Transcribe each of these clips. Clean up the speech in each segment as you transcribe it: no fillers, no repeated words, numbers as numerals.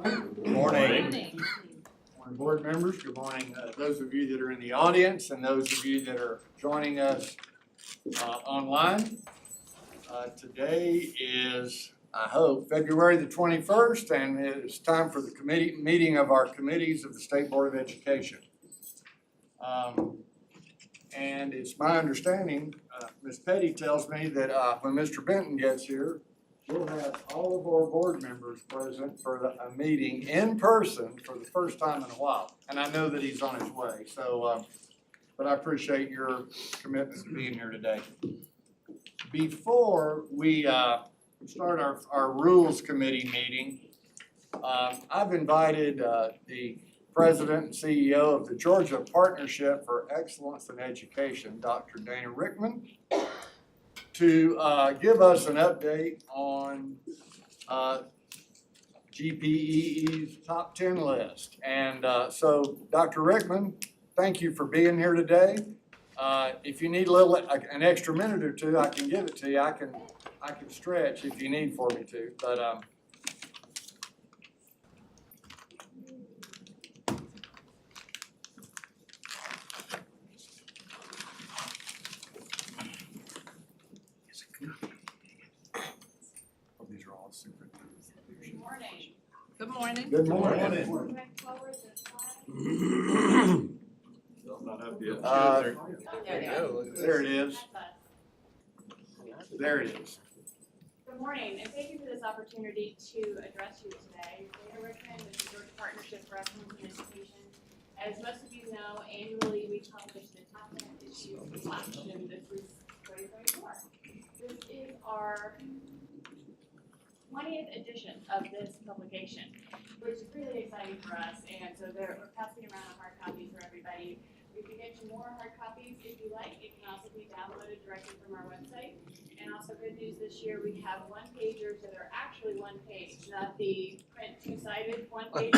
Good morning. Morning, board members. Good morning, those of you that are in the audience and those of you that are joining us online. Today is, I hope, February the 21st, and it's time for the meeting of our committees of the State Board of Education. And it's my understanding, Ms. Petty tells me that when Mr. Benton gets here, we'll have all of our board members present for a meeting in person for the first time in a while. And I know that he's on his way, so, but I appreciate your commitment to being here today. Before we start our Rules Committee meeting, I've invited the President and CEO of the Georgia Partnership for Excellence in Education, Dr. Dana Rickman, to give us an update on GPEE's top 10 list. And so, Dr. Rickman, thank you for being here today. If you need an extra minute or two, I can give it to you. I can stretch if you need for me to, but these are all super. Good morning. Good morning. Good morning. Not up yet. There it is. There it is. Good morning, and thank you for this opportunity to address you today. Dana Rickman with the Georgia Partnership for Excellence in Education. As most of you know, annually we publish the top 10 issues of the class, and this is 2024. This is our 20th edition of this publication, which is really exciting for us. And so we're passing around a hard copy for everybody. We can get you more hard copies if you like. It can also be downloaded directly from our website. And also good news this year, we have one-pagers that are actually one page, not the print two-sided one-page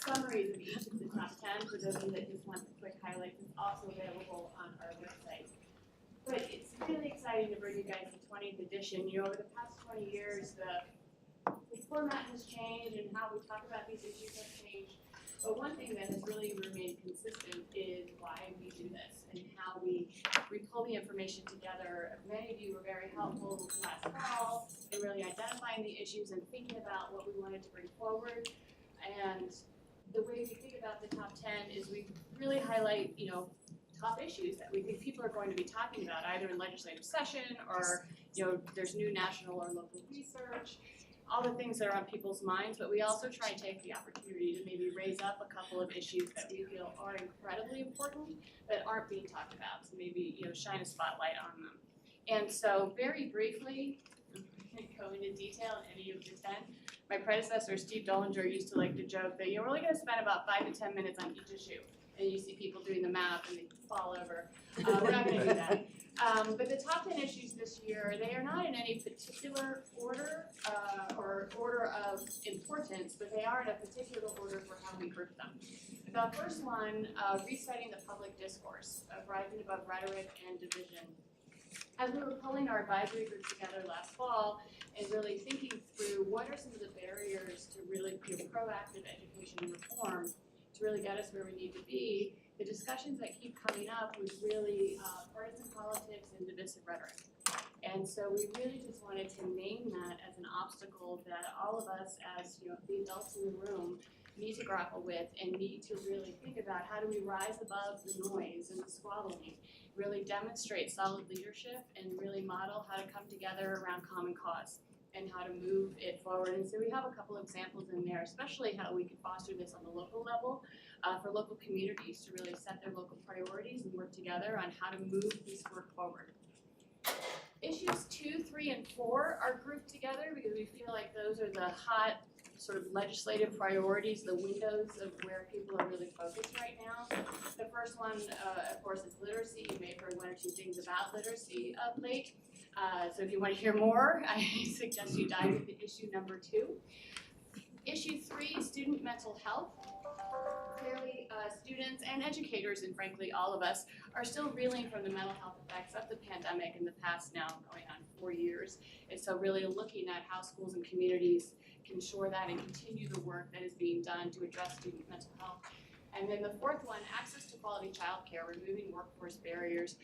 summaries of each of the top 10. For those of you that just want the quick highlights, it's also available on our website. But it's really exciting to bring you guys the 20th edition. You know, over the past 20 years, the format has changed and how we talk about these issues has changed. But one thing that has really remained consistent is why we do this and how we pull the information together. Many of you were very helpful last fall in really identifying the issues and thinking about what we wanted to bring forward. And the way we think about the top 10 is we really highlight, top issues that we think people are going to be talking about either in legislative session or, there's new national or local research. All the things that are on people's minds, but we also try and take the opportunity to maybe raise up a couple of issues that we feel are incredibly important that aren't being talked about. So maybe, shine a spotlight on them. And so very briefly, I'm going to go into detail in any of the 10. My predecessor, Steve Dollinger, used to like to joke that we're only going to spend about 5 to 10 minutes on each issue. And you see people doing the math and they fall over. We're not going to do that. But the top 10 issues this year, they are not in any particular order or order of importance, but they are in a particular order for how we group them. The first one, resetting the public discourse of rising above rhetoric and division. As we were pulling our advisory group together last fall and really thinking through what are some of the barriers to really proactive education and reform to really get us where we need to be, the discussions that keep coming up was really partisan politics and divisive rhetoric. And so we really just wanted to name that as an obstacle that all of us as the adults in the room need to grapple with and need to really think about how do we rise above the noise and the squabbling, really demonstrate solid leadership and really model how to come together around common cause and how to move it forward. And so we have a couple of examples in there, especially how we can foster this on the local level for local communities to really set their local priorities and work together on how to move this work forward. Issues 2, 3, and 4 are grouped together because we feel like those are the hot sort of legislative priorities, the windows of where people are really focused right now. The first one, of course, is literacy. You may have heard one or two things about literacy of late. So if you want to hear more, I suggest you dive into issue number 2. Issue 3, student mental health. Clearly, students and educators, and frankly all of us, are still reeling from the mental health effects of the pandemic in the past now going on 4 years. And so really looking at how schools and communities can ensure that and continue the work that is being done to address student mental health. And then the fourth one, access to quality childcare, removing workforce barriers.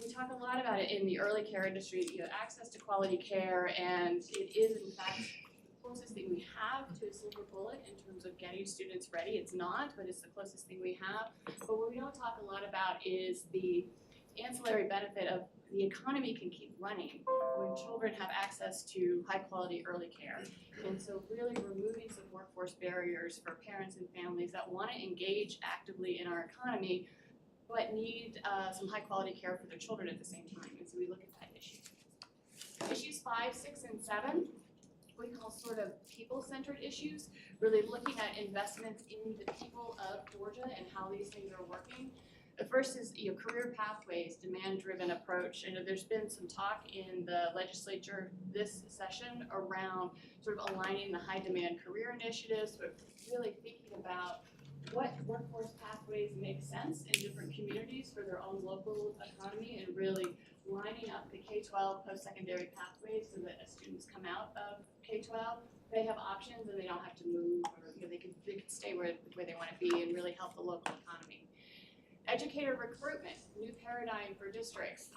We talk a lot about it in the early care industry, access to quality care, and it is in fact the closest thing we have to a silver bullet in terms of getting students ready. It's not, but it's the closest thing we have. But what we don't talk a lot about is the ancillary benefit of the economy can keep running when children have access to high quality early care. And so really removing some workforce barriers for parents and families that want to engage actively in our economy but need some high quality care for their children at the same time. And so we look at that issue. Issues 5, 6, and 7, we call sort of people-centered issues, really looking at investments in the people of Georgia and how these things are working. The first is career pathways, demand-driven approach. I know there's been some talk in the legislature this session around sort of aligning the high demand career initiatives, but really thinking about what workforce pathways make sense in different communities for their own local economy, and really lining up the K-12 post-secondary pathways so that as students come out of K-12, they have options and they don't have to move, or they can stay where they want to be and really help the local economy. Educator recruitment, new paradigm for districts.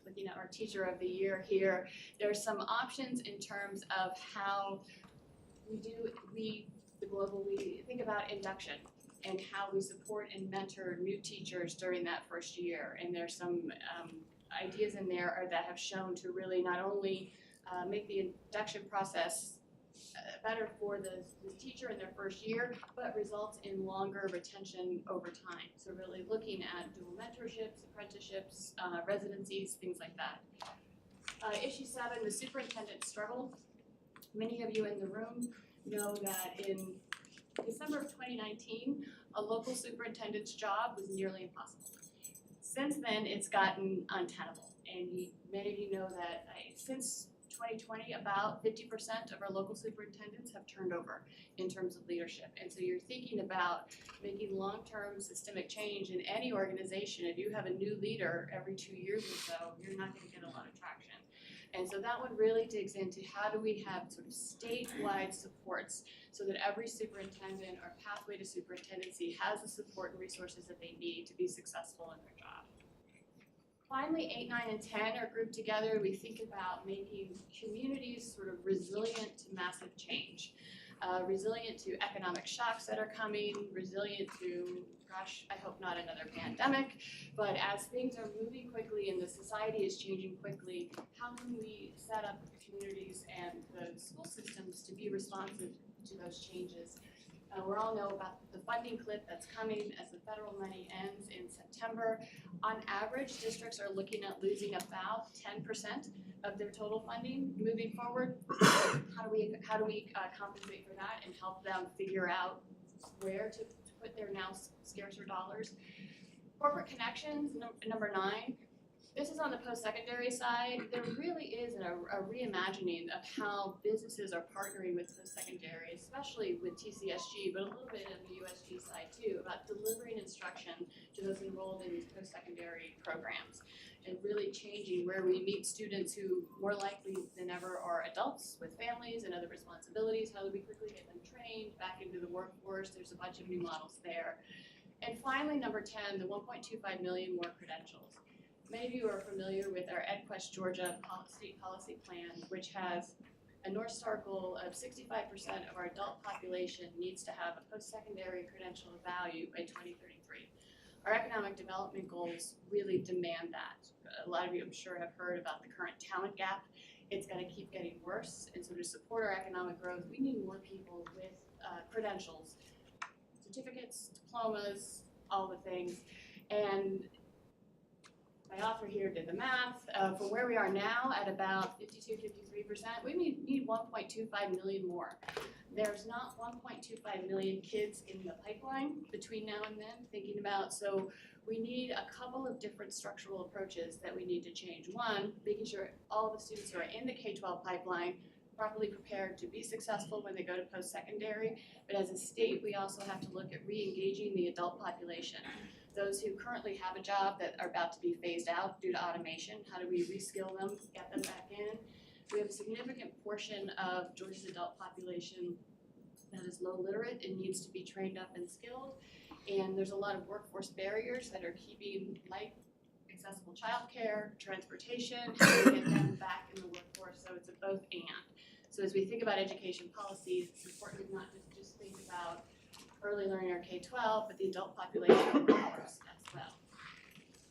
Looking at our teacher of the year here, there's some options in terms of how we think about induction and how we support and mentor new teachers during that first year. And there's some ideas in there that have shown to really not only make the induction process better for the teacher in their first year, but results in longer retention over time. So really looking at dual mentorships, apprenticeships, residencies, things like that. Issue 7, the superintendent struggle. Many of you in the room know that in December of 2019, a local superintendent's job was nearly impossible. Since then, it's gotten untenable. And many of you know that since 2020, about 50% of our local superintendents have turned over in terms of leadership. And so you're thinking about making long-term systemic change in any organization. If you have a new leader every 2 years or so, you're not going to get a lot of traction. And so that one really digs into how do we have sort of statewide supports so that every superintendent or pathway to superintendency has the support and resources that they need to be successful in their job. Finally, 8, 9, and 10 are grouped together. We think about making communities sort of resilient to massive change, resilient to economic shocks that are coming, resilient to, gosh, I hope not another pandemic, but as things are moving quickly and the society is changing quickly, how can we set up communities and the school systems to be responsive to those changes? We all know about the funding cliff that's coming as the federal money ends in September. On average, districts are looking at losing about 10% of their total funding moving forward. How do we compensate for that and help them figure out where to put their now scarcer dollars? Corporate connections, number 9. This is on the post-secondary side. There really is a reimagining of how businesses are partnering with post-secondary, especially with TCSG, but a little bit on the USG side too, about delivering instruction to those enrolled in these post-secondary programs and really changing where we meet students who more likely than ever are adults with families and other responsibilities. How do we quickly get them trained back into the workforce? There's a bunch of new models there. And finally, number 10, the 1.25 million more credentials. Many of you are familiar with our EdQuest Georgia state policy plan, which has a North Star goal of 65% of our adult population needs to have a post-secondary credential of value by 2033. Our economic development goals really demand that. A lot of you, I'm sure, have heard about the current talent gap. It's going to keep getting worse, and so to support our economic growth, we need more people with credentials, certificates, diplomas, all the things. And my author here did the math. From where we are now at about 52, 53%, we need 1.25 million more. There's not 1.25 million kids in the pipeline between now and then, thinking about, so we need a couple of different structural approaches that we need to change. One, making sure all the students who are in the K-12 pipeline properly prepared to be successful when they go to post-secondary, but as a state, we also have to look at re-engaging the adult population. Those who currently have a job that are about to be phased out due to automation, how do we reskill them, get them back in? We have a significant portion of Georgia's adult population that is low literate and needs to be trained up and skilled. And there's a lot of workforce barriers that are keeping accessible childcare, transportation, how to get them back in the workforce, so it's a both and. So as we think about education policies, it's important not to just think about early learning or K-12, but the adult population workforce as well.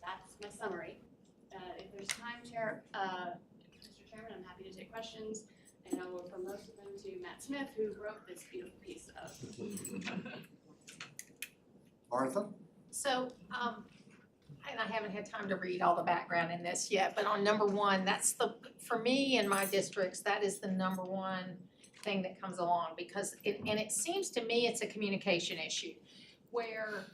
That's my summary. If there's time, Mr. Chairman, I'm happy to take questions. And I will promote them to Matt Smith, who wrote this beautiful piece of. Martha? So, and I haven't had time to read all the background in this yet, but on number one, for me in my districts, that is the number one thing that comes along, because it seems to me it's a communication issue where,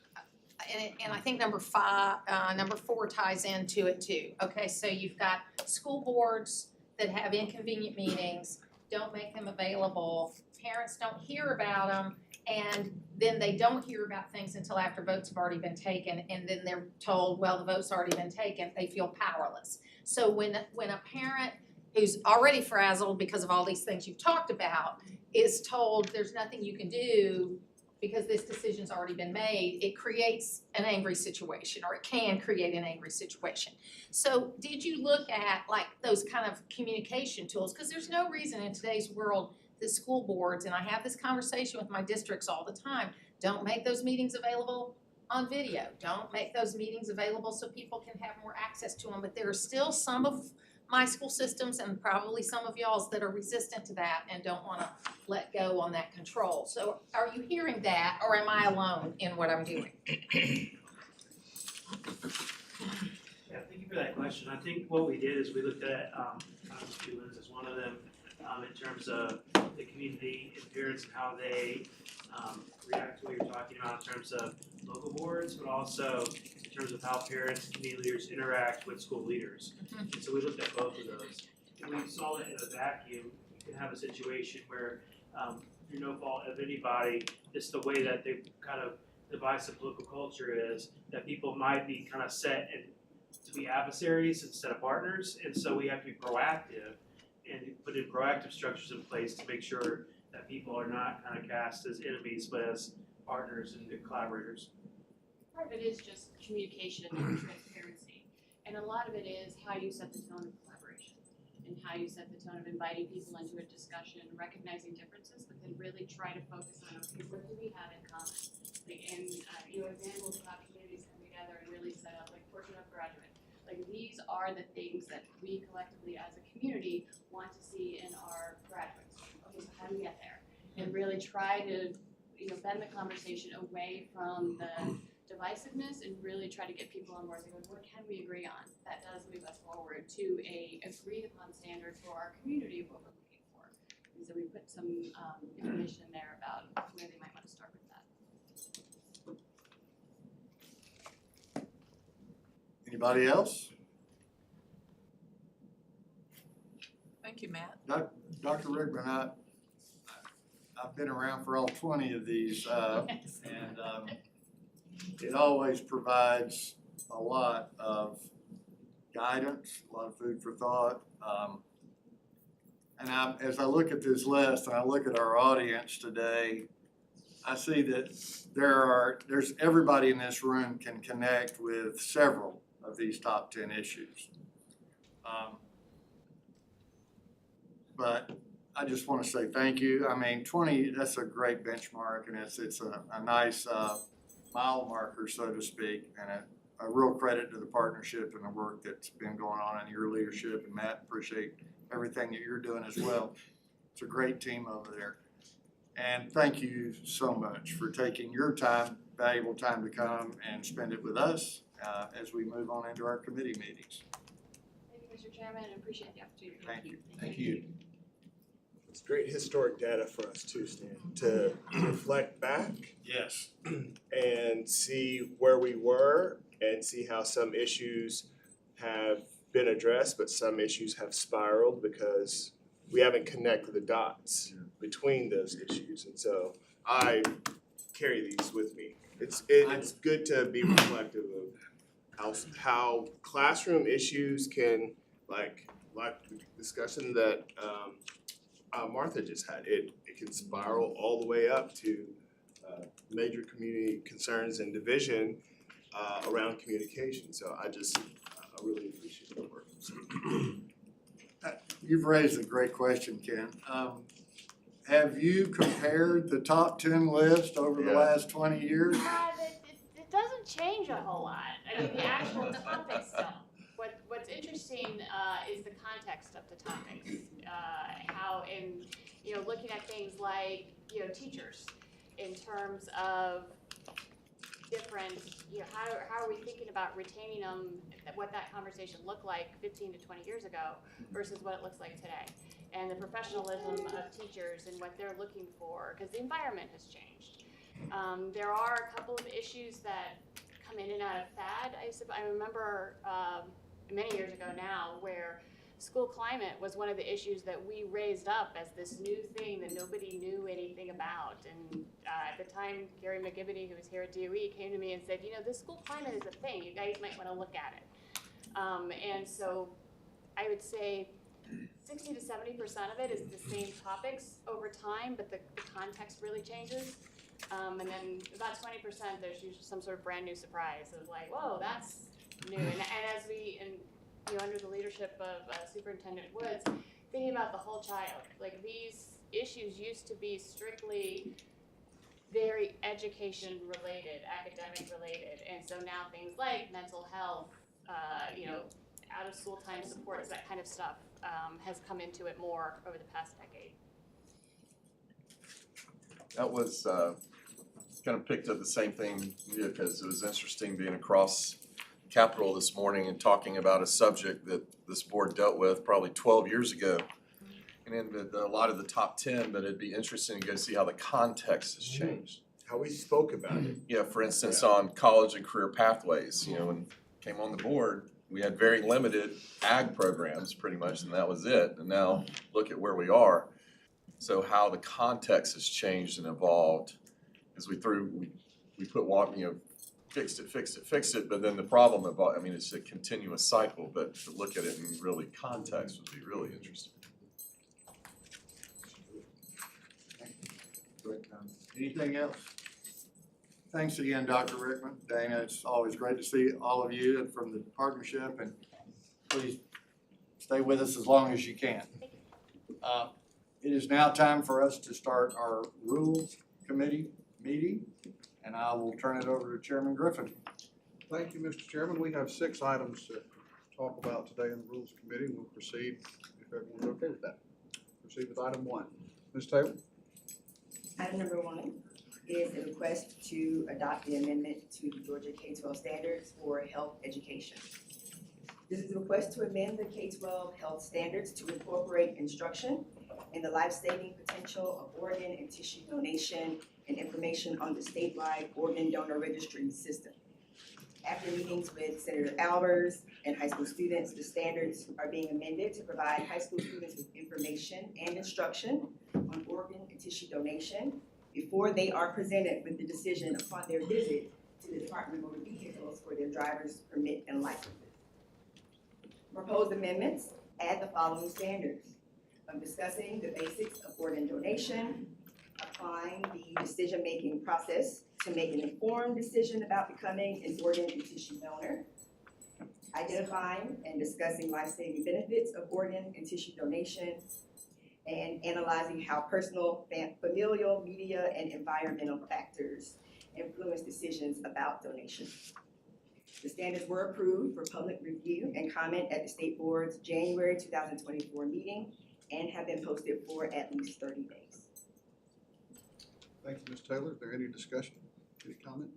and I think number 4 ties into it too. Okay, so you've got school boards that have inconvenient meetings, don't make them available, parents don't hear about them, and then they don't hear about things until after votes have already been taken, and then they're told, well, the vote's already been taken, they feel powerless. So when a parent who's already frazzled because of all these things you've talked about is told there's nothing you can do because this decision's already been made, it creates an angry situation, or it can create an angry situation. So did you look at like those kind of communication tools? Because there's no reason in today's world the school boards, and I have this conversation with my districts all the time, don't make those meetings available on video. Don't make those meetings available so people can have more access to them. But there are still some of my school systems and probably some of y'all's that are resistant to that and don't want to let go on that control. So are you hearing that, or am I alone in what I'm doing? Yeah, thank you for that question. I think what we did is we looked at students as one of them in terms of the community and parents and how they react to what you're talking about in terms of local boards, but also in terms of how parents and community leaders interact with school leaders. And so we looked at both of those. And we saw that in a vacuum, you can have a situation where through no fault of anybody, it's the way that they kind of divisive political culture is, that people might be kind of set to be adversaries instead of partners. And so we have to be proactive and put in proactive structures in place to make sure that people are not kind of cast as enemies, but as partners and collaborators. Part of it is just communication and transparency. And a lot of it is how you set the tone of collaboration and how you set the tone of inviting people into a discussion, recognizing differences, but then really try to focus on, okay, what do we have in common? Like, and examples of how communities come together and really set up, like Portrait of Graduate. Like, these are the things that we collectively as a community want to see in our graduates. Okay, so how do we get there? And really try to, bend the conversation away from the divisiveness and really try to get people on board and go, what can we agree on? That does move us forward to a agreed upon standard for our community of what we're looking for. And so we put some information in there about where they might want to start with that. Anybody else? Thank you, Matt. Dr. Rickman, I've been around for all 20 of these, and it always provides a lot of guidance, a lot of food for thought. And as I look at this list and I look at our audience today, I see that there's everybody in this room can connect with several of these top 10 issues. But I just want to say thank you. I mean, 20, that's a great benchmark, and it's a nice mile marker, so to speak, and a real credit to the partnership and the work that's been going on in your leadership. And Matt, appreciate everything that you're doing as well. It's a great team over there. And thank you so much for taking your time, valuable time to come and spend it with us as we move on into our committee meetings. Thank you, Mr. Chairman, and appreciate the opportunity. Thank you. Thank you. It's great historic data for us too, Stan, to reflect back Yes. and see where we were and see how some issues have been addressed, but some issues have spiraled because we haven't connected the dots between those issues. And so I carry these with me. It's good to be reflective of how classroom issues can like the discussion that Martha just had, it can spiral all the way up to major community concerns and division around communication. So I really appreciate the work. You've raised a great question, Ken. Have you compared the top 10 list over the Yeah. last 20 years? It doesn't change a whole lot. I mean, the actual topics don't. What's interesting is the context of the topics. How in, looking at things like, teachers in terms of different, how are we thinking about retaining them, what that conversation looked like 15 to 20 years ago versus what it looks like today. And the professionalism of teachers and what they're looking for, because the environment has changed. There are a couple of issues that come in and out of fad. I remember many years ago now where school climate was one of the issues that we raised up as this new thing that nobody knew anything about. And at the time, Gary McGivney, who was here at DOE, came to me and said, this school climate is a thing. You guys might want to look at it. And so I would say 60 to 70% of it is the same topics over time, but the context really changes. And then about 20%, there's usually some sort of brand new surprise of like, whoa, that's new. And as we, under the leadership of Superintendent Woods, thinking about the whole child, like these issues used to be strictly very education related, academic related. And so now things like mental health, out of school time supports, that kind of stuff has come into it more over the past decade. That was kind of picked up the same thing because it was interesting being across Capitol this morning and talking about a subject that this board dealt with probably 12 years ago. And in a lot of the top 10, but it'd be interesting to go see how the context has changed. How we spoke about it. Yeah, for instance, on college and career pathways, when I came on the board, we had very limited ag programs pretty much, and that was it. And now look at where we are. So how the context has changed and evolved as we put water, fixed it, but then the problem about, it's a continuous cycle, but to look at it in really context would be really interesting. Anything else? Thanks again, Dr. Rickman. Dana, it's always great to see all of you and from the partnership, and please stay with us as long as you can. It is now time for us to start our Rules Committee meeting, and I will turn it over to Chairman Griffin. Thank you, Mr. Chairman. We have 6 items to talk about today in the Rules Committee. We'll proceed, if everyone's okay with that. Proceed with item 1. Ms. Taylor? Item number 1 is a request to adopt the amendment to the Georgia K-12 standards for health education. This is a request to amend the K-12 health standards to incorporate instruction in the life-saving potential of organ and tissue donation and information on the statewide organ donor registry system. After meetings with Senator Albers and high school students, the standards are being amended to provide high school students with information and instruction on organ and tissue donation before they are presented with the decision upon their visit to the Department of Motor Vehicles for their driver's permit and license. Proposed amendments add the following standards: of discussing the basics of organ donation, applying the decision-making process to make an informed decision about becoming an organ and tissue donor, identifying and discussing life-saving benefits of organ and tissue donation, and analyzing how personal, familial, media, and environmental factors influence decisions about donation. The standards were approved for public review and comment at the State Board's January 2024 meeting and have been posted for at least 30 days. Thank you, Ms. Taylor. Is there any discussion? Any comment?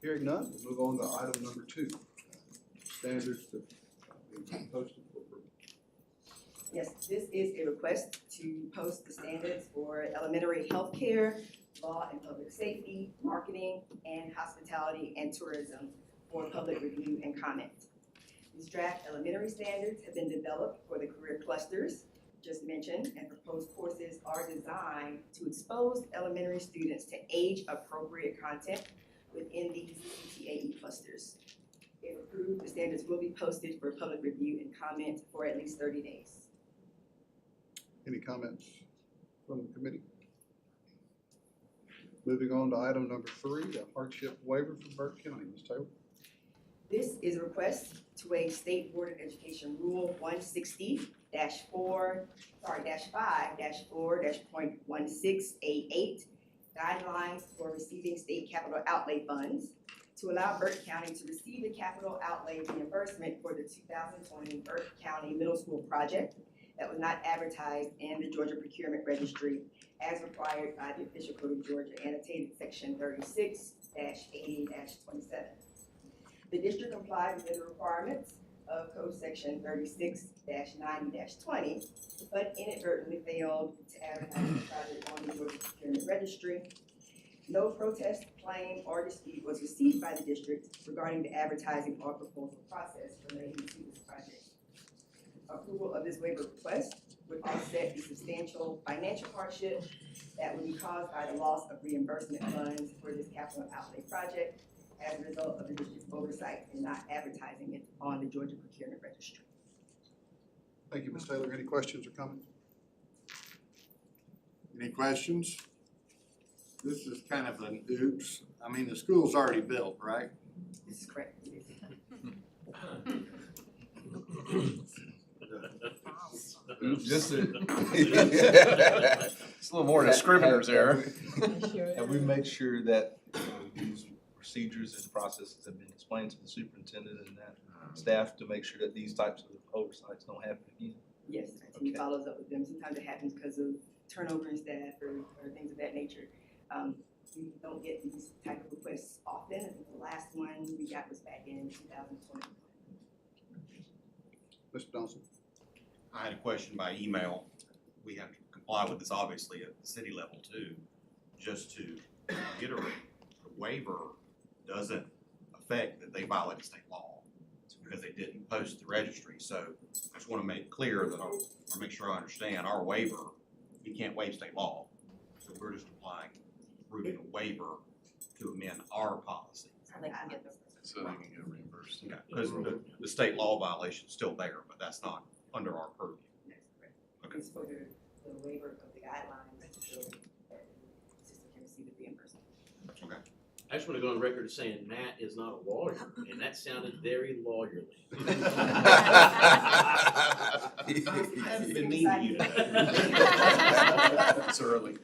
Hearing none, we'll move on to item number 2. Standards that are being posted for approval. Yes, this is a request to post the standards for elementary health care, law and public safety, marketing, and hospitality and tourism for public review and comment. These draft elementary standards have been developed for the career clusters just mentioned, and proposed courses are designed to expose elementary students to age-appropriate content within these CTAE clusters. If approved, the standards will be posted for public review and comment for at least 30 days. Any comments from the committee? Moving on to item number 3, a hardship waiver from Burke County. Ms. Taylor? This is a request to waive State Board of Education Rule 160-5-4.1688 guidelines for receiving state capital outlay funds to allow Burke County to receive the capital outlay reimbursement for the 2020 Burke County Middle School project that was not advertised in the Georgia Procurement Registry as required by the official code of Georgia, annotated section 36-80-27. The district complied with the requirements of code section 36-90-20, but inadvertently failed to advertise the project on the Georgia Procurement Registry. No protest, claim, or dispute was received by the district regarding the advertising or proposal process relating to this project. Approval of this waiver request would offset the substantial financial hardship that would be caused by the loss of reimbursement funds for this capital outlay project as a result of the district's oversight in not advertising it on the Georgia Procurement Registry. Thank you, Ms. Taylor. Any questions or comments? Any questions? This is kind of an oops. I mean, the school's already built, right? This is correct. It is. Just a, it's a little more than a scrivener's error. And we make sure that these procedures and processes have been explained to the superintendent and that staff to make sure that these types of oversights don't happen again. Yes, our team Okay. follows up with them. Sometimes it happens because of turnover in staff or things of that nature. We don't get these type of requests often. I think the last one we got was back in 2020. Mr. Johnson? I had a question by email. We have to comply with this obviously at the city level too. Just to reiterate, the waiver doesn't affect that they violated state law. It's because they didn't post the registry. So I just want to make clear that, or make sure I understand, our waiver, you can't waive state law. So we're just applying, approving a waiver to amend our policy. So they can get those. So they can get reimbursed. Okay, because the state law violation's still there, but that's not under our purview. That's correct. Okay. It's for the waiver of the guidelines so that the system can receive the reimbursement. Okay. I just want to go on record as saying Matt is not a lawyer, and that sounded very lawyerly. I've been mean to you. It's early.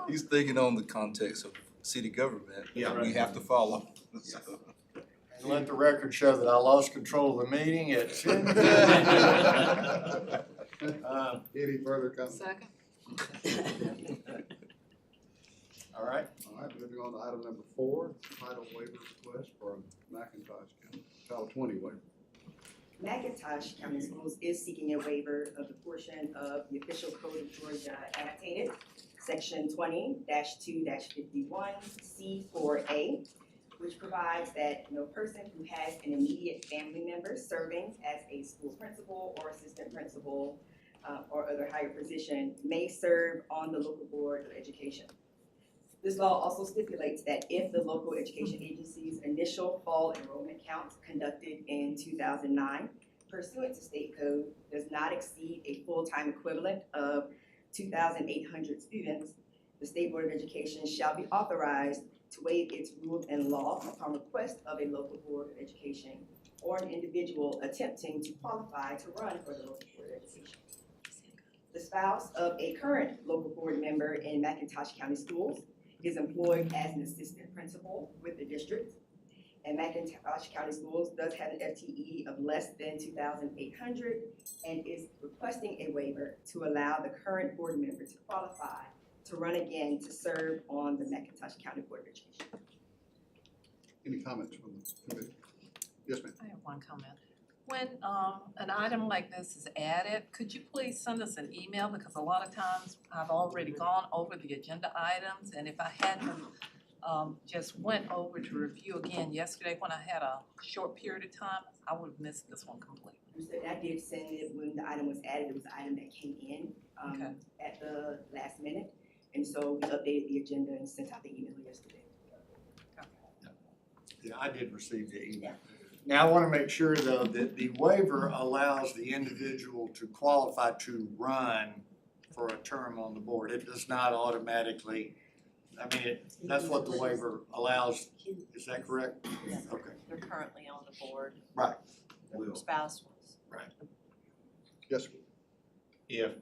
He's thinking on the context of city government. Yeah. We have to follow. So, And let the record show that I lost control of the meeting at 10. Any further comments? Second. All right, All right, moving on to item number 4, title waiver request for McIntosh County, Title 20 waiver. McIntosh County Schools is seeking a waiver of the portion of the official code of Georgia annotated, section 20-2-51C4A, which provides that no person who has an immediate family member serving as a school principal or assistant principal or other higher position may serve on the local board of education. This law also stipulates that if the local education agency's initial fall enrollment count conducted in 2009 pursuant to state code does not exceed a full-time equivalent of 2,800 students, the State Board of Education shall be authorized to waive its rule and law upon request of a local board of education or an individual attempting to qualify to run for the local board of education. The spouse of a current local board member in McIntosh County Schools is employed as an assistant principal with the district. And McIntosh County Schools does have an FTE of less than 2,800 and is requesting a waiver to allow the current board member to qualify to run again to serve on the McIntosh County Board of Education. Any comments from the committee? Yes, ma'am. I have one comment. When an item like this is added, could you please send us an email? Because a lot of times I've already gone over the agenda items, and if I hadn't just went over to review again yesterday when I had a short period of time, I would have missed this one completely. I did send it when the item was added. It was an item that came in Okay. at the last minute. And so we updated the agenda and sent out the email yesterday. Yeah, I did receive the email. Now, I wanna make sure though that the waiver allows the individual to qualify to run for a term on the board. It does not automatically, I mean, that's what the waiver allows, is that correct? Yeah. Okay, They're currently on the board. right. Their spouse was. Yes, sir.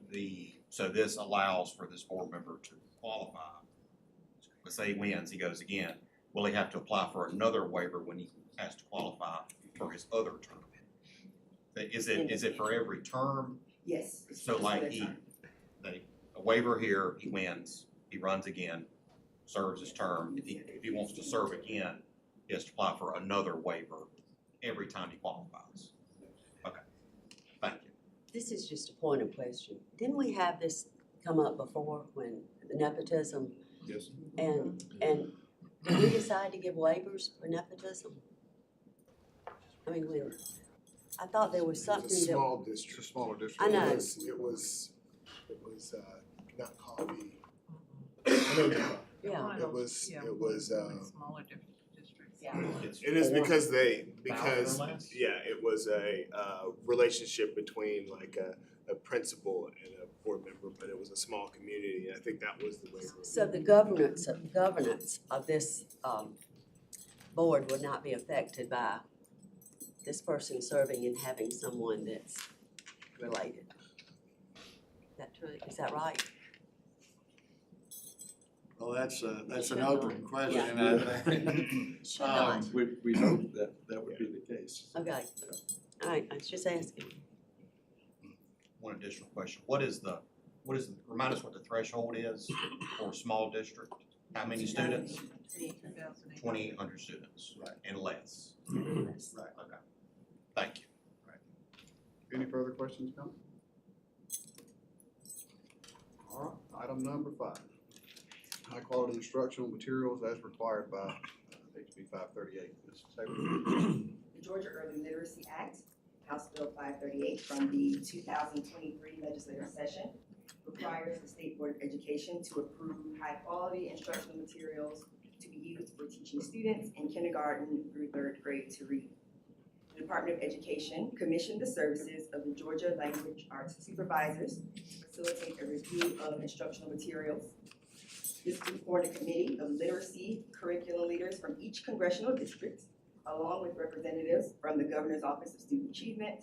So this allows for this board member to qualify. Let's say he wins, he goes again. Will he have to apply for another waiver when he has to qualify for his other term? Is it for every term? Yes. it's So just like another time. a waiver here, he wins, he runs again, serves his term. If he wants to serve again, he has to apply for another waiver every time he qualifies. Okay, thank you. This is just a point of question. Didn't we have this come up before when the nepotism? Yes. And did we decide to give waivers for nepotism? I mean, I thought there was It's something a that, small It's a district. smaller district. I know. It was not coffee. I know you're right. yeah, It was, Smaller districts. Yeah. it is because less? yeah, it was a, relationship between like a principal and a board member, but it was a small community, and I think that was the waiver. so the governance of this, board would not be affected by this person serving and having someone that's related. Is that true? Is that right? Well, that's an open question, I think. Should not. We hope that would be the case. Okay, all right, I was just asking. One additional question. Remind us what the threshold is for a small district? How many students? 2,800 students. Right. And less. Right. Okay. Thank you. Any further questions, comments? All right, item number 5. High quality instructional materials as required by HB 538. Ms. Taylor? The Georgia Early Literacy Act, House Bill 538 from the 2023 legislative session, requires the State Board of Education to approve high-quality instructional materials to be used for teaching students in kindergarten through 3rd grade to read. The Department of Education commissioned the services of the Georgia Language Arts Supervisors to facilitate a review of instructional materials. This group formed a committee of literacy curriculum leaders from each congressional district, along with representatives from the Governor's Office of Student Achievement,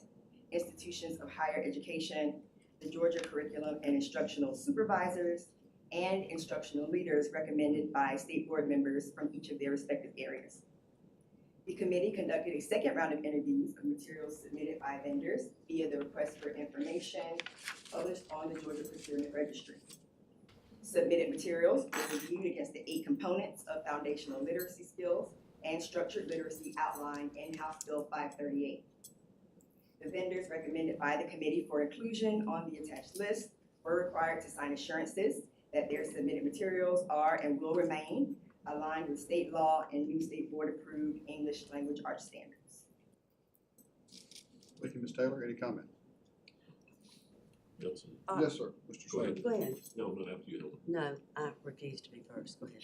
institutions of higher education, the Georgia Curriculum and Instructional Supervisors, and instructional leaders recommended by state board members from each of their respective areas. The committee conducted a second round of interviews of materials submitted by vendors via the request for information published on the Georgia Procurement Registry. Submitted materials were reviewed against the 8 components of foundational literacy skills and structured literacy outlined in House Bill 538. The vendors recommended by the committee for inclusion on the attached list were required to sign assurances that their submitted materials are and will remain aligned with state law and new state board approved English language arts standards. Thank you, Ms. Taylor. Any comment? Nelson? Yes, sir. Mr. Go ahead. Slade. Go ahead. No, I'm not after you, Helen. No, I refuse to be first. Go ahead.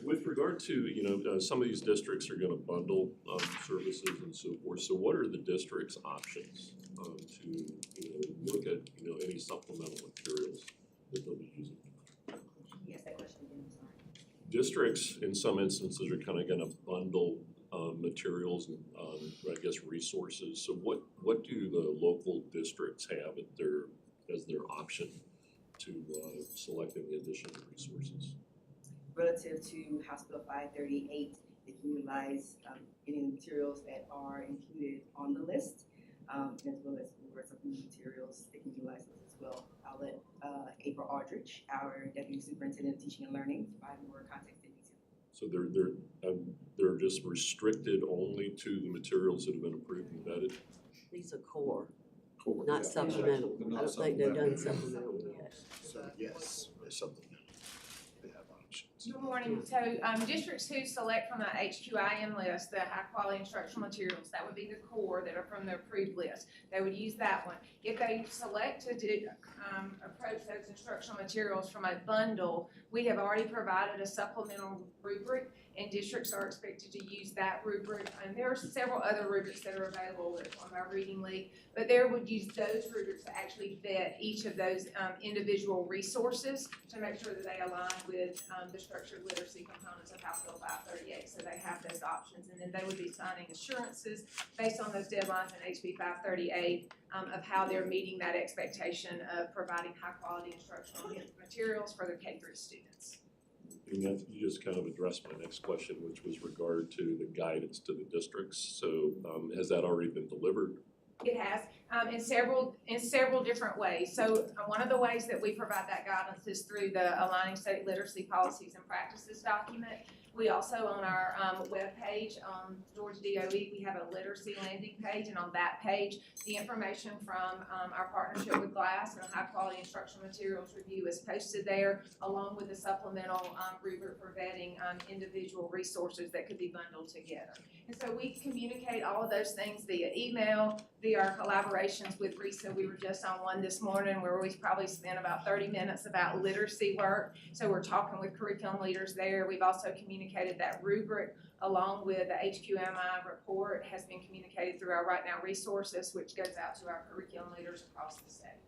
With regard to, some of these districts are gonna bundle, services and so forth, so what are the district's options, to, look at, any supplemental materials that they'll be using? Yes, that question again, I'm sorry. Districts, in some instances, are kinda gonna bundle, materials and, resources, so what do the local districts have as their option to, selecting the additional resources? Relative to House Bill 538, they can utilize any materials that are included on the list, as well as supplemental materials, they can utilize those as well. I'll let April Aldrich, our Deputy Superintendent of Teaching and Learning, provide more context and detail. So they're just restricted only to the materials that have been approved and vetted? These are core, Core, not yeah. supplemental. They're not I don't think they've done supplemental. supplemental yet. So yes, there's something, they have options. Good morning. So, districts who select from the HQIM list, the high quality instructional materials, that would be the core that are from the approved list. They would use that one. If they select to do, approach those instructional materials from a bundle, we have already provided a supplemental rubric, and districts are expected to use that rubric. And there are several other rubrics that are available on our Reading League, but there would use those rubrics to actually vet each of those individual resources to make sure that they align with the structured literacy components of House Bill 538. So they have those options, and then they would be signing assurances based on those deadlines in HB 538 of how they're meeting that expectation of providing high quality instructional materials for their K-3 students. And that, you just kind of addressed my next question, which was regard to the guidance to the districts. So has that already been delivered? It has, in several different ways. So one of the ways that we provide that guidance is through the Aligning State Literacy Policies and Practices document. We also, on our webpage on Georgia DOE, we have a literacy landing page, and on that page, the information from our partnership with GLASS and High Quality Instructional Materials Review is posted there, along with the supplemental rubric for vetting individual resources that could be bundled together. And so we communicate all of those things via email, via our collaborations with RESA. We were just on one this morning where we probably spent about 30 minutes about literacy work. So we're talking with curriculum leaders there. We've also communicated that rubric along with the HQMI report has been communicated through our Right Now resources, which goes out to our curriculum leaders across the state.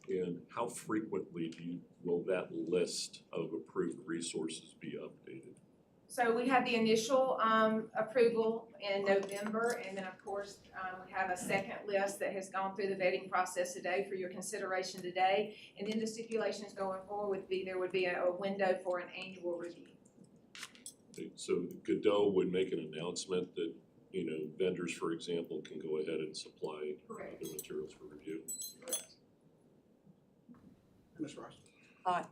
And how frequently will that list of approved resources be updated? So we had the initial approval in November, and then of course we have a second list that has gone through the vetting process today for your consideration today. And then the stipulations going forward would be there would be a window for an annual review. So Godot would make an announcement that, you know, vendors, for example, can go ahead and supply the materials for review. Correct. Ms. Rice.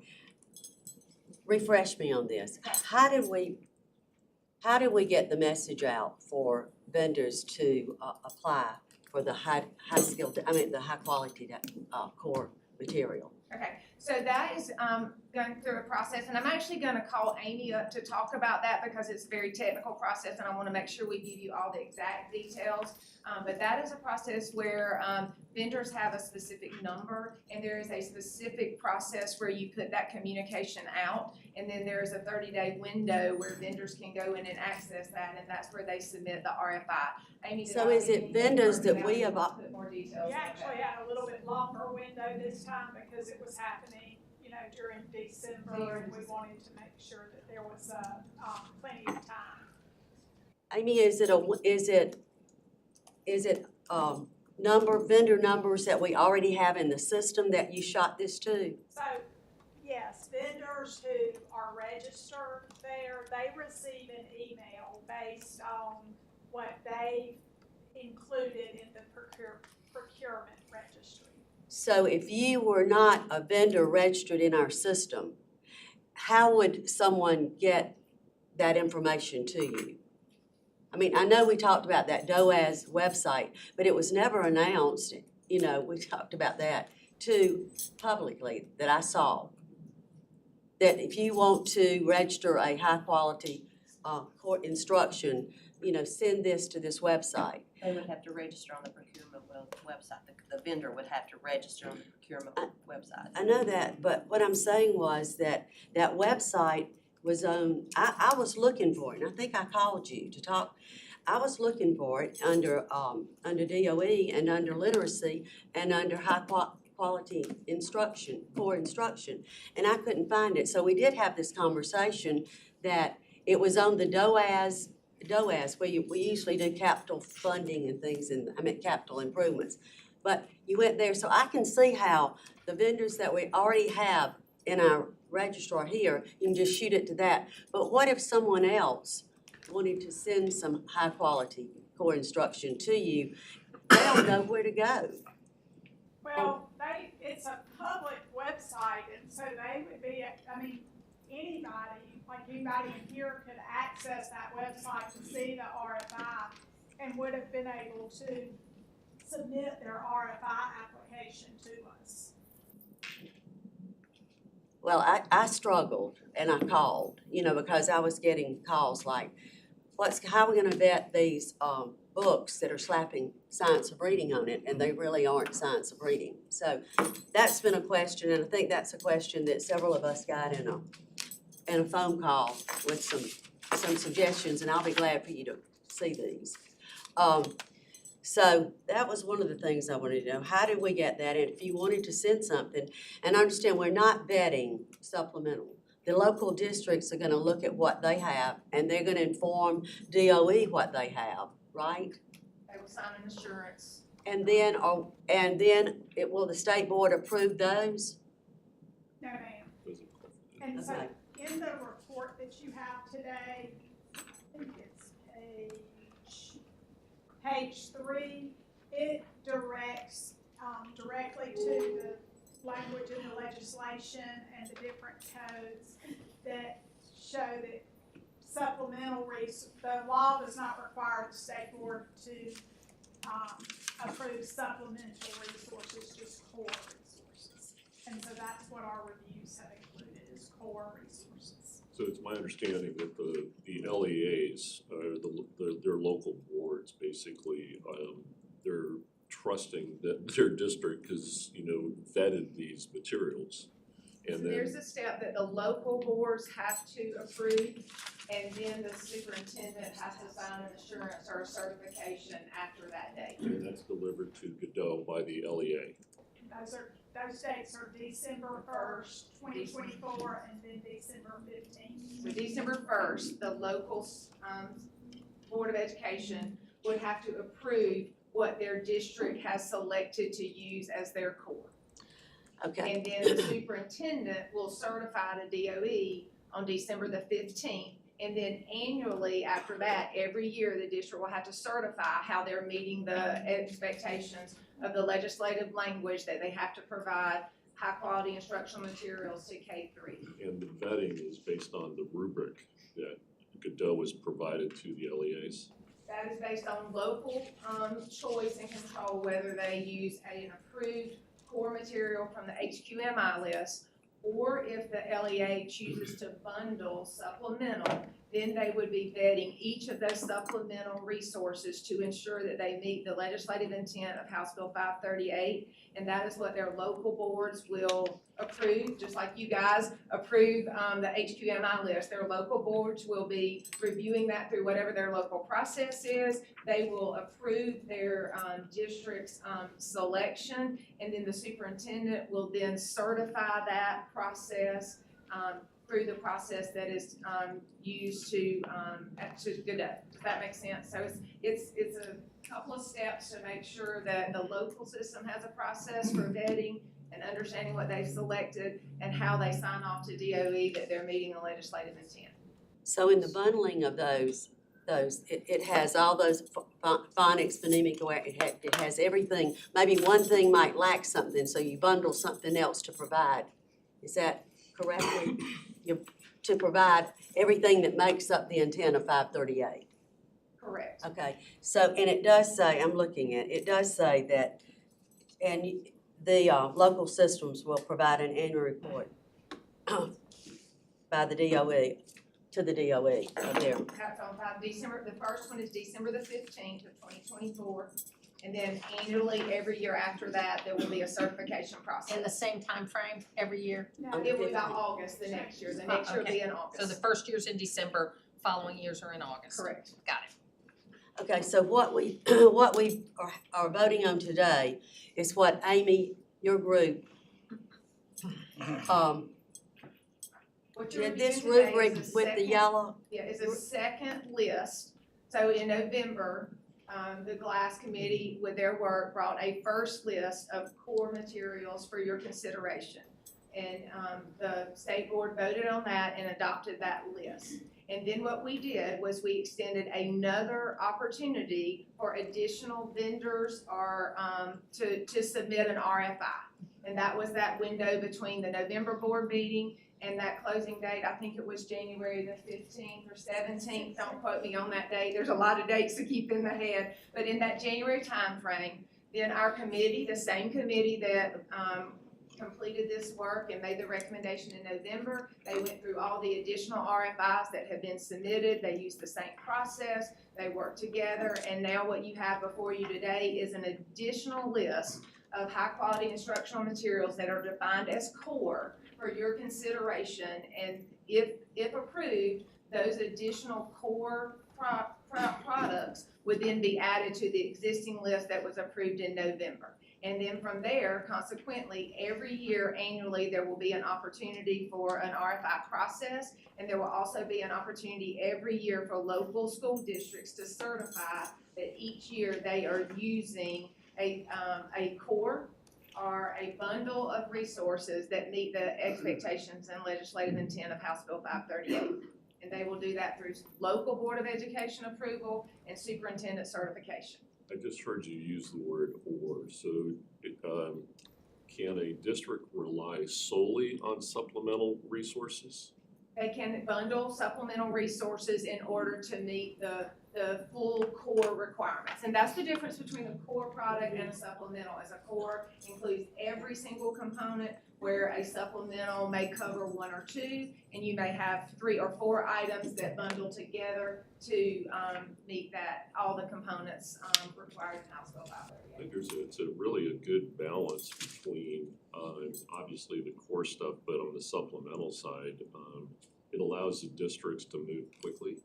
Refresh me on this. How did we get the message out for vendors to apply for the high quality core material? Okay, so that is going through a process, and I'm actually going to call Amy up to talk about that because it's a very technical process, and I want to make sure we give you all the exact details. But that is a process where vendors have a specific number, and there is a specific process where you put that communication out, and then there is a 30-day window where vendors can go in and access that, and that's where they submit the RFI. Amy, So is it vendors that we have? Put more details. We actually had a little bit longer window this time because it was happening, you know, during December, and we wanted to make sure that there was plenty of time. Amy, is it vendor numbers that we already have in the system that you shot this to? So, yes, vendors who are registered there, they receive an email based on what they included in the procurement registry. So if you were not a vendor registered in our system, how would someone get that information to you? I mean, I know we talked about that DOAS website, but it was never announced, you know, we talked about that too publicly that I saw. That if you want to register a high quality core instruction, you know, send this to this website. They would have to register on the procurement website. The vendor would have to register on the procurement website. I know that, but what I'm saying was that that website was on, I was looking for it, and I think I called you to talk. I was looking for it under DOE and under literacy and under high quality instruction, core instruction, and I couldn't find it. So we did have this conversation that it was on the DOAS, where we usually do capital funding and things, capital improvements. But you went there, so I can see how the vendors that we already have in our registrar here, you can just shoot it to that. But what if someone else wanted to send some high quality core instruction to you? They don't know where to go. Well, it's a public website, and so they would be, anybody in here could access that website to see the RFI and would have been able to submit their RFI application to us. Well, I struggled and I called, because I was getting calls like, how are we gonna vet these, books that are slapping science of reading on it, and they really aren't science of reading? So that's been a question, and I think that's a question that several of us got in a phone call with some suggestions, and I'll be glad for you to see these. So that was one of the things I wanted to know. How did we get that? And if you wanted to send something, and understand, we're not vetting supplemental. The local districts are gonna look at what they have, and they're gonna inform DOE what they have, right? They will sign an assurance. And then will the state board approve those? No, ma'am. And so Okay. in the report that you have today, I think it's page 3, it directs directly to the language in the legislation and the different codes that show that the law does not require the state board to approve supplemental resources, just core resources. And so that's what our reviews have included, is core resources. So it's my understanding that the LEAs, their local boards, basically, they're trusting that their district has, vetted these materials. And then, There's a step that the local boards have to approve, and then the superintendent has to sign an assurance or a certification after that date. and that's delivered to Godot by the LEA. Those dates are December 1st, 2024, and then December 15th. So December 1st, the local Board of Education would have to approve what their district has selected to use as their core. Okay. And then the superintendent will certify to DOE on December the 15th. And then annually after that, every year, the district will have to certify how they're meeting the expectations of the legislative language that they have to provide high-quality instructional materials to K-3. And the vetting is based on the rubric that Godot has provided to the LEAs. That is based on local choice and control, whether they use an approved core material from the HQMI list, or if the LEA chooses to bundle supplemental, then they would be vetting each of those supplemental resources to ensure that they meet the legislative intent of House Bill 538. And that is what their local boards will approve, just like you guys approve the HQMI list. Their local boards will be reviewing that through whatever their local process is. They will approve their district's selection, and then the superintendent will then certify that process through the process that is used to Godot. Does that make sense? So it's a couple of steps to make sure that the local system has a process for vetting and understanding what they've selected and how they sign off to DOE that they're meeting the legislative intent. So in the bundling of those, it has all those phonics, phonemic, it has everything. Maybe one thing might lack something, so you bundle something else to provide. Is that correctly? To provide everything that makes up the intent of 538. Correct. Okay, so, and it does say, I'm looking at, it does say that, and the local systems will provide an annual report by the DOE, to the DOE of their. That's on December, the first one is December the 15th of 2024. And then annually, every year after that, there will be a certification process. In the same time frame every year? It will be by August the next year. The next year will be in August. So the first year's in December, following years are in August? Correct. Got it. Okay, so what we are voting on today is what Amy, your group, What you're did this reviewing today rubric is a with the second- yellow? Yeah, it's a second list. So in November, the GLASS committee with their work brought a first list of core materials for your consideration. And the state board voted on that and adopted that list. And then what we did was we extended another opportunity for additional vendors or to submit an RFI. And that was that window between the November board meeting and that closing date. I think it was January the 15th or 17th. Don't quote me on that date. There's a lot of dates to keep in the head. But in that January timeframe, then our committee, the same committee that completed this work and made the recommendation in November. They went through all the additional RFIs that have been submitted. They used the same process. They worked together, and now what you have before you today is an additional list of high-quality instructional materials that are defined as core for your consideration. And if approved, those additional core products would then be added to the existing list that was approved in November. And then from there, consequently, every year annually, there will be an opportunity for an RFI process. And there will also be an opportunity every year for local school districts to certify that each year they are using a core or a bundle of resources that meet the expectations and legislative intent of House Bill 538. And they will do that through local Board of Education approval and superintendent certification. I just heard you use the word "or," so can a district rely solely on supplemental resources? They can bundle supplemental resources in order to meet the full core requirements. And that's the difference between a core product and a supplemental. As a core includes every single component, where a supplemental may cover one or two, and you may have 3 or 4 items that bundle together to meet that, all the components required in House Bill 538. I think it's really a good balance between, obviously the core stuff, but on the supplemental side, it allows the districts to move quickly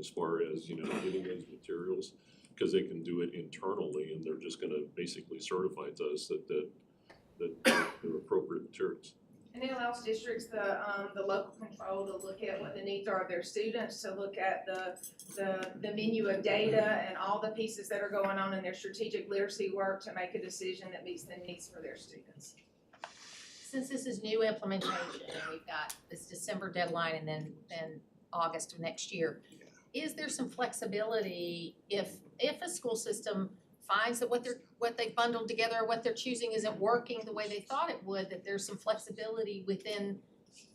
as far as, getting those materials, because they can do it internally, and they're just gonna basically certify to us that they're appropriate materials. And it allows districts the local control to look at what the needs are of their students, to look at the menu of data and all the pieces that are going on in their strategic literacy work to make a decision that meets the needs for their students. Since this is new implementation and we've got this December deadline and then August of next year, is there some flexibility if a school system finds that what they bundled together or what they're choosing isn't working the way they thought it would, that there's some flexibility within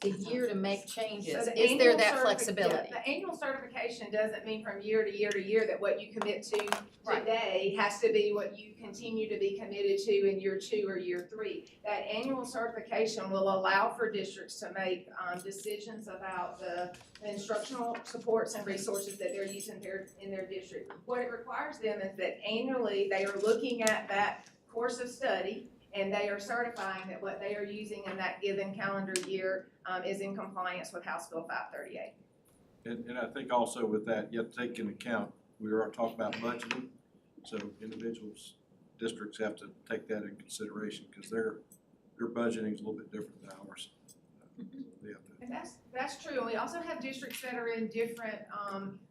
the year to make changes? So the Is there annual that flexibility? The annual certification doesn't mean from year to year to year that what you commit to today has to be what you continue to be committed to in year 2 or year 3. That annual certification will allow for districts to make decisions about the instructional supports and resources that they're using in their district. What it requires them is that annually they are looking at that course of study, and they are certifying that what they are using in that given calendar year is in compliance with House Bill 538. And I think also with that, you have to take into account, we are talking about budgeting, so individuals, districts have to take that in consideration, because their budgeting is a little bit different than ours. They have to. And that's true. And we also have districts that are in different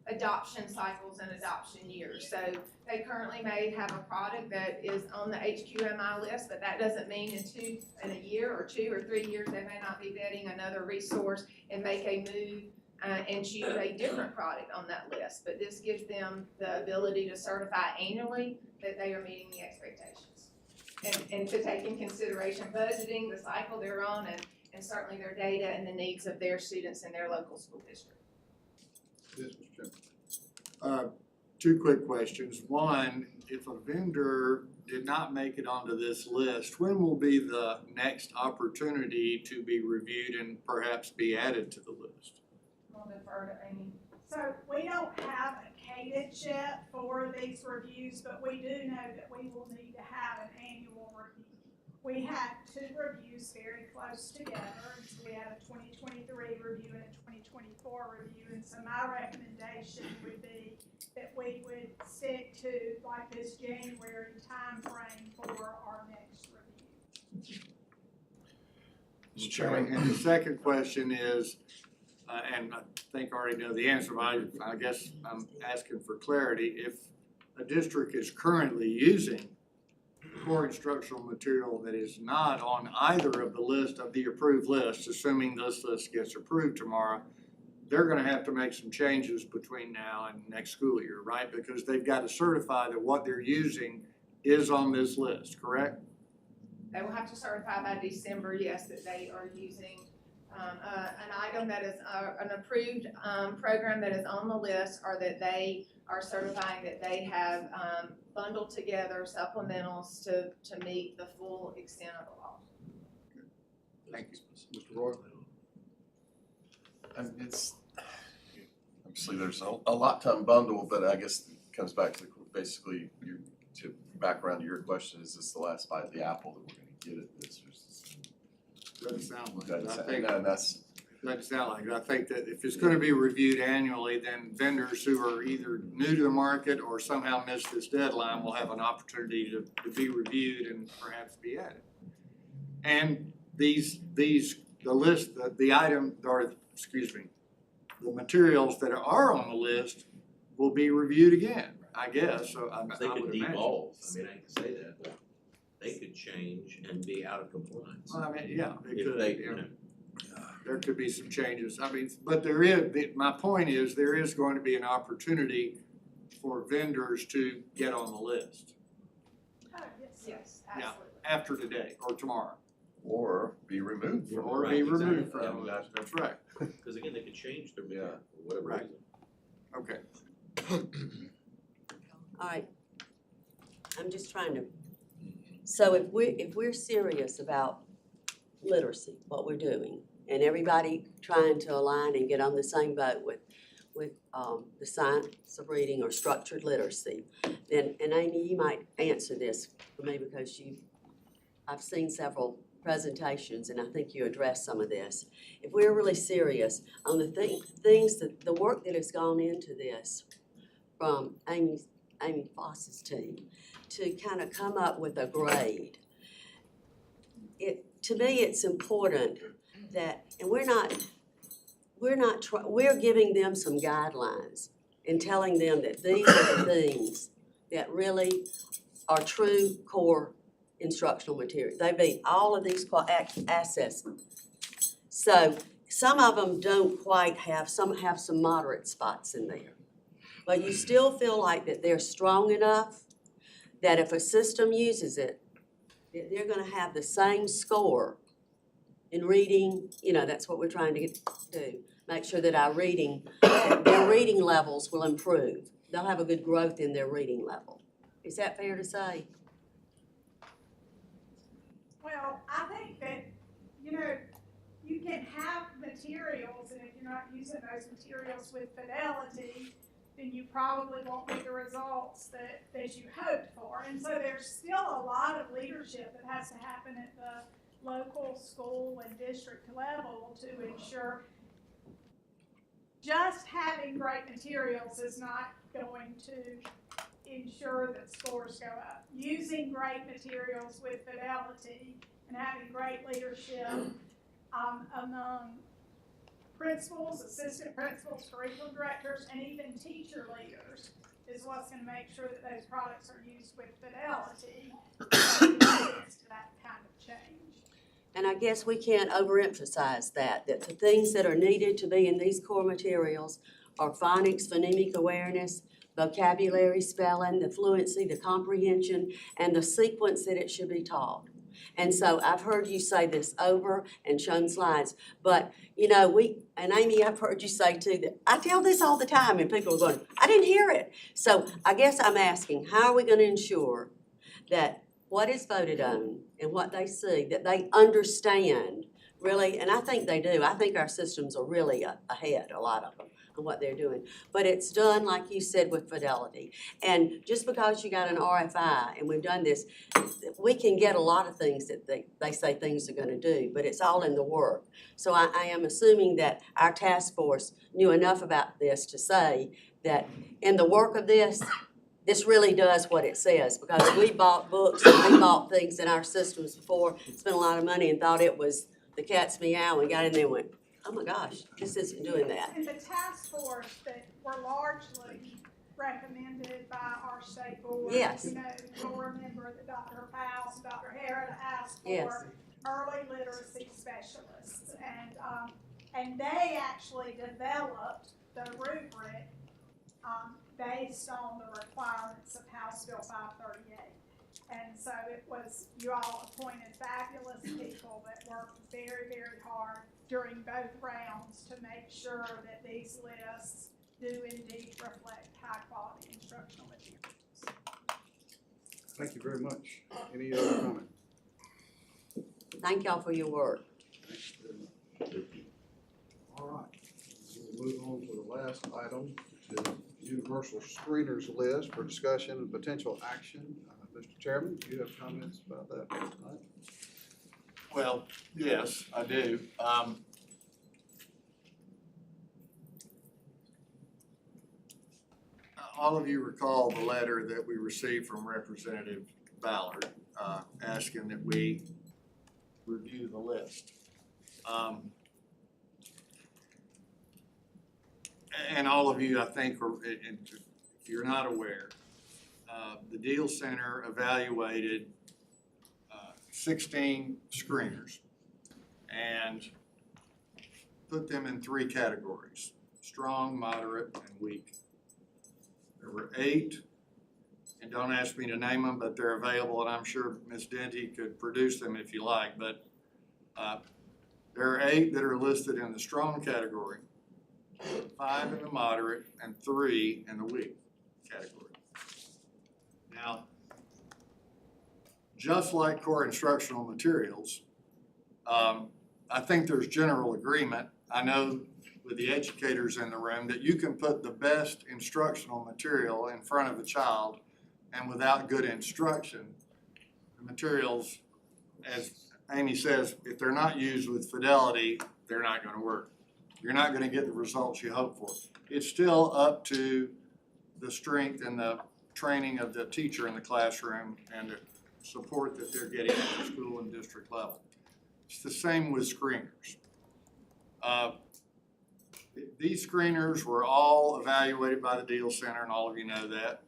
adoption cycles and adoption years. So they currently may have a product that is on the HQMI list, but that doesn't mean in a year or 2 or 3 years, they may not be vetting another resource and make a move and choose a different product on that list. But this gives them the ability to certify annually that they are meeting the expectations. And to take in consideration budgeting, the cycle they're on, and certainly their data and the needs of their students in their local school district. Yes, Mr. Chairman. 2 quick questions. One, if a vendor did not make it onto this list, when will be the next opportunity to be reviewed and perhaps be added to the list? I'll defer to Amy. So we don't have a cadence yet for these reviews, but we do know that we will need to have an annual review. We had 2 reviews very close together, and so we had a 2023 review and a 2024 review, and so my recommendation would be that we would stick to like this January timeframe for our next review. Mr. Chairman, and the second question is, and I think I already know the answer, but I guess I'm asking for clarity. If a district is currently using core instructional material that is not on either of the list of the approved lists, assuming this list gets approved tomorrow, they're gonna have to make some changes between now and next school year, right? Because they've got to certify that what they're using is on this list, correct? They will have to certify by December, yes, that they are using an item that is an approved program that is on the list, or that they are certifying that they have bundled together supplementals to meet the full extent of the law. Thank you. Mr. Roy? And it's, obviously, there's a lot to unbundle, but I guess it comes back to basically to background to your question, is this the last bite of the apple that we're gonna get at this? Doesn't sound like it. Doesn't I sound- think, and that's, doesn't sound like it. I think that if it's gonna be reviewed annually, then vendors who are either new to the market or somehow missed this deadline will have an opportunity to be reviewed and perhaps be added. And the list, the item, or, excuse me, the materials that are on the list will be reviewed again, I guess, so I They would could imagine. devolve, I mean, I can say that. They could change and be out of compliance. Well, I mean, yeah, it If could, they, you know. There could be some changes. I mean, but there is, my point is, there is going to be an opportunity for vendors to get on the list Oh, yes, Yeah. after today or tomorrow. or be removed from. Or Right, be exactly. removed from the list, that's right. Because again, they could change their material for whatever Right. reason. Okay. All right. I'm just trying to, so if we're serious about literacy, what we're doing, and everybody trying to align and get on the same boat with the science of reading or structured literacy, then, and Amy, you might answer this for me because I've seen several presentations and I think you addressed some of this. If we're really serious on the things that, the work that has gone into this from Amy Foss's team to kind of come up with a grade, to me, it's important that, and we're giving them some guidelines and telling them that these are the things that really are true core instructional material. They meet all of these assessments. So some of them don't quite have, some have some moderate spots in there. But you still feel like that they're strong enough that if a system uses it, that they're gonna have the same score in reading, you know, that's what we're trying to do. Make sure that our reading, their reading levels will improve. They'll have a good growth in their reading level. Is that fair to say? Well, I think that, you know, you can have materials, and if you're not using those materials with fidelity, then you probably won't get the results that you hoped for. And so there's still a lot of leadership that has to happen at the local school and district level to ensure just having great materials is not going to ensure that scores go up. Using great materials with fidelity and having great leadership among principals, assistant principals, curriculum directors, and even teacher leaders is what's going to make sure that those products are used with fidelity to that kind of change. And I guess we can't overemphasize that the things that are needed to be in these core materials are phonics, phonemic awareness, vocabulary, spelling, the fluency, the comprehension, and the sequence that it should be taught. And so I've heard you say this over and shown slides, but you know, and Amy, I've heard you say too that I tell this all the time and people are going, I didn't hear it. So I guess I'm asking, how are we going to ensure that what is voted on and what they see, that they understand really, and I think they do. I think our systems are really ahead, a lot of them, on what they're doing. But it's done, like you said, with fidelity. And just because you got an RFI and we've done this, we can get a lot of things that they say things are going to do, but it's all in the work. So I am assuming that our task force knew enough about this to say that in the work of this really does what it says, because we bought books and we bought things in our systems before, spent a lot of money and thought it was the cat's meow and got in there and went, oh my gosh, this isn't doing that. And the task force that were largely recommended by our state board. Yes. You know, you'll remember that Dr. Powell and Dr. Herod asked Yes. for early literacy specialists. And they actually developed the rubric based on the requirements of House Bill 538. And so it was, you all appointed fabulous people that worked very, very hard during both rounds to make sure that these lists do indeed reflect high-quality instructional materials. Thank you very much. Any other comment? Thank y'all for your work. We'll move on to the last item, which is universal screeners list for discussion and potential action. Mr. Chairman, do you have comments about that tonight? Well, yes, I do. All of you recall the letter that we received from Representative Ballard, asking that we review the list. And all of you, I think, if you're not aware, the Deal Center evaluated 16 screeners and put them in 3 categories: strong, moderate, and weak. There were 8, and don't ask me to name them, but they're available, and I'm sure Ms. Denty could produce them if you like, but there are 8 that are listed in the strong category, 5 in the moderate, and 3 in the weak category. Now, just like core instructional materials, I think there's general agreement. I know with the educators in the room that you can put the best instructional material in front of a child, and without good instruction, the materials, as Amy says, if they're not used with fidelity, they're not going to work. You're not going to get the results you hope for. It's still up to the strength and the training of the teacher in the classroom and the support that they're getting at the school and district level. It's the same with screeners. These screeners were all evaluated by the Deal Center, and all of you know that.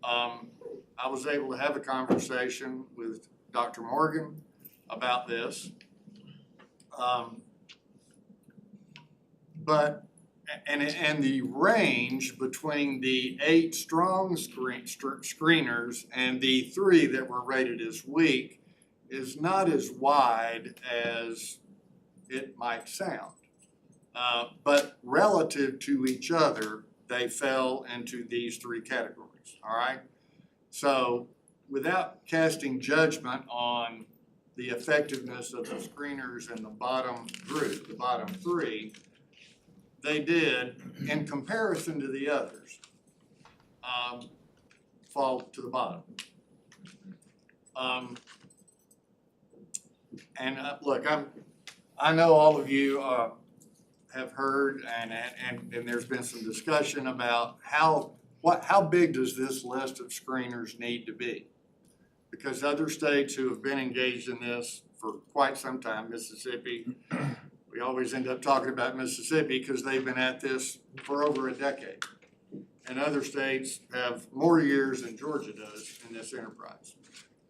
I was able to have a conversation with Dr. Morgan about this. And the range between the 8 strong screeners and the 3 that were rated as weak is not as wide as it might sound. But relative to each other, they fell into these 3 categories, all right? So without casting judgment on the effectiveness of the screeners in the bottom group, the bottom 3, they did, in comparison to the others, fall to the bottom. Look, I know all of you have heard, and there's been some discussion about how big does this list of screeners need to be? Because other states who have been engaged in this for quite some time, Mississippi, we always end up talking about Mississippi because they've been at this for over a decade. And other states have more years than Georgia does in this enterprise.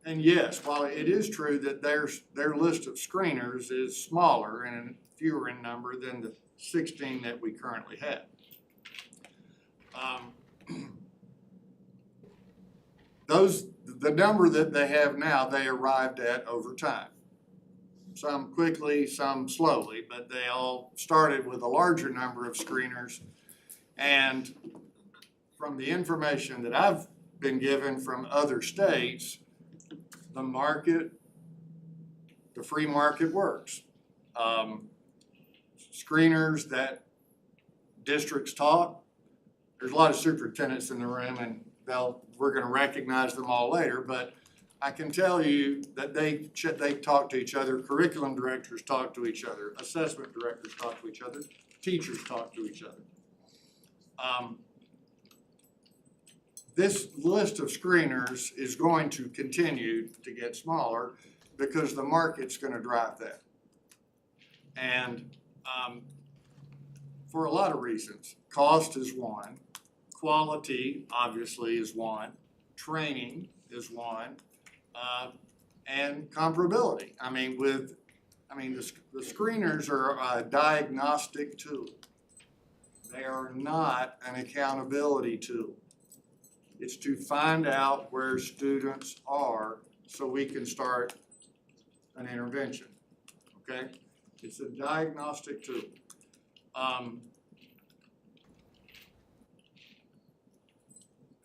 And yes, while it is true that their list of screeners is smaller and fewer in number than the 16 that we currently have. The number that they have now, they arrived at over time. Some quickly, some slowly, but they all started with a larger number of screeners. And from the information that I've been given from other states, the market, the free market works. Screeners that districts taught, there's a lot of superintendents in the room, and we're going to recognize them all later, but I can tell you that they talk to each other, curriculum directors talk to each other, assessment directors talk to each other, teachers talk to each other. This list of screeners is going to continue to get smaller because the market's going to drive that. And for a lot of reasons. Cost is one, quality obviously is one, training is one, and comparability. The screeners are a diagnostic tool. They are not an accountability tool. It's to find out where students are so we can start an intervention, okay? It's a diagnostic tool.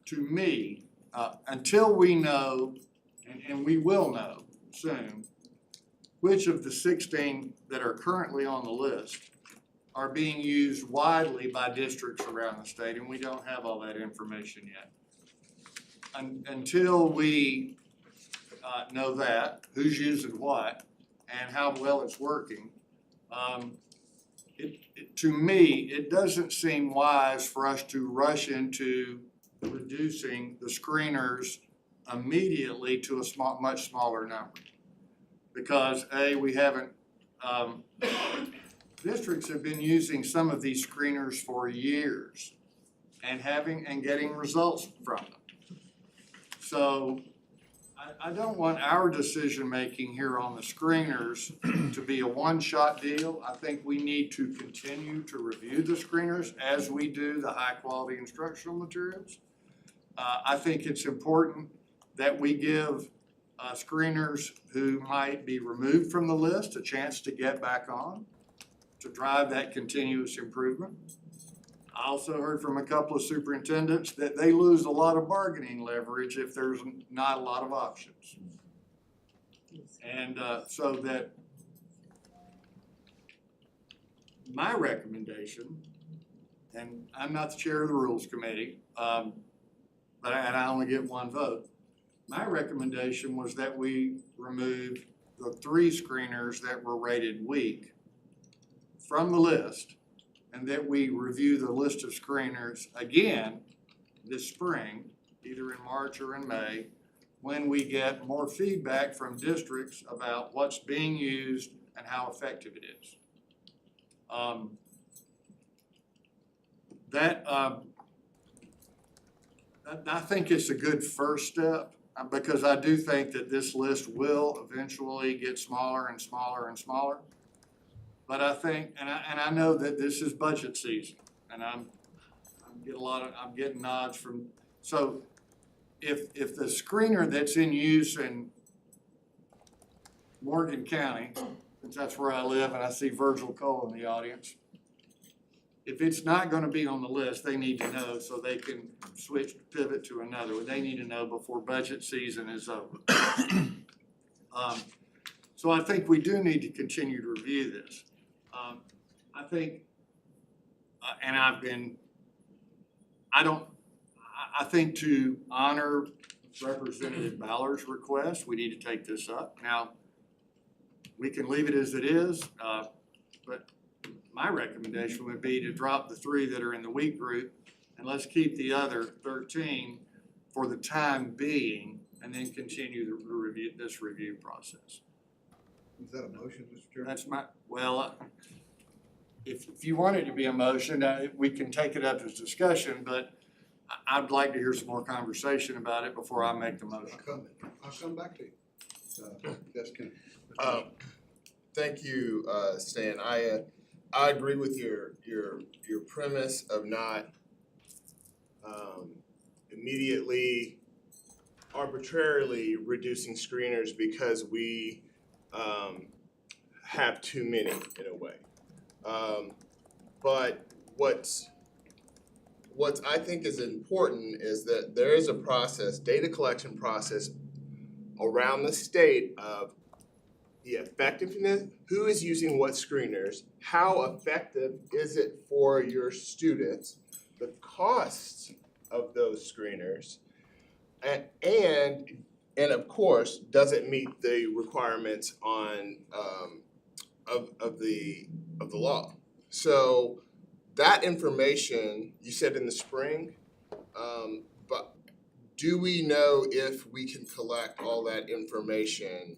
To me, until we know, and we will know soon, which of the 16 that are currently on the list are being used widely by districts around the state, and we don't have all that information yet. Until we know that, who's using what, and how well it's working, to me, it doesn't seem wise for us to rush into reducing the screeners immediately to a much smaller number. Because we haven't, districts have been using some of these screeners for years and getting results from them. So I don't want our decision-making here on the screeners to be a one-shot deal. I think we need to continue to review the screeners as we do the high-quality instructional materials. I think it's important that we give screeners who might be removed from the list a chance to get back on, to drive that continuous improvement. I also heard from a couple of superintendents that they lose a lot of bargaining leverage if there's not a lot of options. And so that my recommendation, and I'm not the chair of the Rules Committee, and I only get one vote. My recommendation was that we remove the 3 screeners that were rated weak from the list, and that we review the list of screeners again this spring, either in March or in May, when we get more feedback from districts about what's being used and how effective it is. I think it's a good first step, because I do think that this list will eventually get smaller and smaller and smaller. But I think, and I know that this is budget season, and I'm getting nods from, so if the screener that's in use in Morgan County, since that's where I live and I see Virgil Cole in the audience, if it's not gonna be on the list, they need to know so they can pivot to another one. They need to know before budget season is over. So I think we do need to continue to review this. I think, and I think to honor Representative Ballard's request, we need to take this up. Now, we can leave it as it is, but my recommendation would be to drop the 3 that are in the weak group, and let's keep the other 13 for the time being, and then continue this review process. Is that a motion, Mr. Chairman? That's if you want it to be a motion, we can take it up as discussion, but I'd like to hear some more conversation about it before I make the motion. I'll come back to you. Yes, Ken. Thank you, Stan. I agree with your premise of not immediately arbitrarily reducing screeners because we have too many in a way. But what I think is important is that there is a process, data collection process around the state of the effectiveness, who is using what screeners, how effective is it for your students, the costs of those screeners, and of course, does it meet the requirements on of the law? So that information, you said in the spring, but do we know if we can collect all that information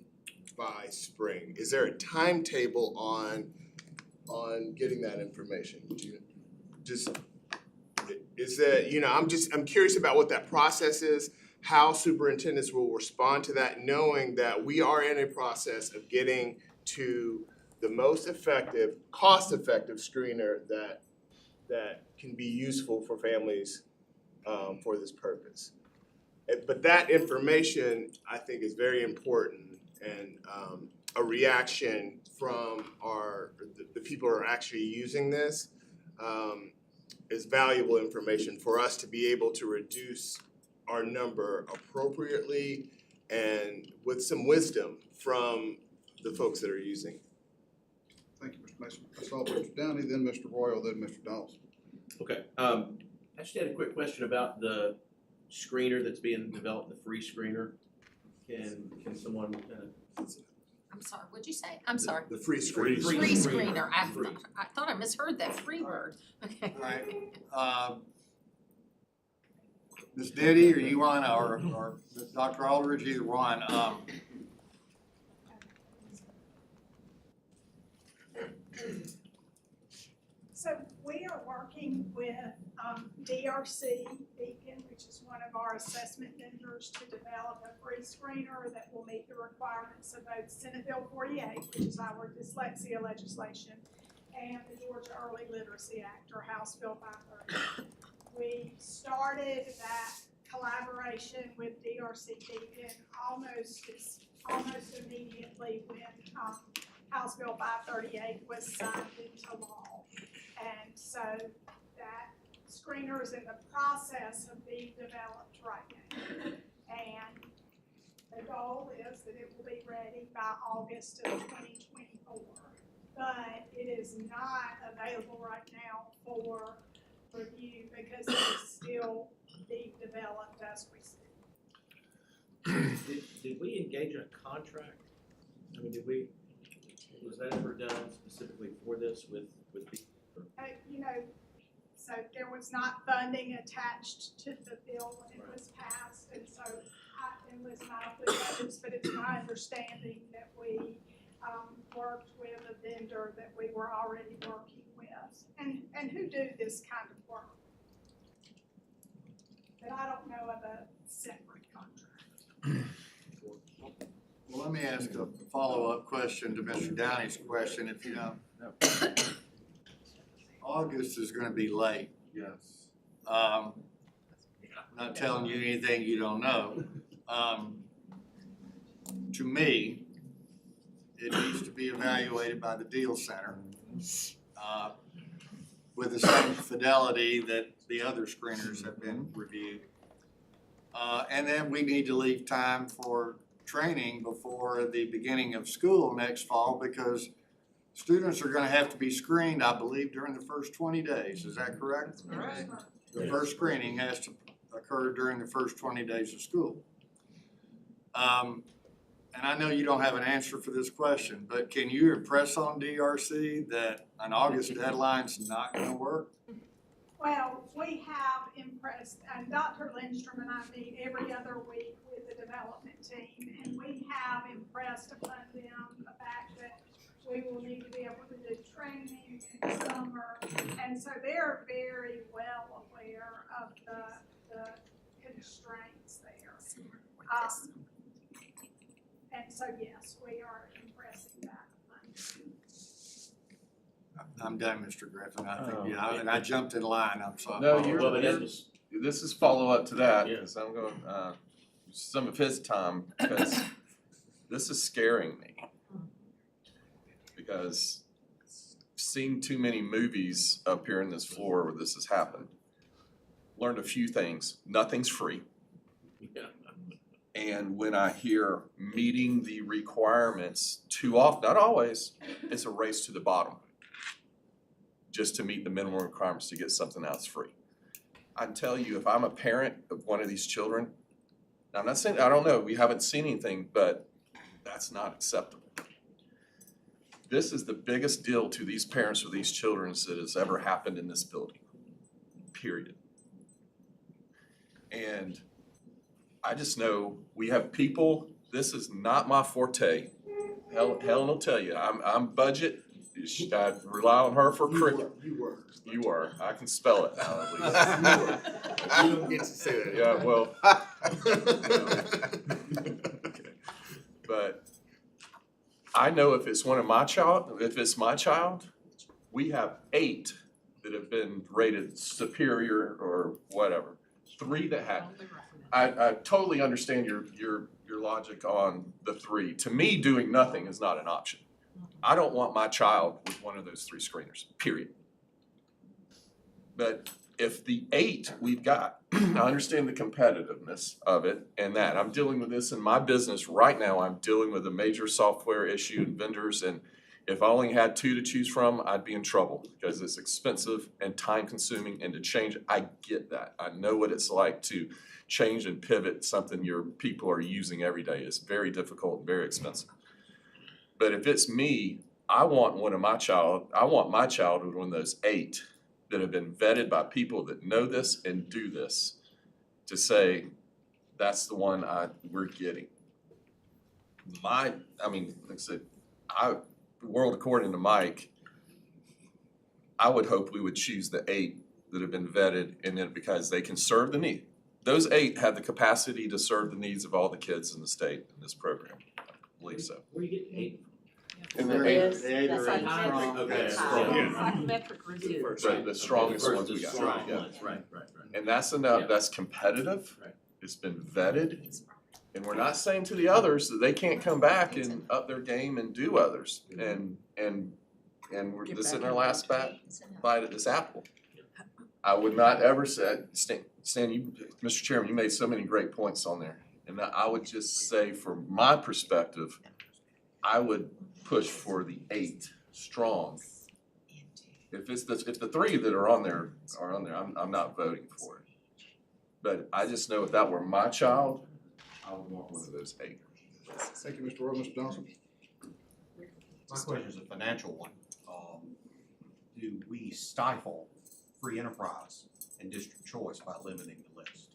by spring? Is there a timetable on getting that information? I'm curious about what that process is, how superintendents will respond to that, knowing that we are in a process of getting to the most effective, cost-effective screener that can be useful for families for this purpose. But that information, I think, is very important, and a reaction from the people who are actually using this is valuable information for us to be able to reduce our number appropriately and with some wisdom from the folks that are using. Thank you, Mr. I saw Mr. Downey, then Mr. Royal, then Mr. Donaldson. Okay, I just had a quick question about the screener that's being developed, the free screener. Can someone kind of? I'm sorry, what'd you say? I'm sorry. The free screen. Free screener, Free. I thought I misheard that free word, okay. Alright, Ms. Diddy, or you want, or Dr. Aldridge, either one, So we are working with DRC Beacon, which is one of our assessment vendors, to develop a free screener that will meet the requirements of both Senate Bill 48, which is our dyslexia legislation, and the Georgia Early Literacy Act, or House Bill 530. We started that collaboration with DRC Beacon almost immediately when House Bill 538 was signed into law. And so that screener is in the process of being developed right now. And the goal is that it will be ready by August of 2024. But it is not available right now for review because it is still being developed as we speak. Did we engage in a contract? I mean, was that ever done specifically for this with people? So there was not funding attached to the bill when it was passed, and so and listen, I don't believe this, but it's my understanding that we worked with a vendor that we were already working with, and who do this kind of work. But I don't know of a separate contract. well, let me ask a follow-up question to Mr. Downey's question, if you don't know. August is gonna be late. Yes. Not telling you anything you don't know. To me, it needs to be evaluated by the Deal Center, with the same fidelity that the other screeners have been reviewed. And then we need to leave time for training before the beginning of school next fall, because students are gonna have to be screened, I believe, during the first 20 days, is that correct? Correct. The first screening has to occur during the first 20 days of school. And I know you don't have an answer for this question, but can you impress on DRC that an August deadline's not gonna work? Well, we have impressed, and Dr. Lindstrom and I meet every other week with the development team, and we have impressed upon them the fact that we will need to be able to do training in summer, and so they're very well aware of the constraints there. And so, yes, we are impressing that. I'm done, Mr. Griffin, I think, and I jumped in line, I'm sorry. No, this is follow-up to that, Yeah. because I'm going, some of his time, because this is scaring me. Because I've seen too many movies up here in this floor where this has happened. Learned a few things. Nothing's free. Yeah. And when I hear meeting the requirements too often, not always, it's a race to the bottom. Just to meet the minimum requirements to get something else free. I can tell you, if I'm a parent of one of these children, now I'm not saying, I don't know, we haven't seen anything, but that's not acceptable. This is the biggest deal to these parents or these children that has ever happened in this building, period. And I just know we have people, this is not my forte. Helen will tell you, I'm budget, I rely on her for cricket. You were, I can spell it now at least. You don't get to say that. Yeah, well. But I know if it's my child, we have 8 that have been rated superior or whatever. 3 that have. I totally understand your logic on the 3. To me, doing nothing is not an option. I don't want my child with one of those 3 screeners, period. But if the 8 we've got, I understand the competitiveness of it and that. I'm dealing with this in my business right now. I'm dealing with a major software issue and vendors, and If I only had 2 to choose from, I'd be in trouble because it's expensive and time consuming and to change, I get that. I know what it's like to change and pivot something your people are using every day. It's very difficult and very expensive. But if it's me, I want my child with one of those 8 that have been vetted by people that know this and do this to say, that's the one we're getting. Like I said, world according to Mike, I would hope we would choose the 8 that have been vetted and then because they can serve the need. Those 8 have the capacity to serve the needs of all the kids in the state in this program. I believe so. Where you get 8? And the Yes, 8, the 8 are in Psychometric. strong. Okay. Psychometric review. the strongest ones we got. Strong Yeah. ones, right. And that's enough, Yeah. that's competitive. Right. It's been vetted. And we're not saying to the others that they can't come back and up their game and do others. And we're this is our last bite at this apple. I would not ever say, Stan, you, Mr. Chairman, you made so many great points on there. And I would just say, from my perspective, I would push for the 8 strong. If the 3 that are on there, I'm not voting for it. But I just know if that were my child, I would want one of those 8. Thank you, Mr. Rowe. Mr. Johnson? My question is a financial one. Do we stifle free enterprise and district choice by limiting the list?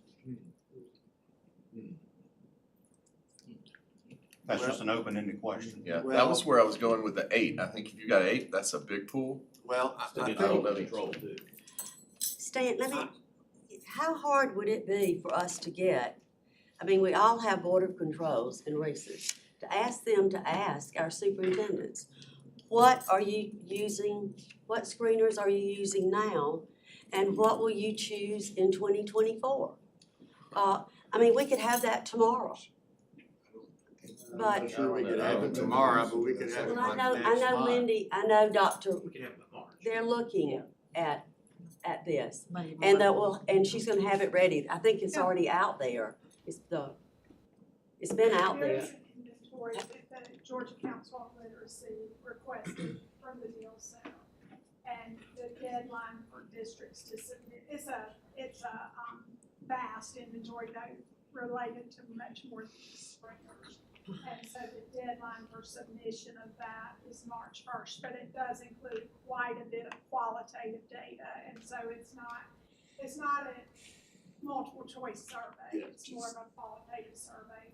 That's just an open-ended question. Yeah, that was where I was going with the 8. I think if you got 8, that's a big pool. Well, Still I get think, total control too. Stan, how hard would it be for us to get, I mean, we all have Board of Controls and REISs, to ask them to ask our superintendents, what are you using, what screeners are you using now, and what will you choose in 2024? I mean, we could have that tomorrow. I'm But, not sure we could have it tomorrow, but we could have it well, like I next know month. Lindy, I know Dr., We can have it by March. they're looking at this. And and she's gonna have it ready. I think it's already out there. It's been out there. There's inventory that the Georgia Council on Literacy requested from the Deal Center. And the deadline for districts to submit, it's a vast inventory though, related to much more than sprinklers. And so the deadline for submission of that is March 1st, but it does include quite a bit of qualitative data. And so it's not a multiple choice survey, it's more of a qualitative survey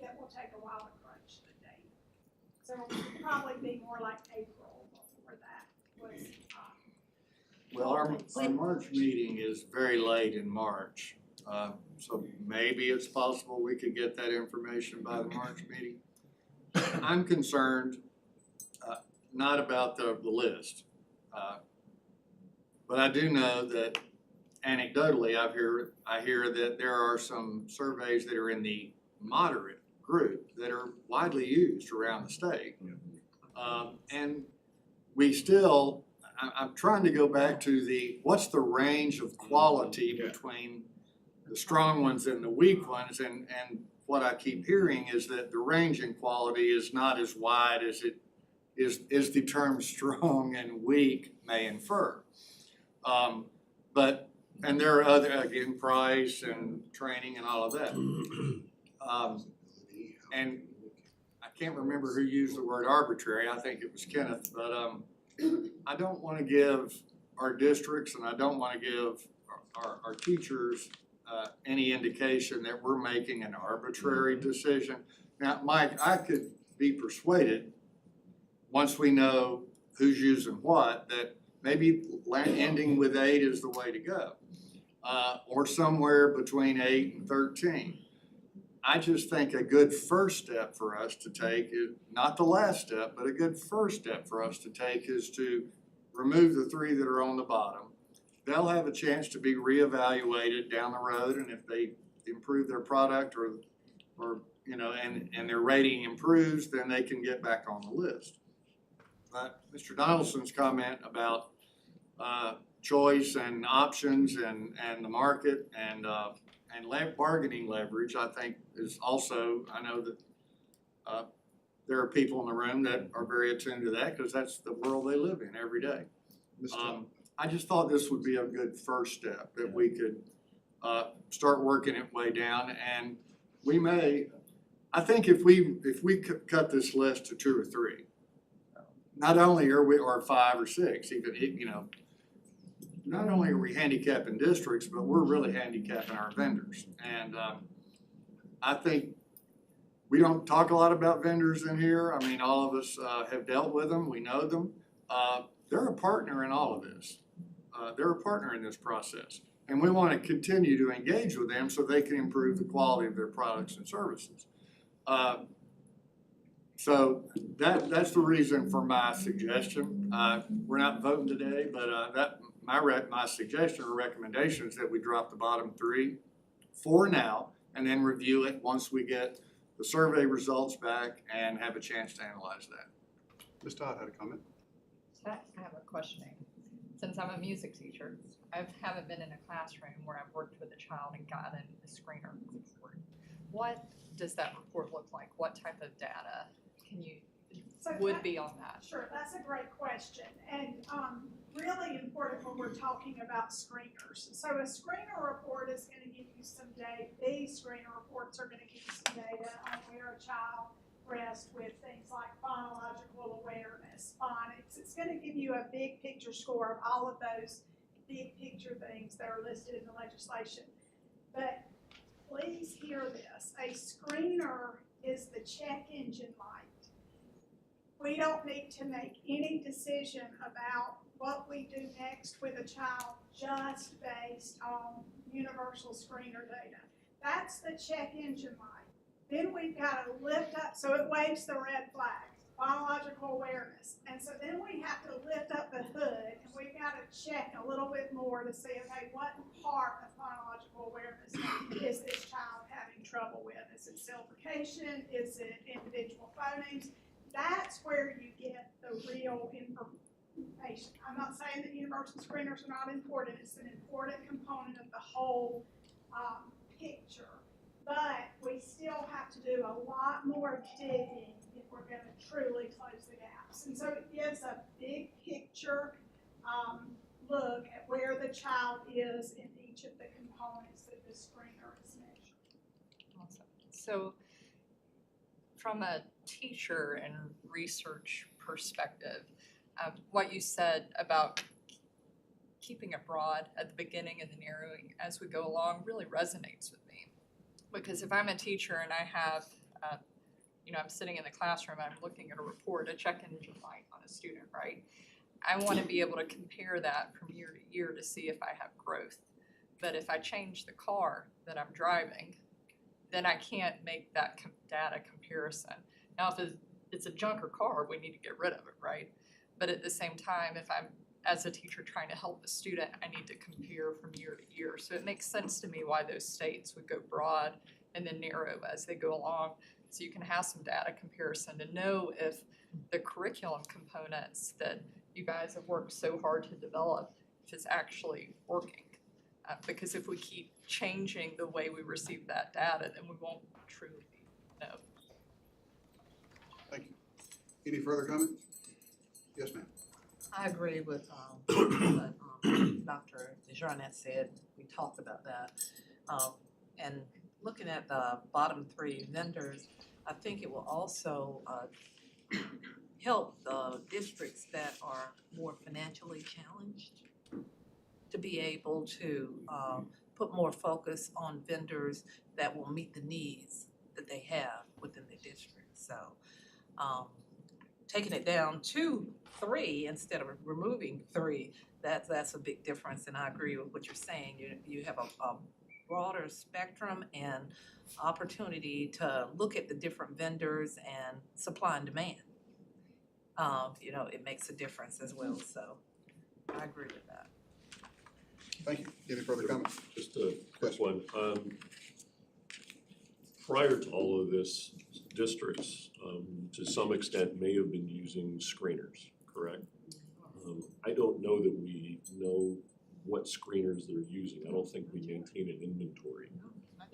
that will take a while to crunch the data. So it'll probably be more like April before that was, Well, our March meeting is very late in March, so maybe it's possible we could get that information by the March meeting. I'm concerned, not about the list, but I do know that anecdotally, I hear that there are some surveys that are in the moderate group that are widely used around the state. And we still, I'm trying to go back to what's the range of quality between the strong ones and the weak ones, and what I keep hearing is that the range in quality is not as wide as it is the term strong and weak may infer. And there are other, again, price and training and all of that. And I can't remember who used the word arbitrary, I think it was Kenneth, but I don't wanna give our districts and I don't wanna give our teachers any indication that we're making an arbitrary decision. Now, Mike, I could be persuaded, once we know who's using what, that maybe ending with 8 is the way to go. Or somewhere between 8 and 13. I just think a good first step for us to take is, not the last step, but a good first step for us to take is to remove the 3 that are on the bottom. They'll have a chance to be reevaluated down the road, and if they improve their product or and their rating improves, then they can get back on the list. But Mr. Donaldson's comment about choice and options and the market and bargaining leverage, I think is also, I know that there are people in the room that are very attuned to that, because that's the world they live in every day. I just thought this would be a good first step, that we could start working it way down, and we may, I think if we cut this list to 2 or 3, not only are we, or 5 or 6, even, you know, not only are we handicapping districts, but we're really handicapping our vendors. And I think we don't talk a lot about vendors in here. I mean, all of us have dealt with them, we know them. They're a partner in all of this. They're a partner in this process. And we want to continue to engage with them so they can improve the quality of their products and services. So that's the reason for my suggestion. We're not voting today, but my suggestion or recommendation is that we drop the bottom 3 for now, and then review it once we get the survey results back and have a chance to analyze that. Ms. Todd had a comment. I have a questioning. Since I'm a music teacher, I haven't been in a classroom where I've worked with a child and gotten a screener report. What does that report look like? What type of data would be on that? Sure, that's a great question, and really important when we're talking about screeners. So a screener report is going to give you some data. These screener reports are going to give you some data on where a child rests with things like phonological awareness, phonics. It's going to give you a big picture score of all of those big picture things that are listed in the legislation. But please hear this, a screener is the check engine light. We don't need to make any decision about what we do next with a child just based on universal screener data. That's the check engine light. Then we've got to lift up, so it waves the red flag, phonological awareness. And so then we have to lift up the hood, and we've got to check a little bit more to see, okay, what part of phonological awareness is this child having trouble with? Is it syllabication? Is it individual phonemes? That's where you get the real information. I'm not saying that universal screeners are not important. It's an important component of the whole picture. But we still have to do a lot more digging if we're going to truly close the gaps. And so it gives a big picture look at where the child is in each of the components that the screener is measuring. Awesome. So from a teacher and research perspective, what you said about keeping it broad at the beginning and the narrowing as we go along really resonates with me. Because if I'm a teacher and I have, I'm sitting in the classroom, I'm looking at a report, a check engine light on a student, right? I want to be able to compare that from year to year to see if I have growth. But if I change the car that I'm driving, then I can't make that data comparison. Now, if it's a junker car, we need to get rid of it, right? But at the same time, if I'm, as a teacher, trying to help a student, I need to compare from year to year. So it makes sense to me why those states would go broad and then narrow as they go along. So you can have some data comparison to know if the curriculum components that you guys have worked so hard to develop, if it's actually working. Because if we keep changing the way we receive that data, then we won't truly know. Thank you. Any further comments? Yes, ma'am. I agree with what Dr. DeJarnette said. We talked about that. And looking at the bottom 3 vendors, I think it will also help the districts that are more financially challenged to be able to put more focus on vendors that will meet the needs that they have within the district. So taking it down to 3 instead of removing 3, that's a big difference, and I agree with what you're saying. You have a broader spectrum and opportunity to look at the different vendors and supply and demand. It makes a difference as well, so I agree with that. Thank you. Any further comments? Just a quick one. Prior to all of this, districts, to some extent, may have been using screeners, correct? I don't know that we know what screeners they're using. I don't think we maintain an inventory.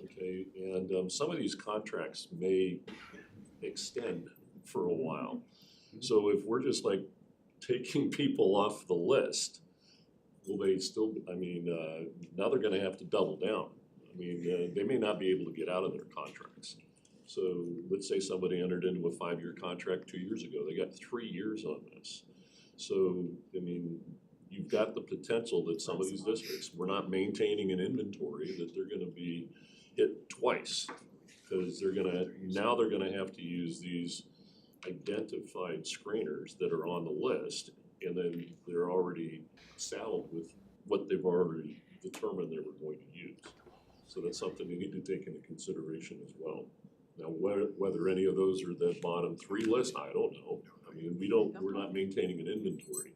Okay, and some of these contracts may extend for a while. So if we're just like taking people off the list, will they still, I mean, now they're gonna have to double down. I mean, they may not be able to get out of their contracts. So let's say somebody entered into a 5-year contract 2 years ago, they got 3 years on this. So, I mean, you've got the potential that some of these districts, we're not maintaining an inventory, that they're gonna be hit twice. Cause now they're gonna have to use these identified screeners that are on the list, and then they're already saddled with what they've already determined they were going to use. So that's something you need to take into consideration as well. Now, whether any of those are the bottom 3 list, I don't know. I mean, we're not maintaining an inventory.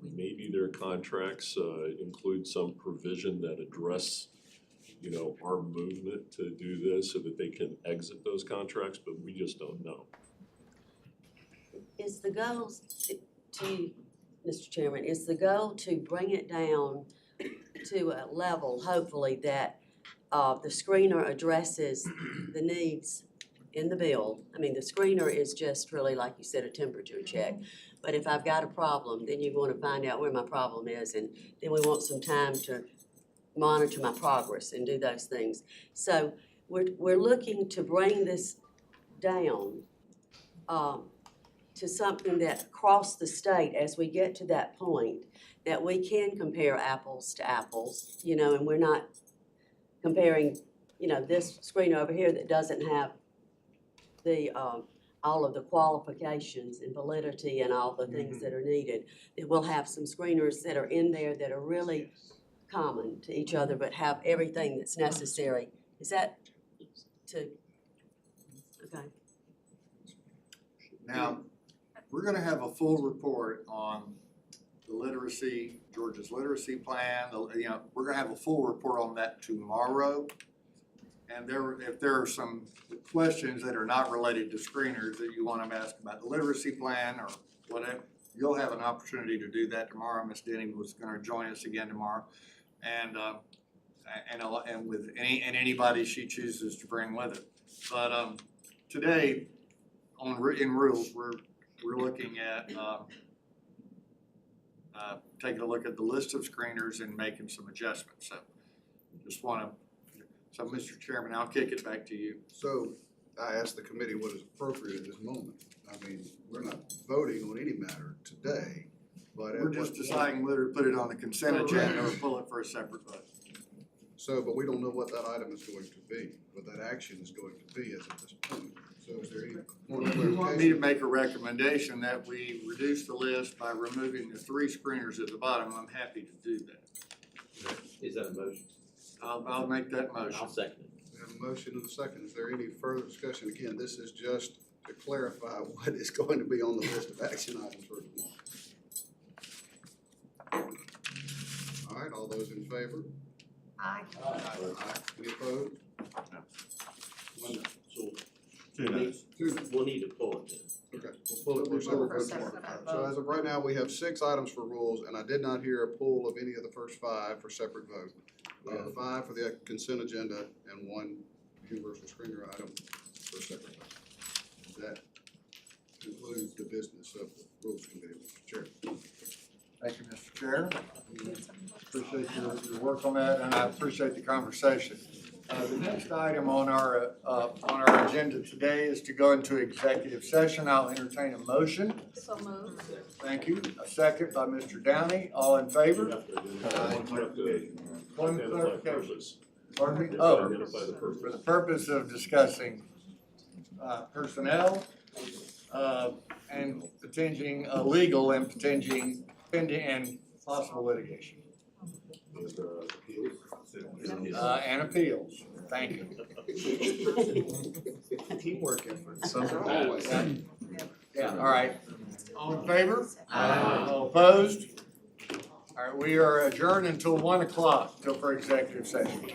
Maybe their contracts include some provision that address, our movement to do this so that they can exit those contracts, but we just don't know. Is the goal to, Mr. Chairman, is the goal to bring it down to a level, hopefully, that the screener addresses the needs in the bill? I mean, the screener is just really, like you said, a temperature check. But if I've got a problem, then you're going to find out where my problem is, and then we want some time to monitor my progress and do those things. So we're looking to bring this down to something that across the state, as we get to that point, that we can compare apples to apples, and we're not comparing, this screener over here that doesn't have the all of the qualifications and validity and all the things that are needed. That we'll have some screeners that are in there that are really common to each other, but have everything that's necessary. Is that okay? Now, we're gonna have a full report on the literacy, Georgia's literacy plan, we're gonna have a full report on that tomorrow. And if there are some questions that are not related to screeners that you want to ask about the literacy plan or whatever, you'll have an opportunity to do that tomorrow. Ms. Denny was gonna join us again tomorrow. And with anybody she chooses to bring with it. But, today, in rules, we're looking at, taking a look at the list of screeners and making some adjustments. So so Mr. Chairman, I'll kick it back to you. So I asked the committee what is appropriate at this moment. I mean, we're not voting on any matter today, but. We're just deciding whether to put it on the consent agenda or pull it for a separate vote. So, but we don't know what that item is going to be, what that action is going to be as of this point. So is there any more If you want me to clarification? make a recommendation that we reduce the list by removing the 3 screeners at the bottom, I'm happy to do that. Is that a motion? I'll make that motion. I'll second it. We have a motion and a second. Is there any further discussion? Again, this is just to clarify what is going to be on the list of action items for tomorrow. All right, all those in favor? Aye. Aye. Any opposed? So Two. we'll need to pull it then. Okay, we'll pull it for separate votes tomorrow. So as of right now, we have 6 items for rules, and I did not hear a pull of any of the first 5 for separate vote. We have 5 for the consent agenda and 1 universal screener item for separate vote. That concludes the business of the Rules Committee, Mr. Chair. Thank you, Mr. Chair. Appreciate your work on that, and I appreciate the conversation. The next item on our agenda today is to go into executive session. I'll entertain a motion. So moved. Thank you. A second by Mr. Downey. All in favor? One Identify clarification. purpose. Pardon me? Oh, Identify the purpose. for the purpose of discussing personnel and potential legal and potential pending and possible litigation. And appeals. Thank you. Teamwork effort. Always. Yeah, all right. All in favor? All opposed? All right, we are adjourned until 1 o'clock, for executive session.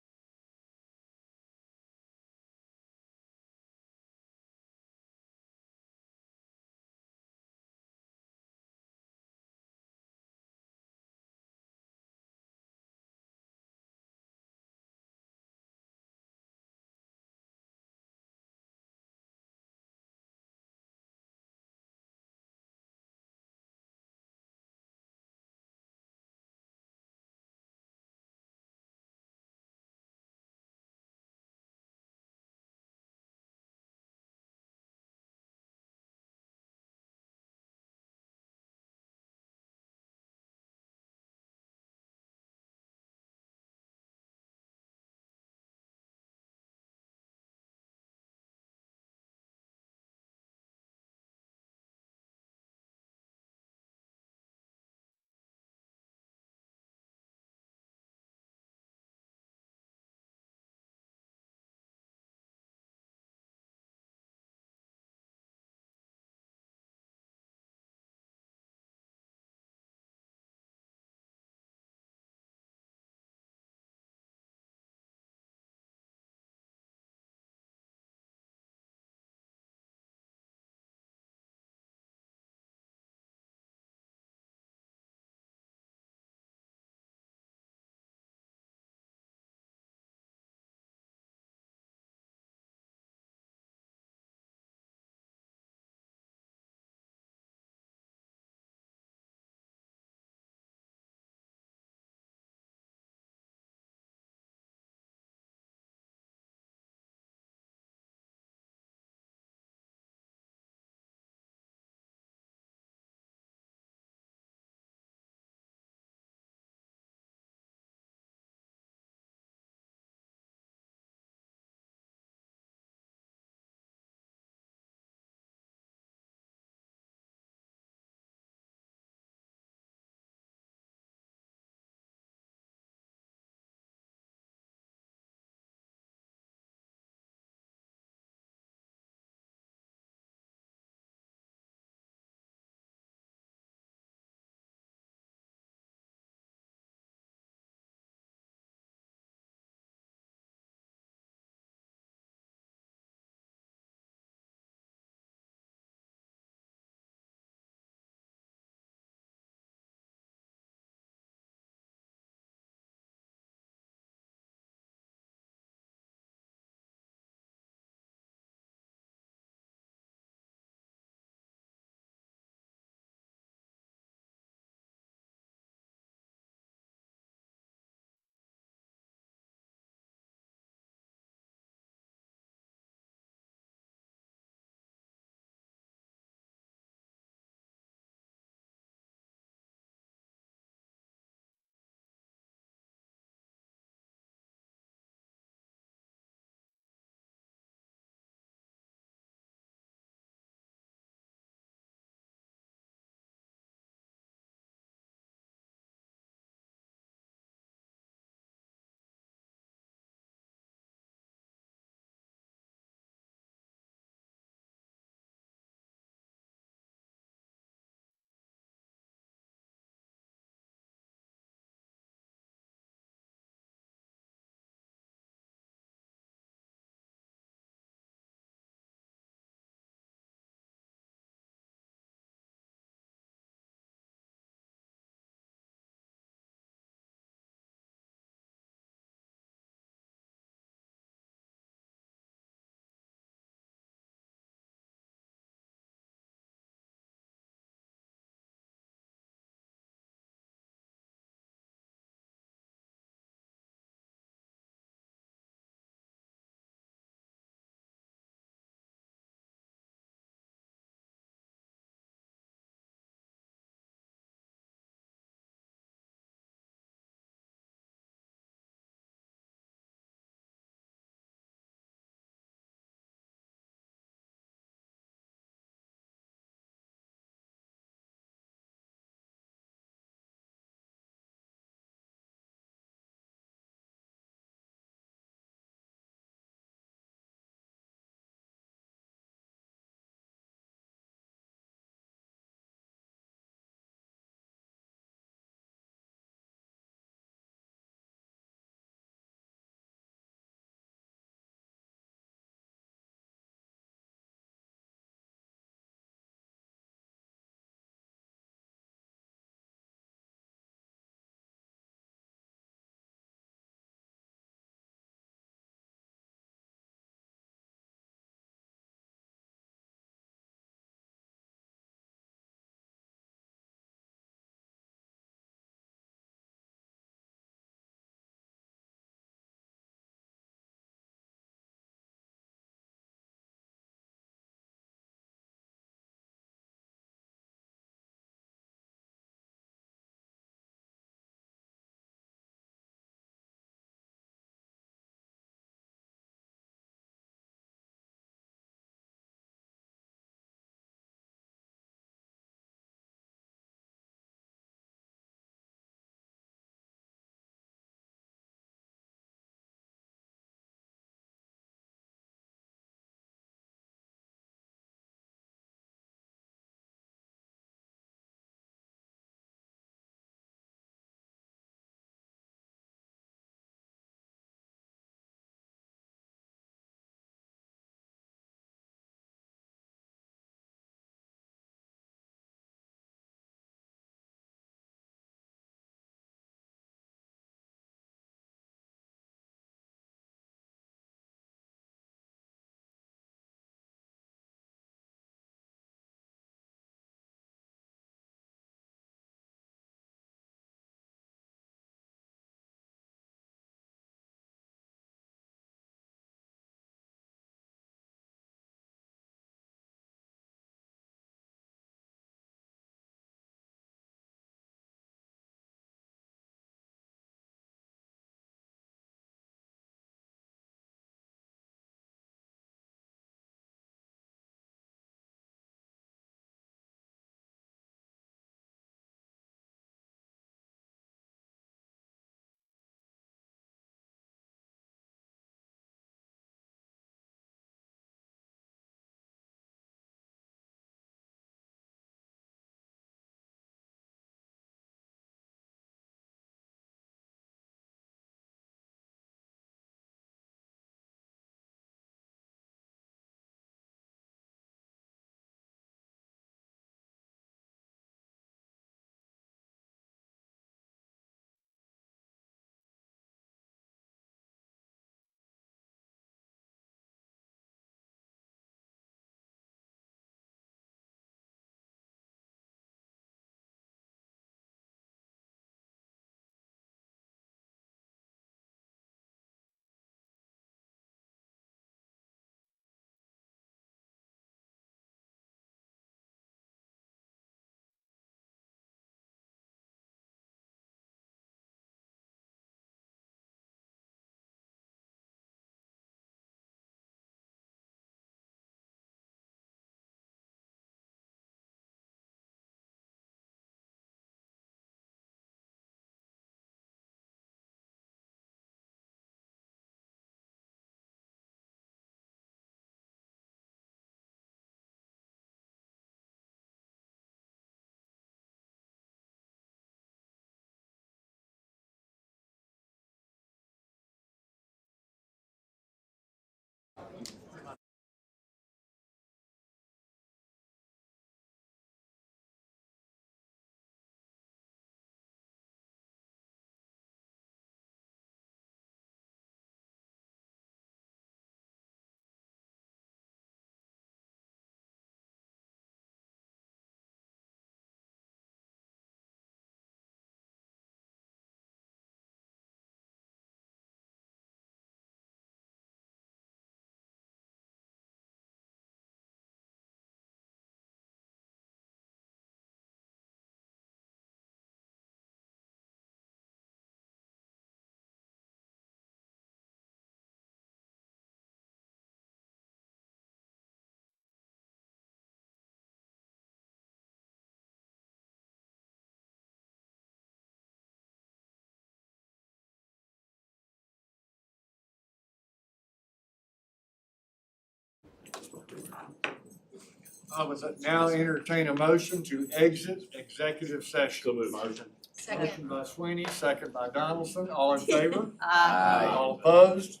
I was now entertain a motion to exit executive session. So moved. Motion. Second. Motion by Sweeney, second by Donaldson, all in favor? Aye. All opposed?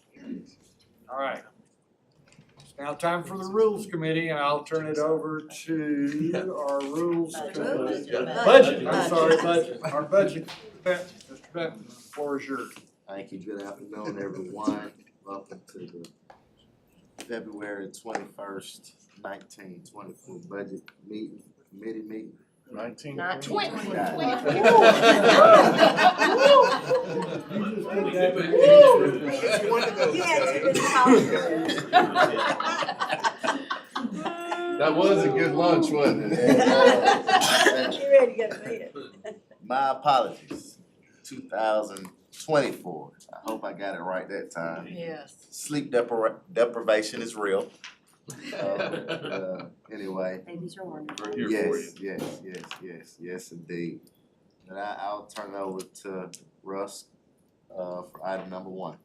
All right. It's now time for the Rules Committee, and I'll turn it over to our Rules Committee. Budget, I'm sorry, budget, our budget. Mr. Benton, the floor is yours. Thank you, good afternoon, everyone. Welcome to the February 21st, 1924 budget meeting, committee meeting. 19. Not 20. That was a good lunch, wasn't it? You ready to go to bed? My apologies, 2024. I hope I got it right that time. Yes. Sleep deprivation is real. Anyway. Babies are wonderful. We're here for you. Yes, indeed. And I'll turn it over to Russ, for item number 1.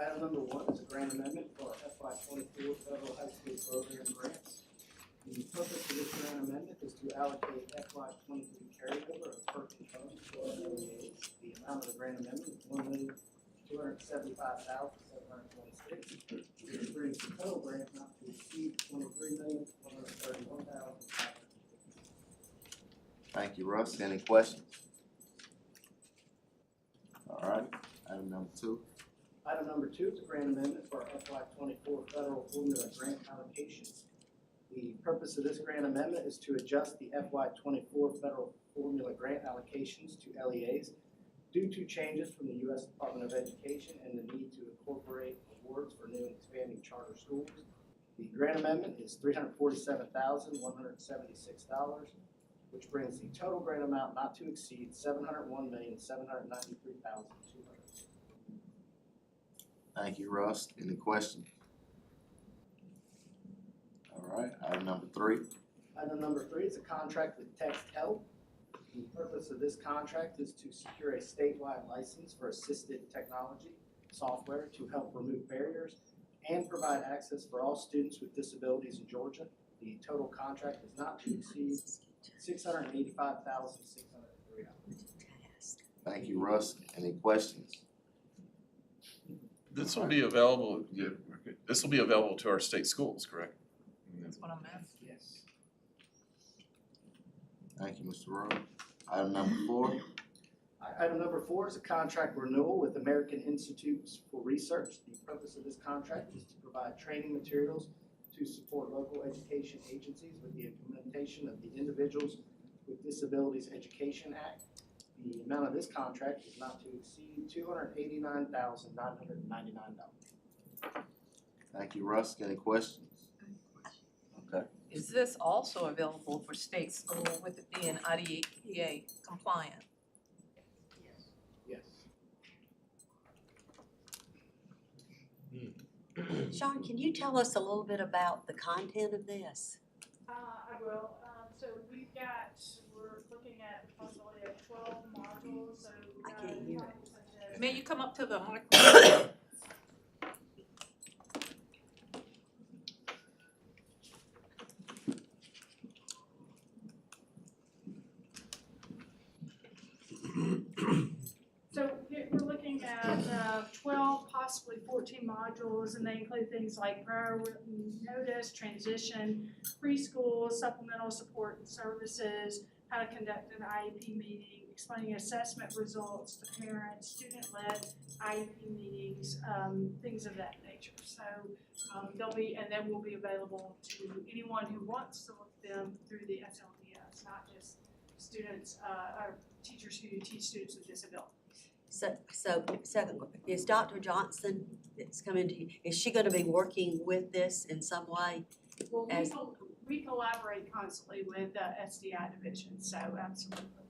Item number 1 is a grant amendment for FY 24 federal high school program grants. The purpose of this grant amendment is to allocate FY 23 carryover of purchase funds for LEAs. The amount of the grant amendment is $1,275,726, which brings the total grant not to exceed $23,131,500. Thank you, Russ. Any questions? All right, item number 2. Item number 2 is a grant amendment for FY 24 federal formula grant allocations. The purpose of this grant amendment is to adjust the FY 24 federal formula grant allocations to LEAs due to changes from the U.S. Department of Education and the need to incorporate awards for new and expanding charter schools. The grant amendment is $347,176, which brings the total grant amount not to exceed $701,793,200. Thank you, Russ. Any questions? All right, item number 3. Item number 3 is a contract with TextHelp. The purpose of this contract is to secure a statewide license for assisted technology software to help remove barriers and provide access for all students with disabilities in Georgia. The total contract is not to exceed $685,603. Thank you, Russ. Any questions? This will be available, this will be available to our state schools, correct? That's what I'm asking. Yes. Thank you, Mr. Rowe. Item number 4. Item number 4 is a contract renewal with American Institutes for Research. The purpose of this contract is to provide training materials to support local education agencies with the implementation of the Individuals with Disabilities Education Act. The amount of this contract is not to exceed $289,999. Thank you, Russ. Any questions? Okay. Is this also available for state school with it being IDEA compliant? Yes. Sean, can you tell us a little bit about the content of this? I will, so we're looking at a possibility of 12 modules, so. I can't hear it. May you come up to the microphone? So we're looking at 12, possibly 14 modules, and they include things like prior written notice, transition, preschool, supplemental support and services, how to conduct an IEP meeting, explaining assessment results to parents, student-led IEP meetings, things of that nature. So they'll be, and then will be available to anyone who wants to look them through the SLDS, not just students, or teachers who teach students with disabilities. So second, is Dr. Johnson that's coming to you, is she gonna be working with this in some way? Well, As- we collaborate constantly with the SDI division, so absolutely.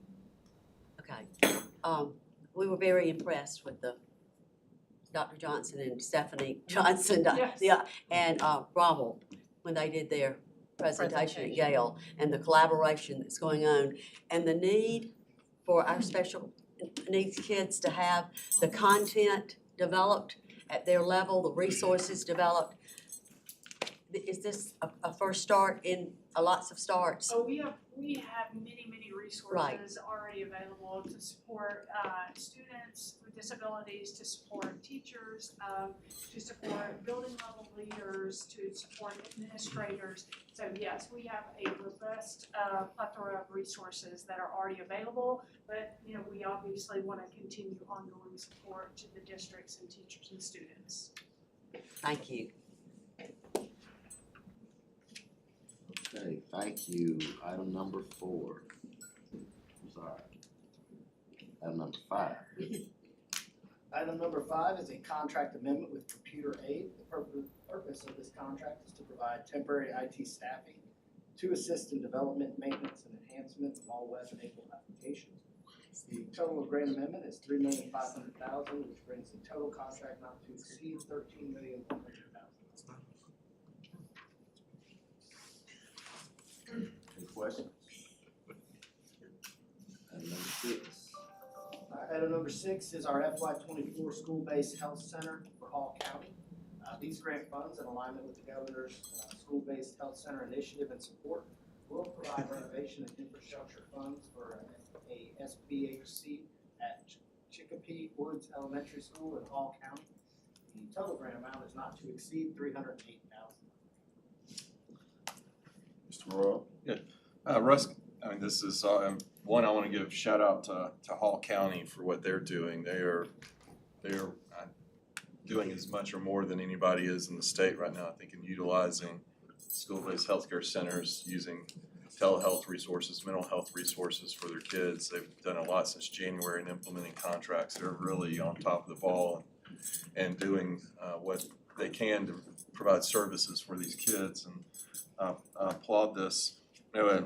Okay. We were very impressed with the Dr. Johnson and Stephanie Johnson, Yes. and Rommel, when they did their presentation at Yale, and the collaboration that's going on, and the need for our special needs kids to have the content developed at their level, the resources developed. is this a first start in lots of starts? So we have many resources already available to support students with disabilities, to support teachers, to support building level leaders, to support administrators. So yes, we have a robust plethora of resources that are already available, but we obviously want to continue ongoing support to the districts and teachers and students. Thank you. Okay, thank you. Item number 4. I'm sorry. Item number 5. Item number 5 is a contract amendment with Computer Aid. The purpose of this contract is to provide temporary IT staffing to assist in development, maintenance, and enhancement of all web-enabled applications. The total of grant amendment is $3,500,000, which brings the total contract not to exceed $13,100,000. Any questions? Item number 6. Item number 6 is our FY24 school-based health center for Hall County. These grant funds, in alignment with the governor's school-based health center initiative and support, will provide renovation and infrastructure funds for a SBHC at Chicopee Woods Elementary School in Hall County. The total grant amount is not to exceed $308,000. Mr. Royal? Yeah, Russ, I mean, this is, one, I wanna give shout out to Hall County for what they're doing. They're doing as much or more than anybody is in the state right now, I think, in utilizing school-based healthcare centers, using telehealth resources, mental health resources for their kids. They've done a lot since January in implementing contracts. They're really on top of the ball and doing what they can to provide services for these kids, and I applaud this. I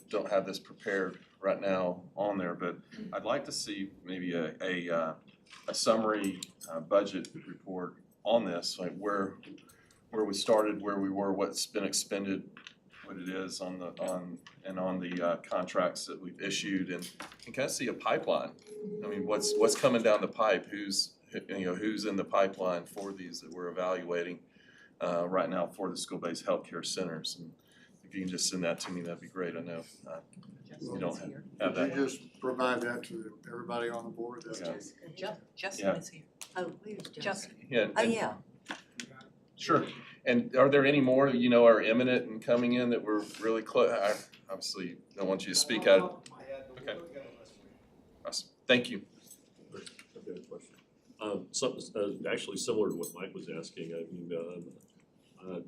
don't have this prepared right now on there, but I'd like to see maybe a summary budget report on this, like where we started, where we were, what's been expended, what it is on the contracts that we've issued, and kind of see a pipeline. I mean, what's coming down the pipe? Who's in the pipeline for these that we're evaluating right now for the school-based healthcare centers? And if you can just send that to me, that'd be great. I know you don't have that. You just provide that to everybody on the board. Justin is here. Oh, where's Justin? Justin. Yeah. Oh, yeah. Sure. And are there any more, are imminent and coming in that we're really close? I obviously don't want you to speak out. Okay. Awesome. Thank you. I've got a question. Something actually similar to what Mike was asking. I mean,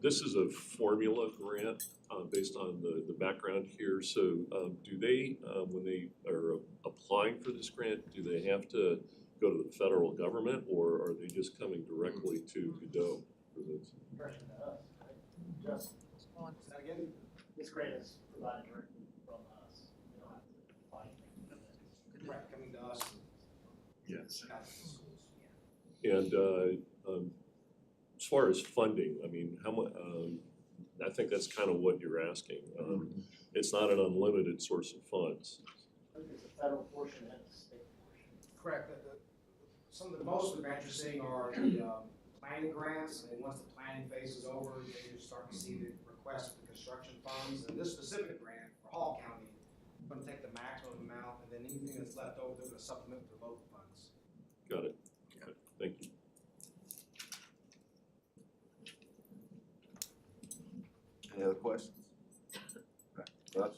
this is a formula grant based on the background here. So do they, when they are applying for this grant, do they have to go to the federal government, or are they just coming directly to Godot for this? Again, this grant is provided directly from us. We don't have to apply anything. Grant coming to us. Yes. And as far as funding, I mean, how much? I think that's kind of what you're asking. It's not an unlimited source of funds. There's a federal portion and a state portion. Correct. Most of the grants you're seeing are the planning grants, and once the planning phase is over, then you start to see the request for the construction funds. And this specific grant for Hall County, we're going to take the maximum amount, and then anything that's left over, they're going to supplement with the local funds. Got it. Okay. Thank you. Any other questions? Russ?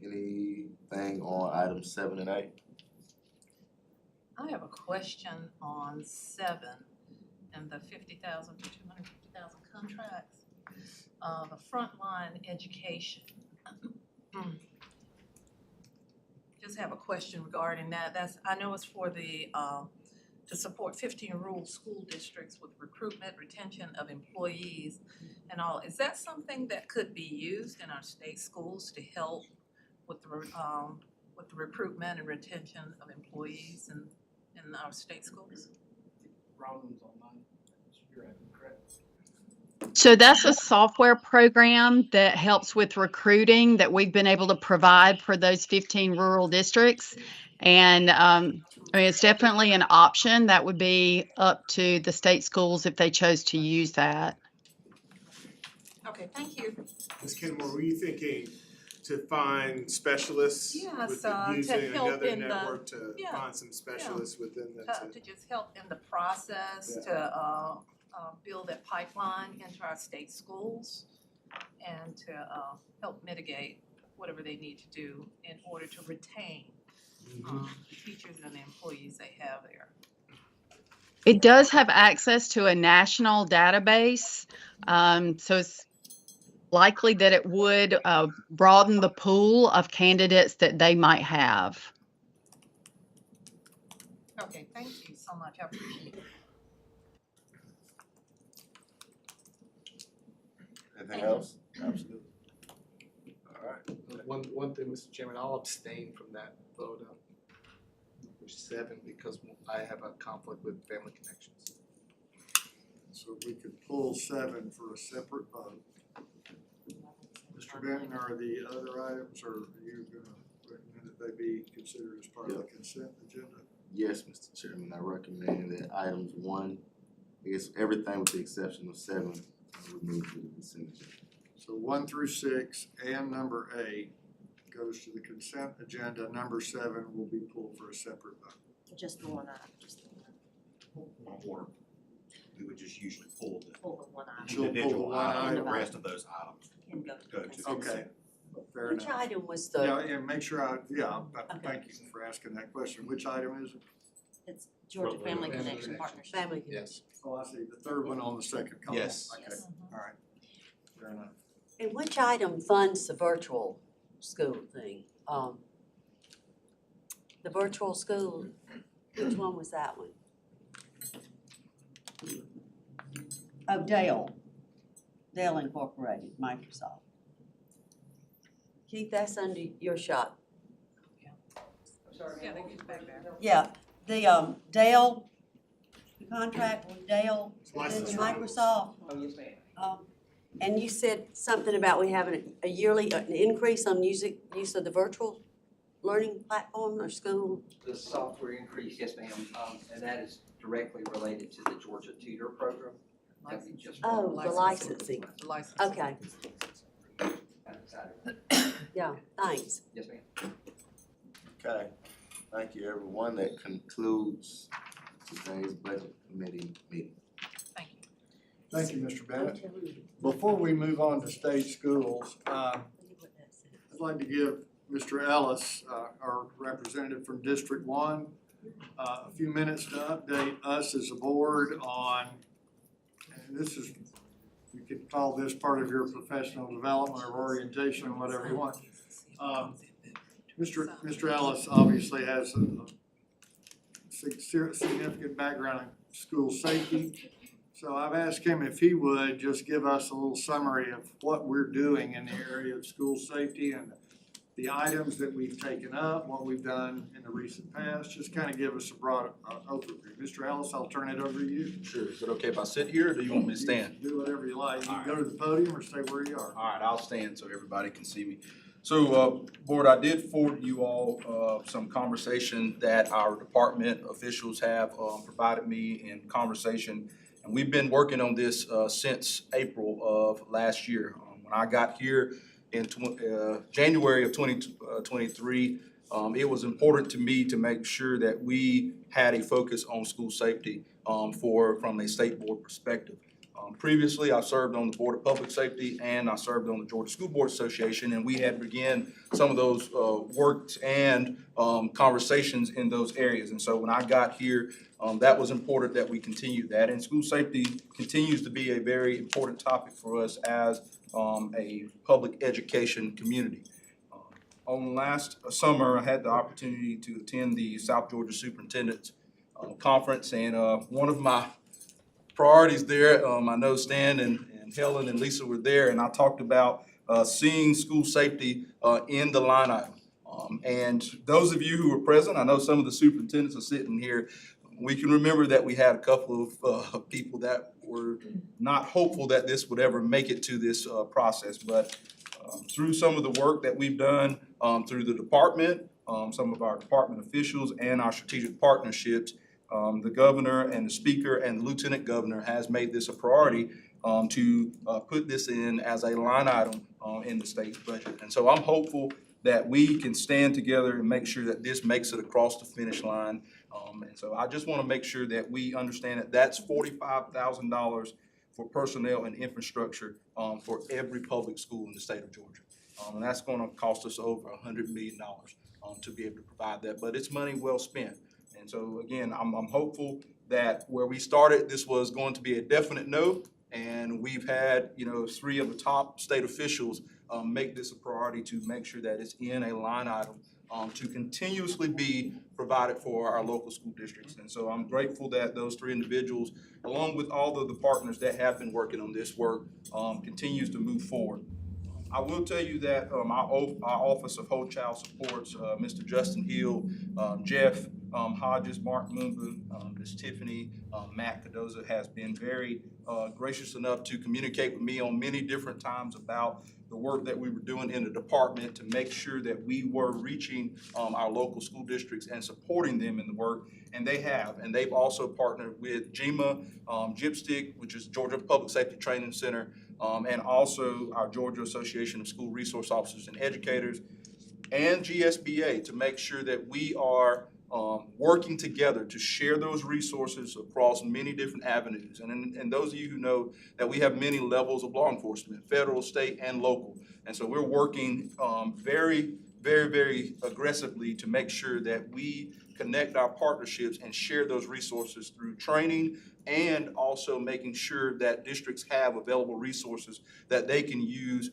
Anything on items 7 and 8? I have a question on 7 and the 50,000 to 250,000 contracts. The frontline education. Just have a question regarding that. I know it's for the to support 15 rural school districts with recruitment, retention of employees and all. Is that something that could be used in our state schools to help with the recruitment and retention of employees in our state schools? Problems online. You're correct. So that's a software program that helps with recruiting that we've been able to provide for those 15 rural districts. And I mean, it's definitely an option. That would be up to the state schools if they chose to use that. Okay, thank you. Ms. Kenmore, were you thinking to find specialists Yes, with to using help another in the- network to yeah, find some specialists within them To just help in the process, to build that pipeline into our state schools and to help mitigate whatever they need to do in order to retain the teachers and the employees they have there. It does have access to a national database, so it's likely that it would broaden the pool of candidates that they might have. Okay, thank you so much, I appreciate it. Anything else? Absolutely. All right. One thing, Mr. Chairman, I'll abstain from that vote on number 7 because I have a conflict with Family Connections. So we could pull 7 for a separate vote. Mr. Benton, are the other items, or are you gonna recommend that they be considered as part of the consent agenda? Yes, Mr. Chairman, I recommend that items 1, I guess everything with the exception of 7, removed from the consent agenda. So 1 through 6 and number 8 goes to the consent agenda. Number 7 will be pulled for a separate vote. Just the one item, just the one. Or we would just usually pull the Pull the one item. She'll pull the individual one item, the item. rest of those items Can go to go the to. consent. Okay, fair Which enough. item was the? Yeah, and make sure thank you for asking that question. Which item is it? It's Georgia Family Connection Partnership. Family. Yes. Oh, I see, the third one on the second column. Yes. Okay, all right, fair enough. And which item funds the virtual school thing? The virtual school, which one was that one? Oh, Dell Incorporated, Microsoft. Keith, that's under your shop. Yeah, they get back there. Yeah, the Dell, the contract with Dell and License Microsoft. Oh, yes, ma'am. And you said something about we having a yearly, an increase on use of the virtual learning platform or school? The software increase, yes, ma'am, and that is directly related to the Georgia Tutor Program. that we just. Oh, the licensing. Licensing. Okay, Kind of excited. yeah, thanks. Yes, ma'am. Okay, thank you, everyone. That concludes today's budget committee meeting. Thank you, Mr. Bennett. Before we move on to state schools, I'd like to give Mr. Ellis, our representative from District 1, a few minutes to update us as a board on, and this is, you could call this part of your professional development or orientation, whatever you want. Mr. Ellis obviously has a significant background in school safety. So I've asked him if he would just give us a little summary of what we're doing in the area of school safety and the items that we've taken up, what we've done in the recent past, just kind of give us a broad overview. Mr. Ellis, I'll turn it over to you. Sure, is it okay if I sit here or do you want me to stand? Do whatever you like. You can go to the podium or stay where you are. All right, I'll stand so everybody can see me. So, Board, I did forward you all some conversation that our department officials have provided me in conversation. And we've been working on this since April of last year. When I got here in January of 2023, it was important to me to make sure that we had a focus on school safety from a state board perspective. Previously, I served on the Board of Public Safety and I served on the Georgia School Board Association, and we had began some of those works and conversations in those areas. And so when I got here, that was important that we continue that. And school safety continues to be a very important topic for us as a public education community. On last summer, I had the opportunity to attend the South Georgia Superintendent's Conference, and one of my priorities there, I know Stan and Helen and Lisa were there, and I talked about seeing school safety in the line item. And those of you who were present, I know some of the superintendents are sitting here, we can remember that we had a couple of people that were not hopeful that this would ever make it to this process. But through some of the work that we've done through the department, some of our department officials and our strategic partnerships, the governor and the speaker and the lieutenant governor has made this a priority to put this in as a line item in the state's budget. And so I'm hopeful that we can stand together and make sure that this makes it across the finish line. And so I just want to make sure that we understand that that's $45,000 for personnel and infrastructure for every public school in the state of Georgia. And that's going to cost us over $100 million to be able to provide that, but it's money well spent. And so again, I'm hopeful that where we started, this was going to be a definite no, and we've had, 3 of the top state officials make this a priority to make sure that it's in a line item to continuously be provided for our local school districts. And so I'm grateful that those 3 individuals, along with all of the partners that have been working on this work, continues to move forward. I will tell you that our Office of Whole Child Supports, Mr. Justin Hill, Jeff Hodges, Mark Moomba, Ms. Tiffany, Matt Cadoza has been very gracious enough to communicate with me on many different times about the work that we were doing in the department to make sure that we were reaching our local school districts and supporting them in the work, and they have. And they've also partnered with GEMA, GIPSTIC, which is Georgia Public Safety Training Center, and also our Georgia Association of School Resource Officers and Educators, and GSBA to make sure that we are working together to share those resources across many different avenues. And those of you who know that we have many levels of law enforcement, federal, state, and local. And so we're working very, very, very aggressively to make sure that we connect our partnerships and share those resources through training, and also making sure that districts have available resources that they can use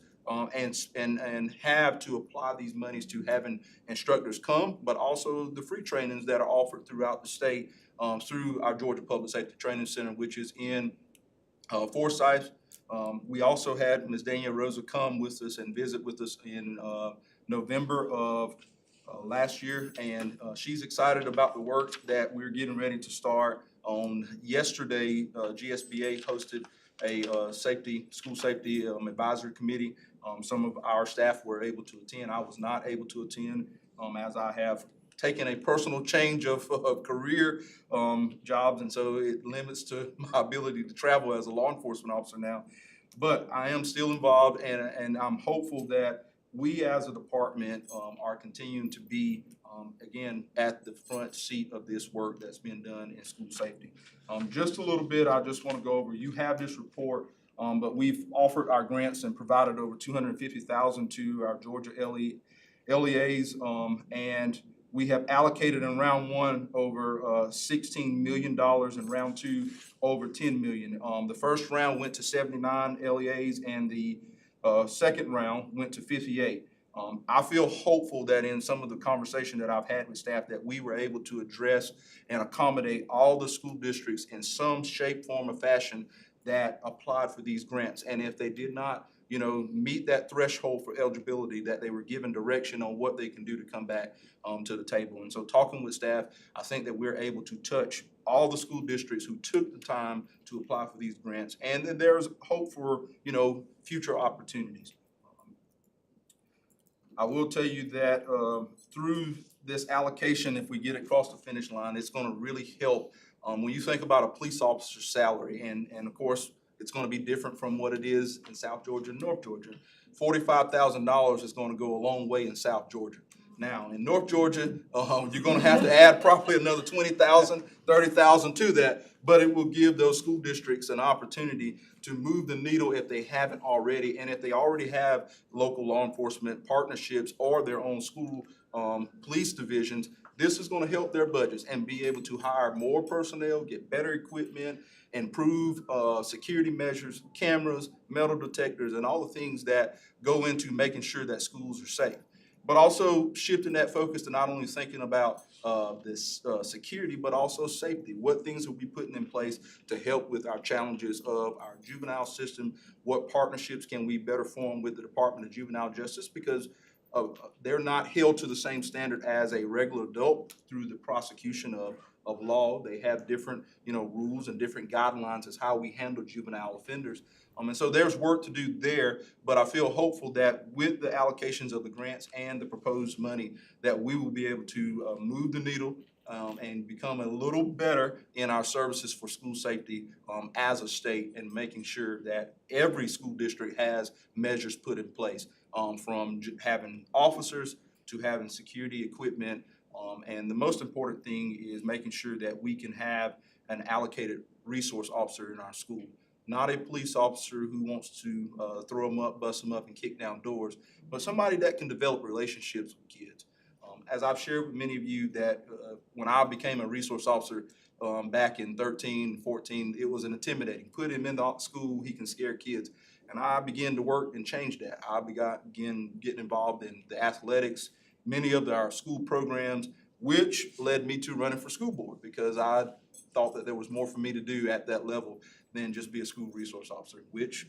and have to apply these monies to having instructors come, but also the free trainings that are offered throughout the state through our Georgia Public Safety Training Center, which is in Forsyth. We also had Ms. Danielle Rosa come with us and visit with us in November of last year, and she's excited about the work that we're getting ready to start on. Yesterday, GSBA hosted a school safety advisory committee. Some of our staff were able to attend. I was not able to attend as I have taken a personal change of career jobs, and so it limits to my ability to travel as a law enforcement officer now. But I am still involved, and I'm hopeful that we as a department are continuing to be, again, at the front seat of this work that's being done in school safety. Just a little bit, I just want to go over, you have this report, but we've offered our grants and provided over $250,000 to our Georgia LEAs, and we have allocated in round 1 over $16 million, in round 2 over $10 million. The first round went to 79 LEAs, and the second round went to 58. I feel hopeful that in some of the conversation that I've had with staff that we were able to address and accommodate all the school districts in some shape, form, or fashion that applied for these grants. And if they did not, meet that threshold for eligibility, that they were given direction on what they can do to come back to the table. And so talking with staff, I think that we're able to touch all the school districts who took the time to apply for these grants. And then there's hope for, future opportunities. I will tell you that through this allocation, if we get across the finish line, it's going to really help when you think about a police officer's salary. And of course, it's going to be different from what it is in South Georgia and North Georgia. $45,000 is going to go a long way in South Georgia. Now, in North Georgia, you're going to have to add probably another $20,000, $30,000 to that, but it will give those school districts an opportunity to move the needle if they haven't already, and if they already have local law enforcement partnerships or their own school police divisions. This is going to help their budgets and be able to hire more personnel, get better equipment, improve security measures, cameras, metal detectors, and all the things that go into making sure that schools are safe. But also shifting that focus to not only thinking about this security, but also safety. What things will be putting in place to help with our challenges of our juvenile system? What partnerships can we better form with the Department of Juvenile Justice? Because they're not held to the same standard as a regular adult through the prosecution of of law. They have different, rules and different guidelines as how we handle juvenile offenders. And so there's work to do there, but I feel hopeful that with the allocations of the grants and the proposed money, that we will be able to move the needle and become a little better in our services for school safety as a state, and making sure that every school district has measures put in place, from having officers to having security equipment. And the most important thing is making sure that we can have an allocated resource officer in our school. Not a police officer who wants to throw them up, bust them up, and kick down doors, but somebody that can develop relationships with kids. As I've shared with many of you, that when I became a resource officer back in 13, 14, it was intimidating. Put him in the school, he can scare kids. And I began to work and change that. I began getting involved in the athletics, many of our school programs, which led me to running for school board, because I thought that there was more for me to do at that level than just be a school resource officer, which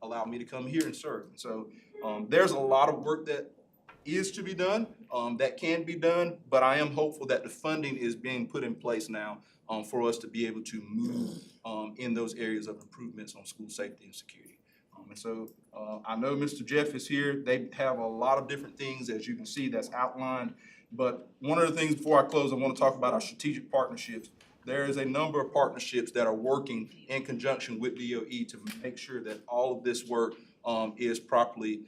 allowed me to come here and serve. And so there's a lot of work that is to be done, that can be done, but I am hopeful that the funding is being put in place now for us to be able to move in those areas of improvements on school safety and security. And so I know Mr. Jeff is here. They have a lot of different things, as you can see, that's outlined. But one of the things before I close, I want to talk about our strategic partnerships. There is a number of partnerships that are working in conjunction with DOE to make sure that all of this work is properly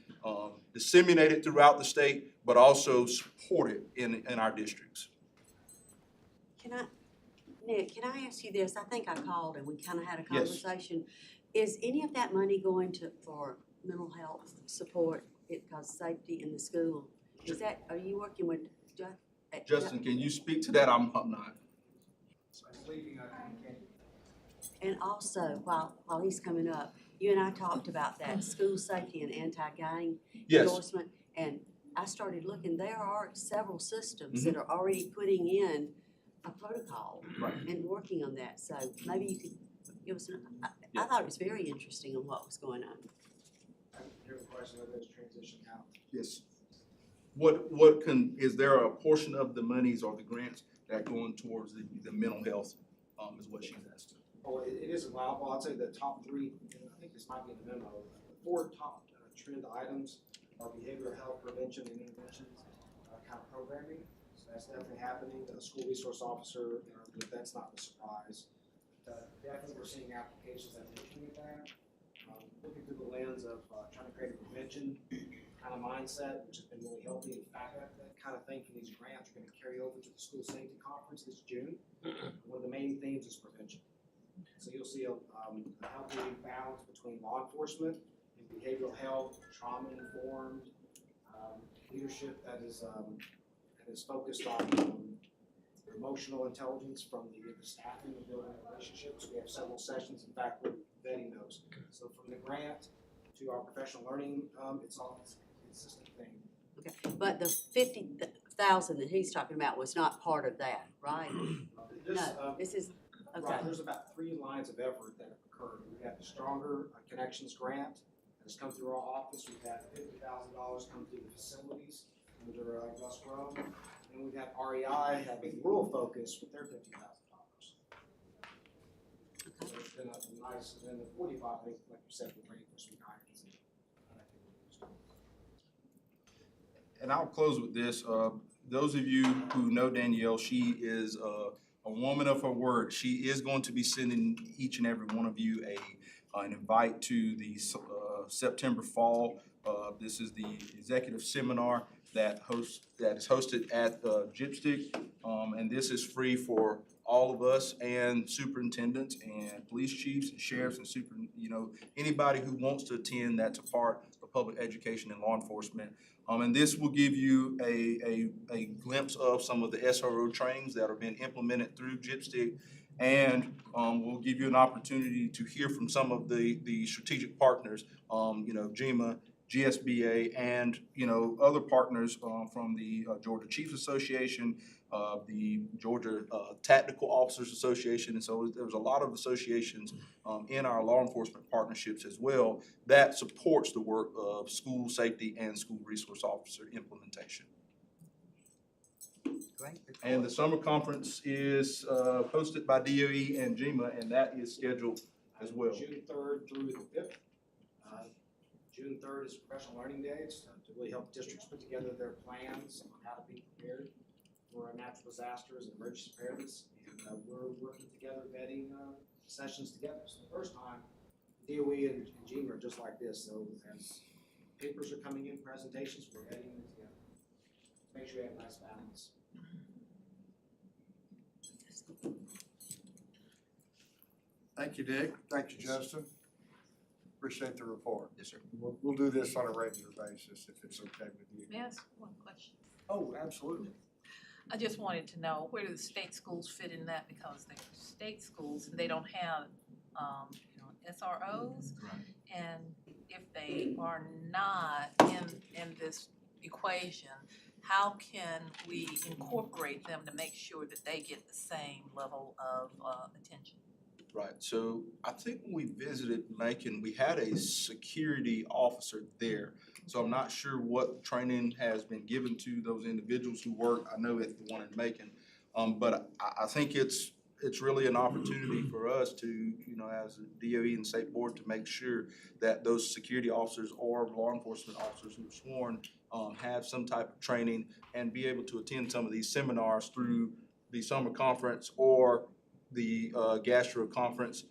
disseminated throughout the state, but also supported in our districts. Nick, can I ask you this? I think I called and we kind of had a conversation. Is any of that money going for mental health support, because safety in the school? Are you working with Justin, can you speak to that? I'm not. And also, while he's coming up, you and I talked about that school safety and anti-gang endorsement. And I started looking, there are several systems that are already putting in a protocol and working on that. So maybe you could give us I thought it was very interesting on what was going on. I hear the question of this transition out. Yes. Is there a portion of the monies or the grants that going towards the mental health, is what she's asked? Oh, it is allowable. I'd say the top three, and I think this might be in the memo, the four top trend items are behavioral health prevention and interventions kind of programming. So that's definitely happening. The school resource officer, that's not a surprise. Definitely we're seeing applications that are looking at that. Looking through the lens of trying to create a prevention kind of mindset, which has been really healthy. In fact, that kind of thing from these grants are going to carry over to the school safety conference this June. One of the main themes is prevention. So you'll see a healthy balance between law enforcement and behavioral health, trauma-informed leadership that is focused on emotional intelligence from the staffing and building relationships. We have several sessions. In fact, we're vetting those. So from the grant to our professional learning, it's all a consistent thing. Okay, but the 50,000 that he's talking about was not part of that, right? This is, okay. Right, there's about 3 lines of effort that have occurred. We've had the Stronger Connections grant that has come through our office. We've had $50,000 come through the facilities under Russ Rowe. And we've had REI have a rural focus with their $50,000. So it's been a nice, and then the 45, I think, like you said, we're ready for some guidance. And I'll close with this. Those of you who know Danielle, she is a woman of her word. She is going to be sending each and every one of you an invite to the September fall. This is the executive seminar that is hosted at Gypstick, and this is free for all of us and superintendents and police chiefs and sheriffs and anybody who wants to attend. That's a part of public education and law enforcement. And this will give you a glimpse of some of the SRO trainings that are being implemented through Gypstick, and we'll give you an opportunity to hear from some of the strategic partners, GEMA, GSBA, and other partners from the Georgia Chiefs Association, the Georgia Tactical Officers Association, and so there's a lot of associations in our law enforcement partnerships as well that supports the work of school safety and school resource officer implementation. And the summer conference is hosted by DOE and GMA, and that is scheduled as well. June 3rd through the 5th. June 3rd is Professional Learning Days to really help districts put together their plans on how to be prepared for natural disasters and emergency preparedness. And we're working together, vetting sessions together. So the first time, DOE and GMA are just like this. So as papers are coming in, presentations, we're vetting them together. Make sure we have a nice balance. Thank you, Dick. Thank you, Justin. Appreciate the report. Yes, sir. We'll do this on a regular basis if it's okay with you. May I ask one question? Oh, absolutely. I just wanted to know, where do the state schools fit in that? Because they're state schools and they don't have, SROs. Right. And if they are not in this equation, how can we incorporate them to make sure that they get the same level of attention? Right, so I think when we visited Macon, we had a security officer there. So I'm not sure what training has been given to those individuals who work, I know at the one in Macon. But I think it's really an opportunity for us to, as a DOE and state board, to make sure that those security officers or law enforcement officers who are sworn have some type of training and be able to attend some of these seminars through the summer conference or the gastro conference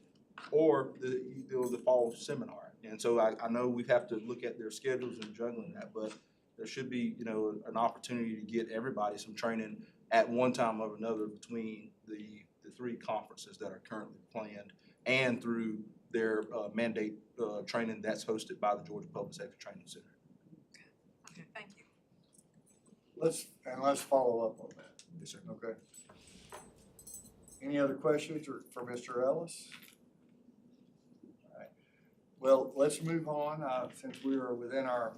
or the fall seminar. And so I know we have to look at their schedules and juggling that, but there should be, an opportunity to get everybody some training at one time or another between the three conferences that are currently planned and through their mandate training that's hosted by the Georgia Public Safety Training Center. Okay, thank you. Let's follow up on that. Yes, sir. Okay. Any other questions for Mr. Ellis? All right. Well, let's move on, since we are within our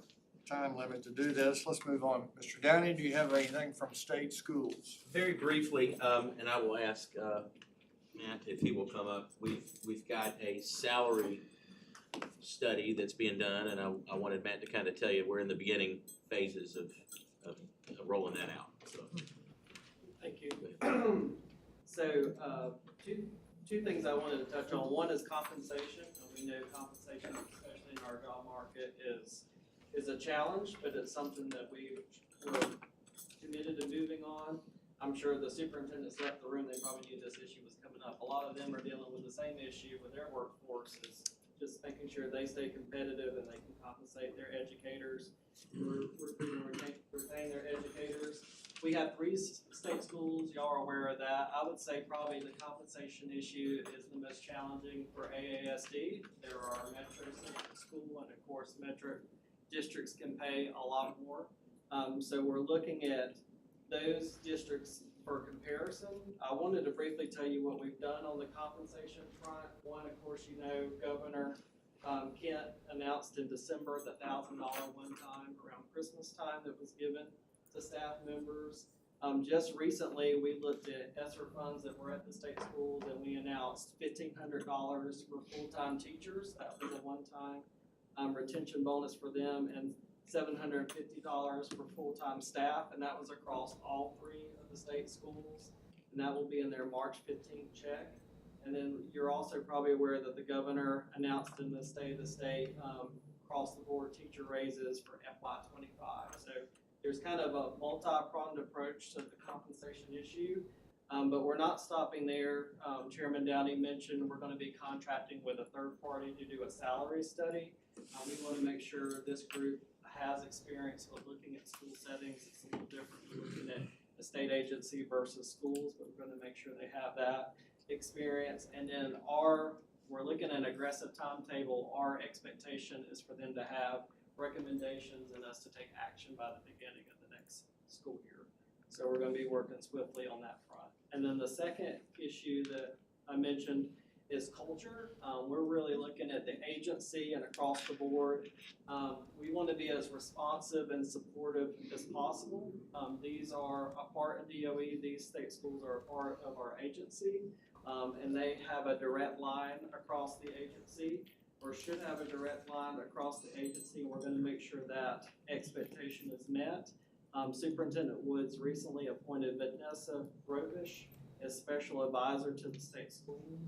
time limit to do this, let's move on. Mr. Downey, do you have anything from state schools? Very briefly, and I will ask Matt if he will come up. We've got a salary study that's being done, and I wanted Matt to kind of tell you we're in the beginning phases of rolling that out. So, thank you. So, two things I wanted to touch on. One is compensation. And we know compensation, especially in our job market, is a challenge, but it's something that we're committed to moving on. I'm sure the superintendents left the room, they probably knew this issue was coming up. A lot of them are dealing with the same issue with their workforce, is just making sure they stay competitive and they can compensate their educators, retain their educators. We have 3 state schools, y'all are aware of that. I would say probably the compensation issue is the most challenging for AASD. There are metro school and of course metro districts can pay a lot more. So we're looking at those districts for comparison. I wanted to briefly tell you what we've done on the compensation front. One, of course, Governor Kent announced in December the $1,000 one time around Christmas time that was given to staff members. Just recently, we looked at ESSER funds that were at the state schools and we announced $1,500 for full-time teachers. That was a one-time retention bonus for them, and $750 for full-time staff, and that was across all 3 of the state schools. And that will be in their March 15th check. And then you're also probably aware that the governor announced in the state of the state across-the-board teacher raises for FY25. So there's kind of a multi-pronged approach to the compensation issue, but we're not stopping there. Chairman Downey mentioned we're going to be contracting with a third party to do a salary study. We want to make sure this group has experience with looking at school settings. It's a little different from looking at a state agency versus schools, but we're going to make sure they have that experience. And then we're looking at an aggressive timetable. Our expectation is for them to have recommendations and us to take action by the beginning of the next school year. So we're going to be working swiftly on that front. And then the second issue that I mentioned is culture. We're really looking at the agency and across the board. We want to be as responsive and supportive as possible. These are a part of DOE. These state schools are a part of our agency, and they have a direct line across the agency, or should have a direct line across the agency. We're going to make sure that expectation is met. Superintendent Woods recently appointed Vanessa Robish as special advisor to the state schools.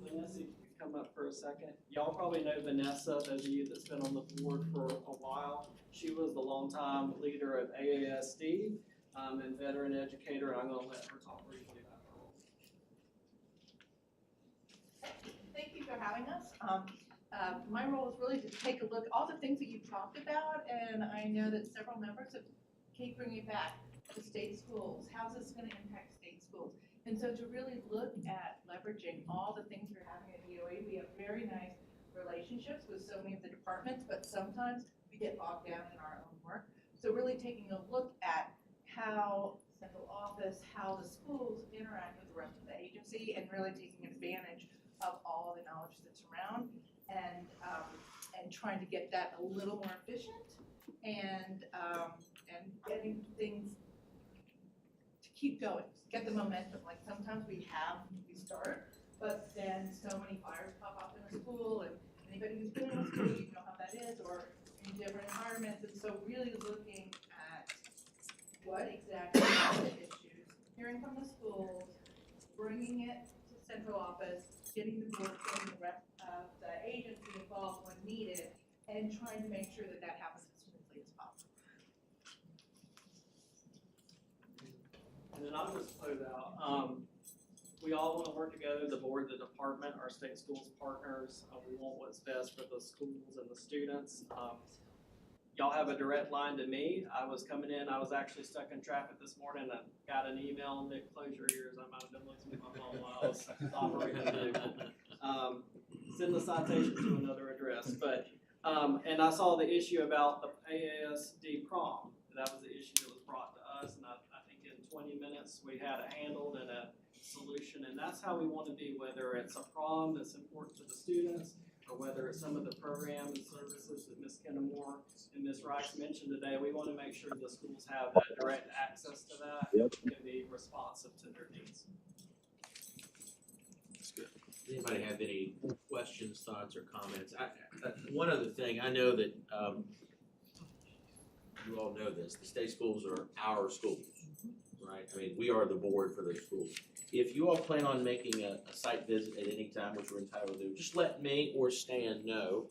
Vanessa, if you could come up for a second. Y'all probably know Vanessa, those of you that's been on the board for a while. She was the longtime leader of AASD and veteran educator, and I'm gonna let her talk briefly about her role. Thank you for having us. My role is really to take a look at all the things that you've talked about, and I know that several members have keep bringing back to state schools. How's this going to impact state schools? And so to really look at leveraging all the things we're having at DOE, we have very nice relationships with so many of the departments, but sometimes we get bogged down in our own work. So really taking a look at how central office, how the schools interact with the rest of the agency, and really taking advantage of all the knowledge that's around, and trying to get that a little more efficient, and getting things to keep going, get the momentum. Like sometimes we start, but then so many fires pop up in a school, and anybody who's been in a school, you know how that is, or in different environments. And so really looking at what exactly are the issues, hearing from the schools, bringing it to central office, getting the board, getting the rest of the agency involved when needed, and trying to make sure that that happens as smoothly as possible. And then I'll just close out. We all want to work together, the board, the department, our state schools partners. We want what's best for the schools and the students. Y'all have a direct line to me. I was coming in, I was actually stuck in traffic this morning. I got an email, Nick, close your ears. I might have been losing my phone while I was operating the vehicle. Send the citation to another address. But and I saw the issue about the AASD prom. That was the issue that was brought to us, and I think in 20 minutes we had it handled and a solution. And that's how we want to be, whether it's a prom that's important to the students, or whether it's some of the programs and services that Ms. Kennemore and Ms. Rice mentioned today. We want to make sure the schools have that direct access to that and be responsive to their needs. That's good. Does anybody have any questions, thoughts, or comments? One other thing, I know that you all know this, the state schools are our schools, right? I mean, we are the board for those schools. If you all plan on making a site visit at any time, which we're entitled to, just let me or Stan know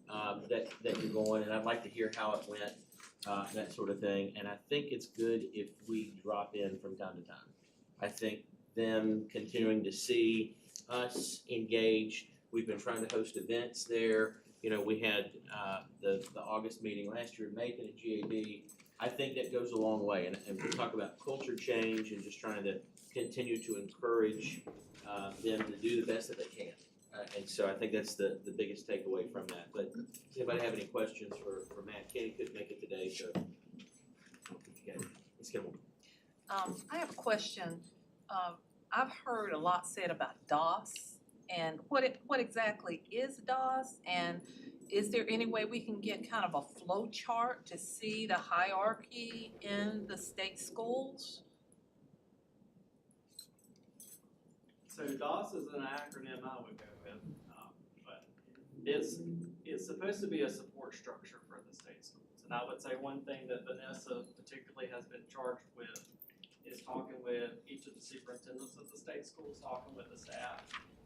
that you're going, and I'd like to hear how it went, that sort of thing. And I think it's good if we drop in from time to time. I think them continuing to see us engaged. We've been trying to host events there. You know, we had the August meeting last year in Macon at GAB. I think that goes a long way, and we talk about culture change and just trying to continue to encourage them to do the best that they can. And so I think that's the biggest takeaway from that. But does anybody have any questions for Matt? Kenny couldn't make it today, so let's get one. I have a question. I've heard a lot said about DOS, and what exactly is DOS, and is there any way we can get kind of a flow chart to see the hierarchy in the state schools? So DOS is an acronym I would go with, but it's supposed to be a support structure for the state schools. And I would say one thing that Vanessa particularly has been charged with is talking with each of the superintendents of the state schools, talking with the staff.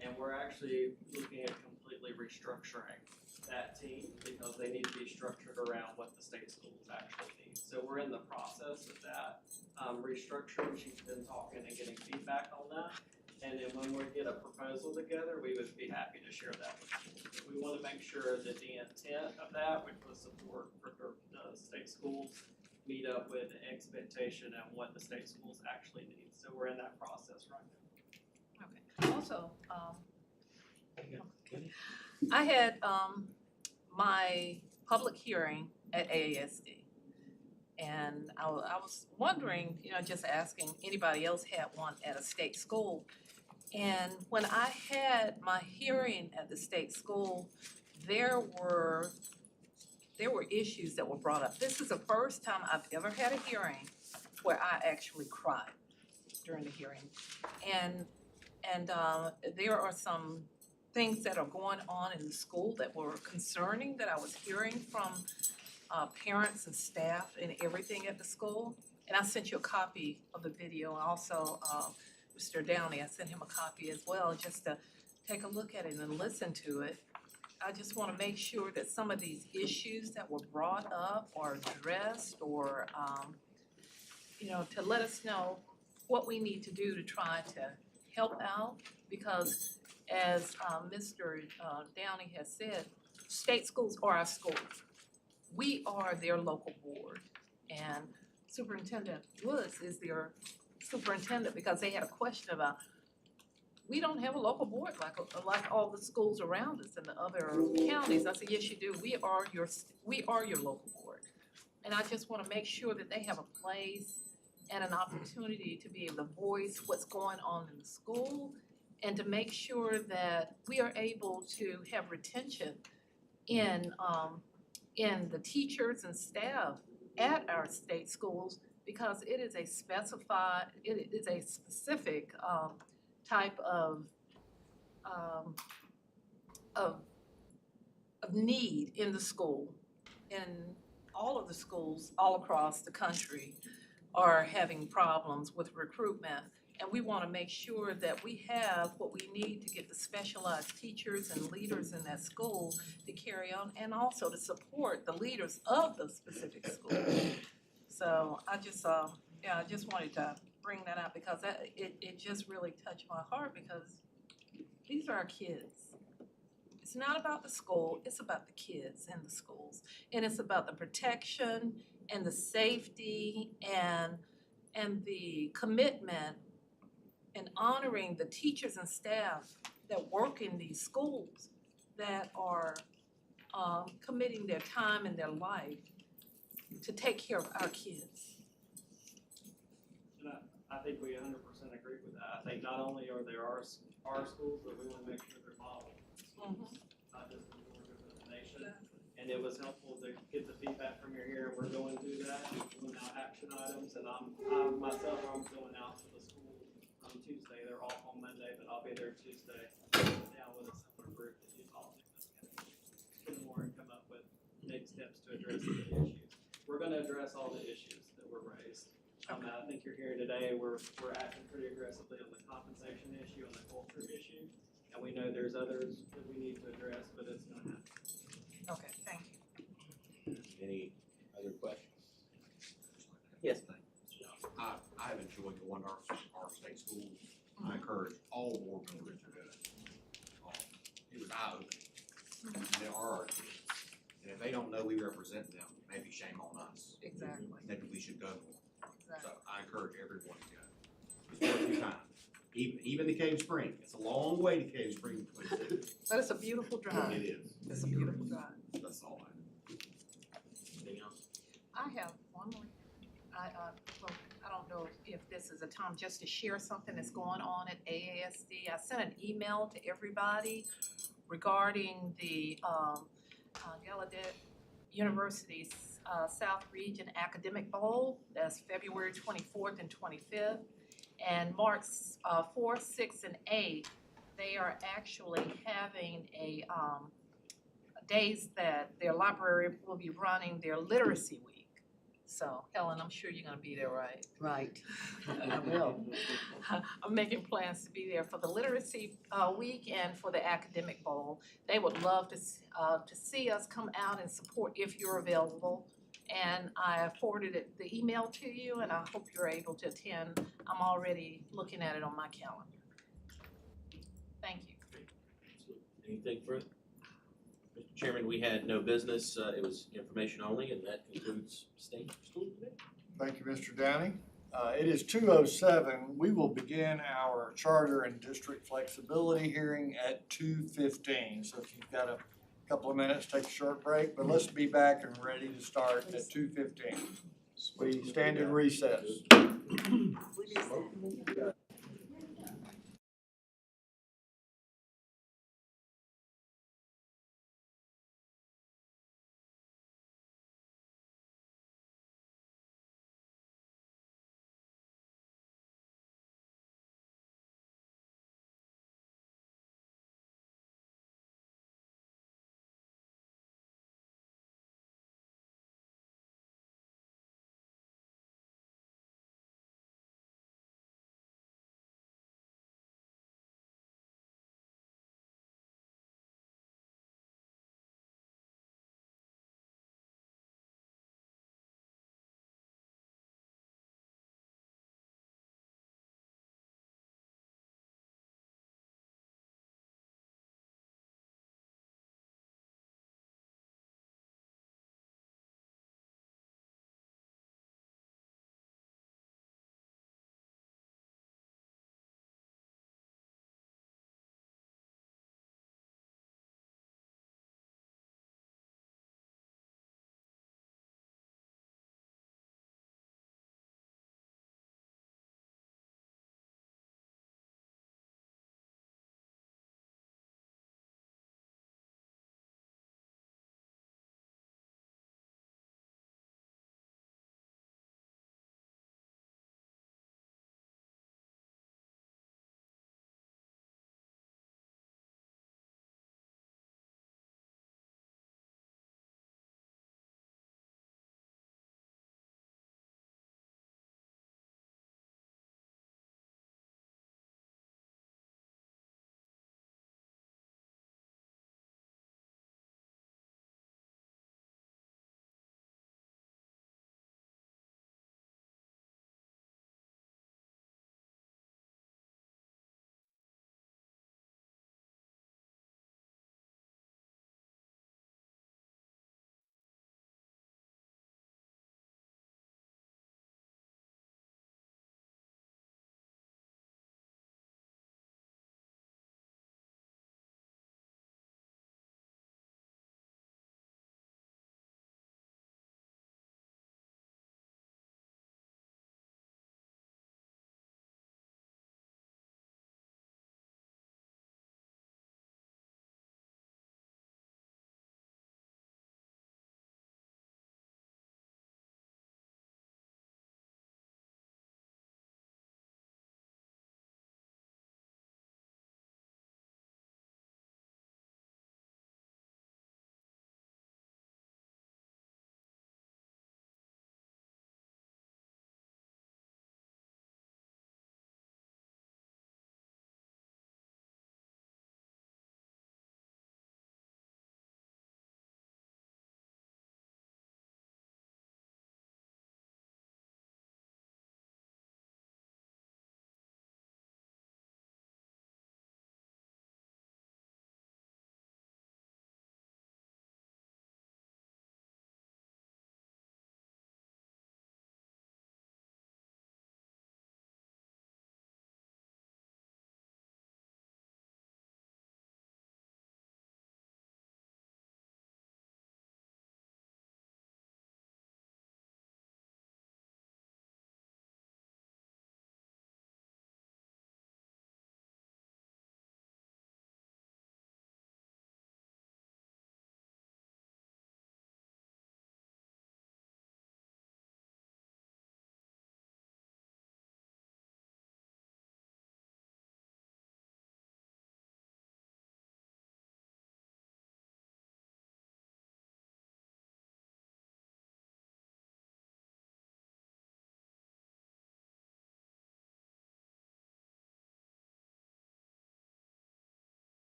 And we're actually looking at completely restructuring that team because they need to be structured around what the state schools actually need. So we're in the process of that restructuring. She's been talking and getting feedback on that. And then when we get a proposal together, we would be happy to share that with you. But we want to make sure that the intent of that, which was support for the state schools, meet up with the expectation and what the state schools actually need. So we're in that process right now. Okay. Also, I had my public hearing at AASD, and I was wondering, just asking anybody else had one at a state school. And when I had my hearing at the state school, there were issues that were brought up. This is the first time I've ever had a hearing where I actually cried during the hearing. And there are some things that are going on in the school that were concerning that I was hearing from parents and staff and everything at the school. And I sent you a copy of the video, and also, Mr. Downey, I sent him a copy as well, just to take a look at it and listen to it. I just wanna make sure that some of these issues that were brought up are addressed, or, to let us know what we need to do to try to help out, because as, Mr. Downey has said, state schools are our schools. We are their local board, and Superintendent Woods is their superintendent, because they had a question about, we don't have a local board like all the schools around us in the other counties. I said, yes, you do. We are your local board. And I just wanna make sure that they have a place and an opportunity to be able to voice what's going on in the school, and to make sure that we are able to have retention in the teachers and staff at our state schools, because it is a specific type of need in the school. And all of the schools all across the country are having problems with recruitment. And we want to make sure that we have what we need to get the specialized teachers and leaders in that school to carry on, and also to support the leaders of the specific school. So I just wanted to bring that up, because it just really touched my heart, because these are our kids. It's not about the school, it's about the kids in the schools. And it's about the protection and the safety and the commitment and honoring the teachers and staff that work in these schools, that are committing their time and their life to take care of our kids. And I think we 100% agree with that. I think not only are there our schools, but we want to make sure they're model schools, not just in Georgia, but the nation. And it was helpful to get the feedback from your here, and we're going through that, and pulling out action items. And I'm myself, I'm going out to the school on Tuesday. They're off on Monday, but I'll be there Tuesday, down with a similar group that you all that's gonna more and come up with next steps to address the issues. We're gonna address all the issues that were raised. I think you're hearing today, we're acting pretty aggressively on the compensation issue, on the culture issue, and we know there's others that we need to address, but it's gonna happen. Okay, thank you. Any other questions? Yes, I have enjoyed going to our state schools. I encourage all board members to go. It was eye-opening. There are our kids, and if they don't know we represent them, maybe shame on us. Exactly. Maybe we should go more. Exactly. So I encourage everyone to go. It's worth your time. Even to Cave Spring, it's a long way to Cave Spring between cities. But it's a beautiful drive. It is. It's a beautiful drive. That's all I have. anything else? I have one more. I don't know if this is a time just to share something that's going on at AASD. I sent an email to everybody regarding the Gallaudet University's South Region Academic Bowl. That's February 24th and 25th. And March 4th, 6th, and 8th, they are actually having a days that their library will be running their literacy week. So Helen, I'm sure you're gonna be there, right? Right, I will. I'm making plans to be there for the literacy week and for the academic bowl. They would love to see us come out and support if you're available. And I forwarded the email to you, and I hope you're able to attend. I'm already looking at it on my calendar. Thank you. Anything further? Mr. Chairman, we had no business. It was information only, and that concludes state school today. Thank you, Mr. Downey. It is 2:07. We will begin our charter and district flexibility hearing at 2:15. So if you've got a couple of minutes, take a short break, but let's be back and ready to start at 2:15. We stand in recess.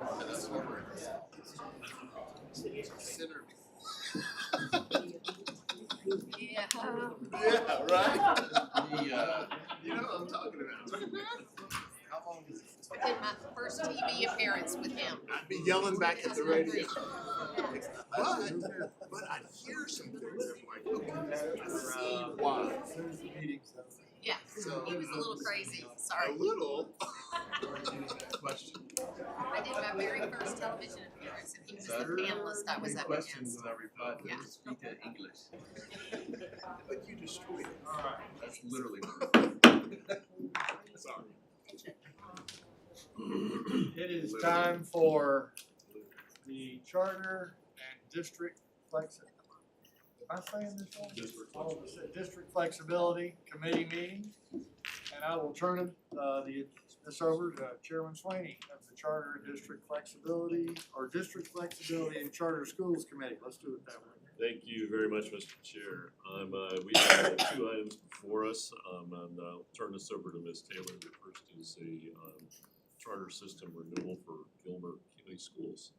Yeah. Yeah, right? You know what I'm talking about. How long is it? I did my first TV appearance with him. I'd be yelling back at the radio. But I hear some things, I'm like, okay, I see why. Yeah, So, he was a little crazy, sorry. A little. Question. I did my very first television appearance and he was the panelist I was up against. and everybody Yeah. speak English. But you destroyed it. That's literally. Sorry. It is time for the charter and district am I saying this wrong? District flexibility committee meeting. And I will turn this over to Chairman Swaney of the Charter and District Flexibility and Charter Schools Committee. Let's do it that way. Thank you very much, Mr. Chair. We have 2 items before us, and I'll turn this over to Ms. Taylor. The first is a charter system renewal for Gilmer County Schools.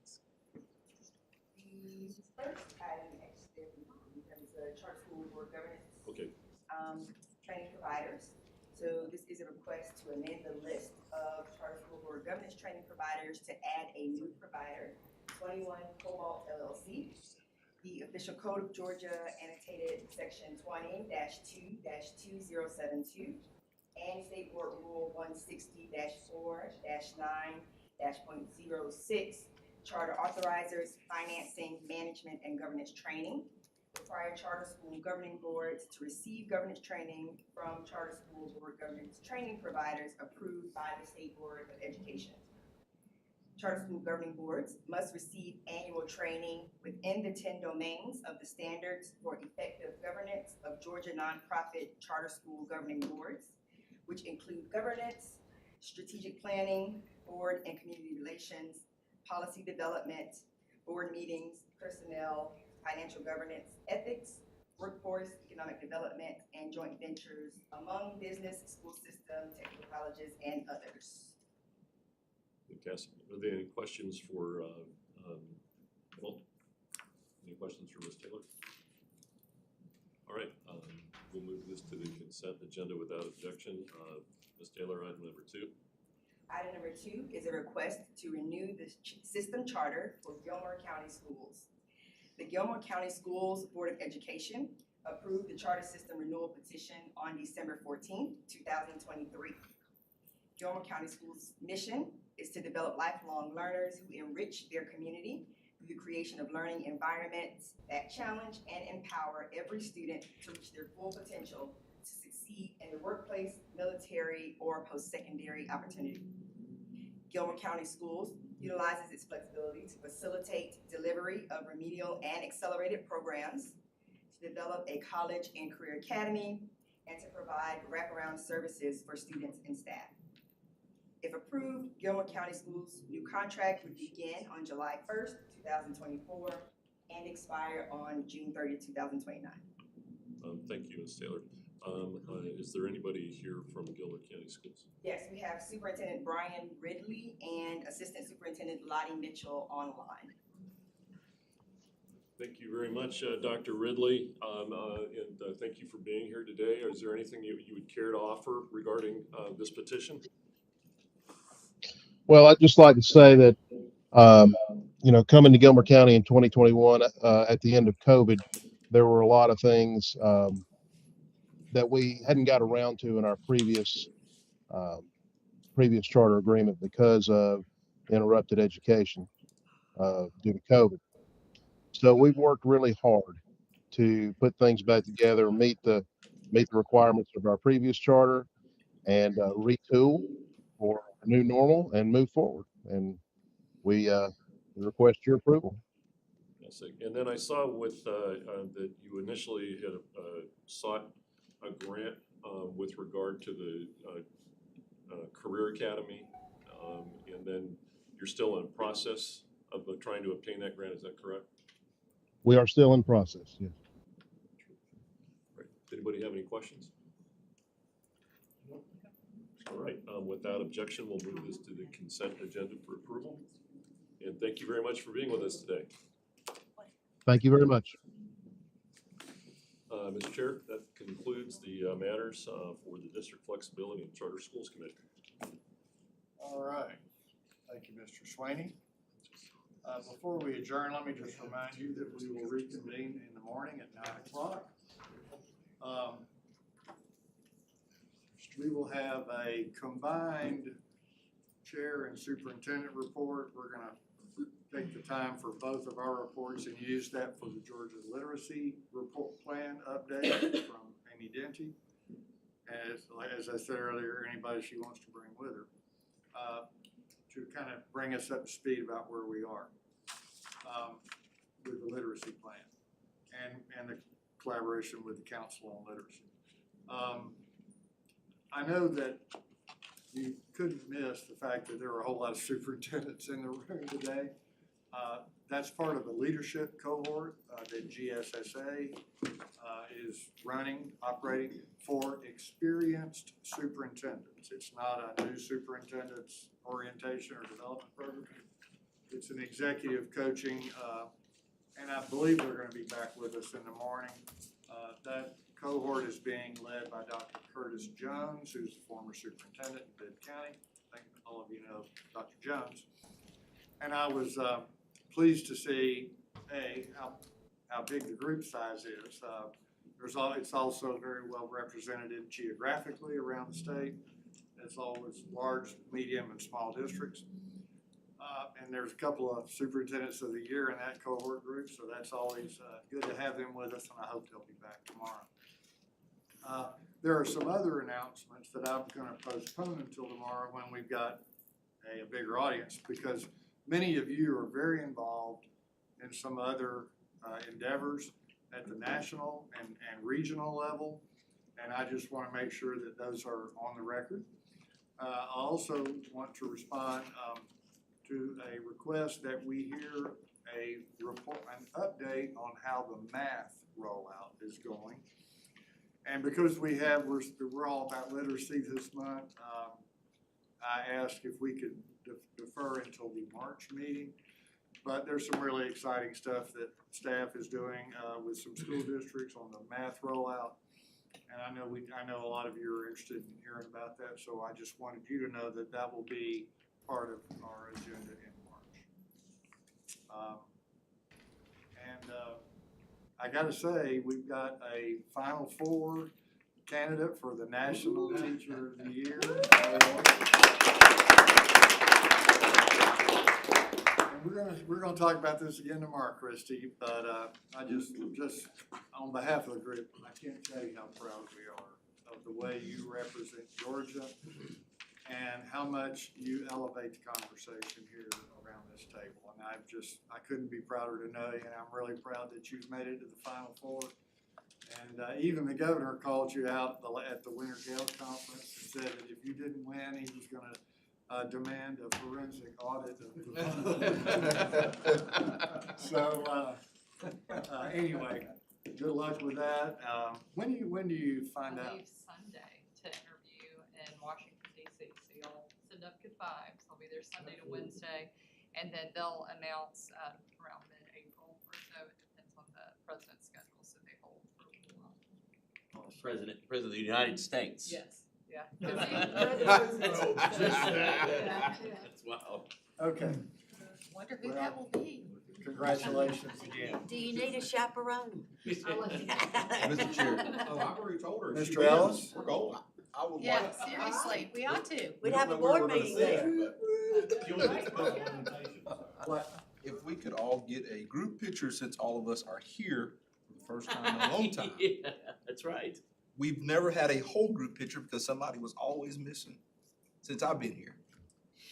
The first item actually becomes the Charter School Board Governance. Okay. Training providers. So this is a request to amend the list of Charter School Board Governance training providers to add a new provider, 21 Cobalt LLC. The official code of Georgia annotated section 20-2-2072 and State Board Rule 160-4-9-.06 charter authorizers, financing, management, and governance training. Require charter school governing boards to receive governance training from charter school board governance training providers approved by the State Board of Education. Charter school governing boards must receive annual training within the 10 domains of the standards for effective governance of Georgia nonprofit charter school governing boards, which include governance, strategic planning, board and community relations, policy development, board meetings, personnel, financial governance, ethics, workforce, economic development, and joint ventures among business, school system, technical colleges, and others. Fantastic. Are there any questions for Walt? Any questions for Ms. Taylor? All right, we'll move this to the consent agenda without objection. Ms. Taylor, item number 2. Item number 2 is a request to renew the system charter for Gilmer County Schools. The Gilmer County Schools Board of Education approved the charter system renewal petition on December 14, 2023. Gilmer County Schools' mission is to develop lifelong learners who enrich their community through the creation of learning environments that challenge and empower every student to reach their full potential to succeed in the workplace, military, or post-secondary opportunity. Gilmer County Schools utilizes its flexibility to facilitate delivery of remedial and accelerated programs, to develop a college and career academy, and to provide wraparound services for students and staff. If approved, Gilmer County Schools' new contract would begin on July 1st, 2024, and expire on June 30th, 2029. Thank you, Ms. Taylor. Is there anybody here from Gilmer County Schools? Yes, we have Superintendent Brian Ridley and Assistant Superintendent Lottie Mitchell online. Thank you very much, Dr. Ridley, and thank you for being here today. Is there anything you would care to offer regarding this petition? Well, I'd just like to say that, coming to Gilmer County in 2021 at the end of COVID, there were a lot of things that we hadn't got around to in our previous charter agreement because of interrupted education due to COVID. So we've worked really hard to put things back together, meet the requirements of our previous charter, and retool for a new normal and move forward. And we request your approval. Yes, and then I saw with that you initially had sought a grant with regard to the Career Academy, and then you're still in process of trying to obtain that grant. Is that correct? We are still in process, yes. Right. Anybody have any questions? All right, without objection, we'll move this to the consent agenda for approval. And thank you very much for being with us today. Thank you very much. Mr. Chair, that concludes the matters for the District Flexibility and Charter Schools Committee. All right. Thank you, Mr. Swaney. Before we adjourn, let me just remind you that we will reconvene in the morning at 9 o'clock. We will have a combined chair and superintendent report. We're gonna take the time for both of our reports and use that for the Georgia Literacy Report Plan update from Amy Denty. As I said earlier, anybody she wants to bring with her, to kind of bring us up to speed about where we are with the literacy plan and the collaboration with the Council on Literacy. I know that you couldn't miss the fact that there are a whole lot of superintendents in the room today. That's part of the leadership cohort that GSSA is operating for experienced superintendents. It's not a new superintendent's orientation or development program. It's an executive coaching, and I believe they're gonna be back with us in the morning. That cohort is being led by Dr. Curtis Jones, who's the former superintendent in Bibb County. I think all of you know Dr. Jones. And I was pleased to see, how big the group size is. It's also very well represented geographically around the state. It's always large, medium, and small districts. And there's a couple of superintendents of the year in that cohort group, so that's always good to have them with us, and I hope they'll be back tomorrow. There are some other announcements that I'm gonna postpone until tomorrow when we've got a bigger audience, because many of you are very involved in some other endeavors at the national and regional level, and I just want to make sure that those are on the record. I also want to respond to a request that we hear an update on how the math rollout is going. And because we're all about literacy this month, I asked if we could defer until the March meeting. But there's some really exciting stuff that staff is doing with some school districts on the math rollout. And I know a lot of you are interested in hearing about that, so I just wanted you to know that that will be part of our agenda in March. I gotta say, we've got a Final Four candidate for the National Teacher of the Year. We're gonna talk about this again tomorrow, Christy, but I just on behalf of the group, I can't tell you how proud we are of the way you represent Georgia and how much you elevate the conversation here around this table. And I couldn't be prouder to know you, and I'm really proud that you've made it to the Final Four. And even the governor called you out at the Winter Gale Conference and said that if you didn't win, he was gonna demand a forensic audit of the So, anyway, good luck with that. When do you find I out? leave Sunday to interview in Washington DC, so y'all send up good vibes. I'll be there Sunday to Wednesday, and then they'll announce around mid-April or so. It depends on the president's schedule, so they hold for a while. President of the United States. Yes. Yeah. That's wild. Okay, Wonder who that will be. congratulations again. Do you need a chaperone? Mr. Chair. Oh, I've already told her. Mr. Ellis? We're going. I would Yeah, like. seriously, we ought to. We'd have a board meeting there. If we could all get a group picture since all of us are here for the first time in a long time. Yeah, that's right. We've never had a whole group picture because somebody was always missing since I've been here.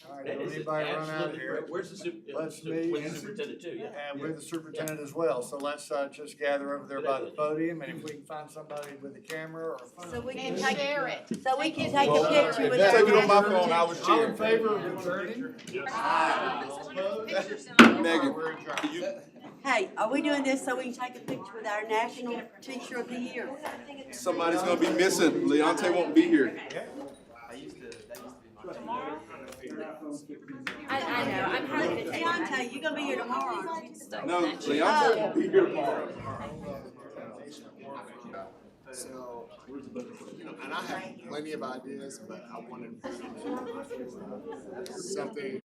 All right, That don't is anybody run out of absolutely here. correct. Where's the Let's meet. where's the superintendent too? Yeah. And with the superintendent as well, so let's just gather over there by the podium, and if we can find somebody with a camera or a phone. So we can And take, share it. so we can take a Well, picture with Take it on my our. phone, I was All sharing. in favor of adjourning? Megan, We're adjourned. you, Hey, are we doing this so we can take a picture with our National Teacher of the Year? somebody's gonna be missing. Leonte won't be here. I I know, I'm happy to take it. Deontay, you gonna be here tomorrow? No, Leonte will be here tomorrow. So, you know, and I have plenty of ideas, but I wanted something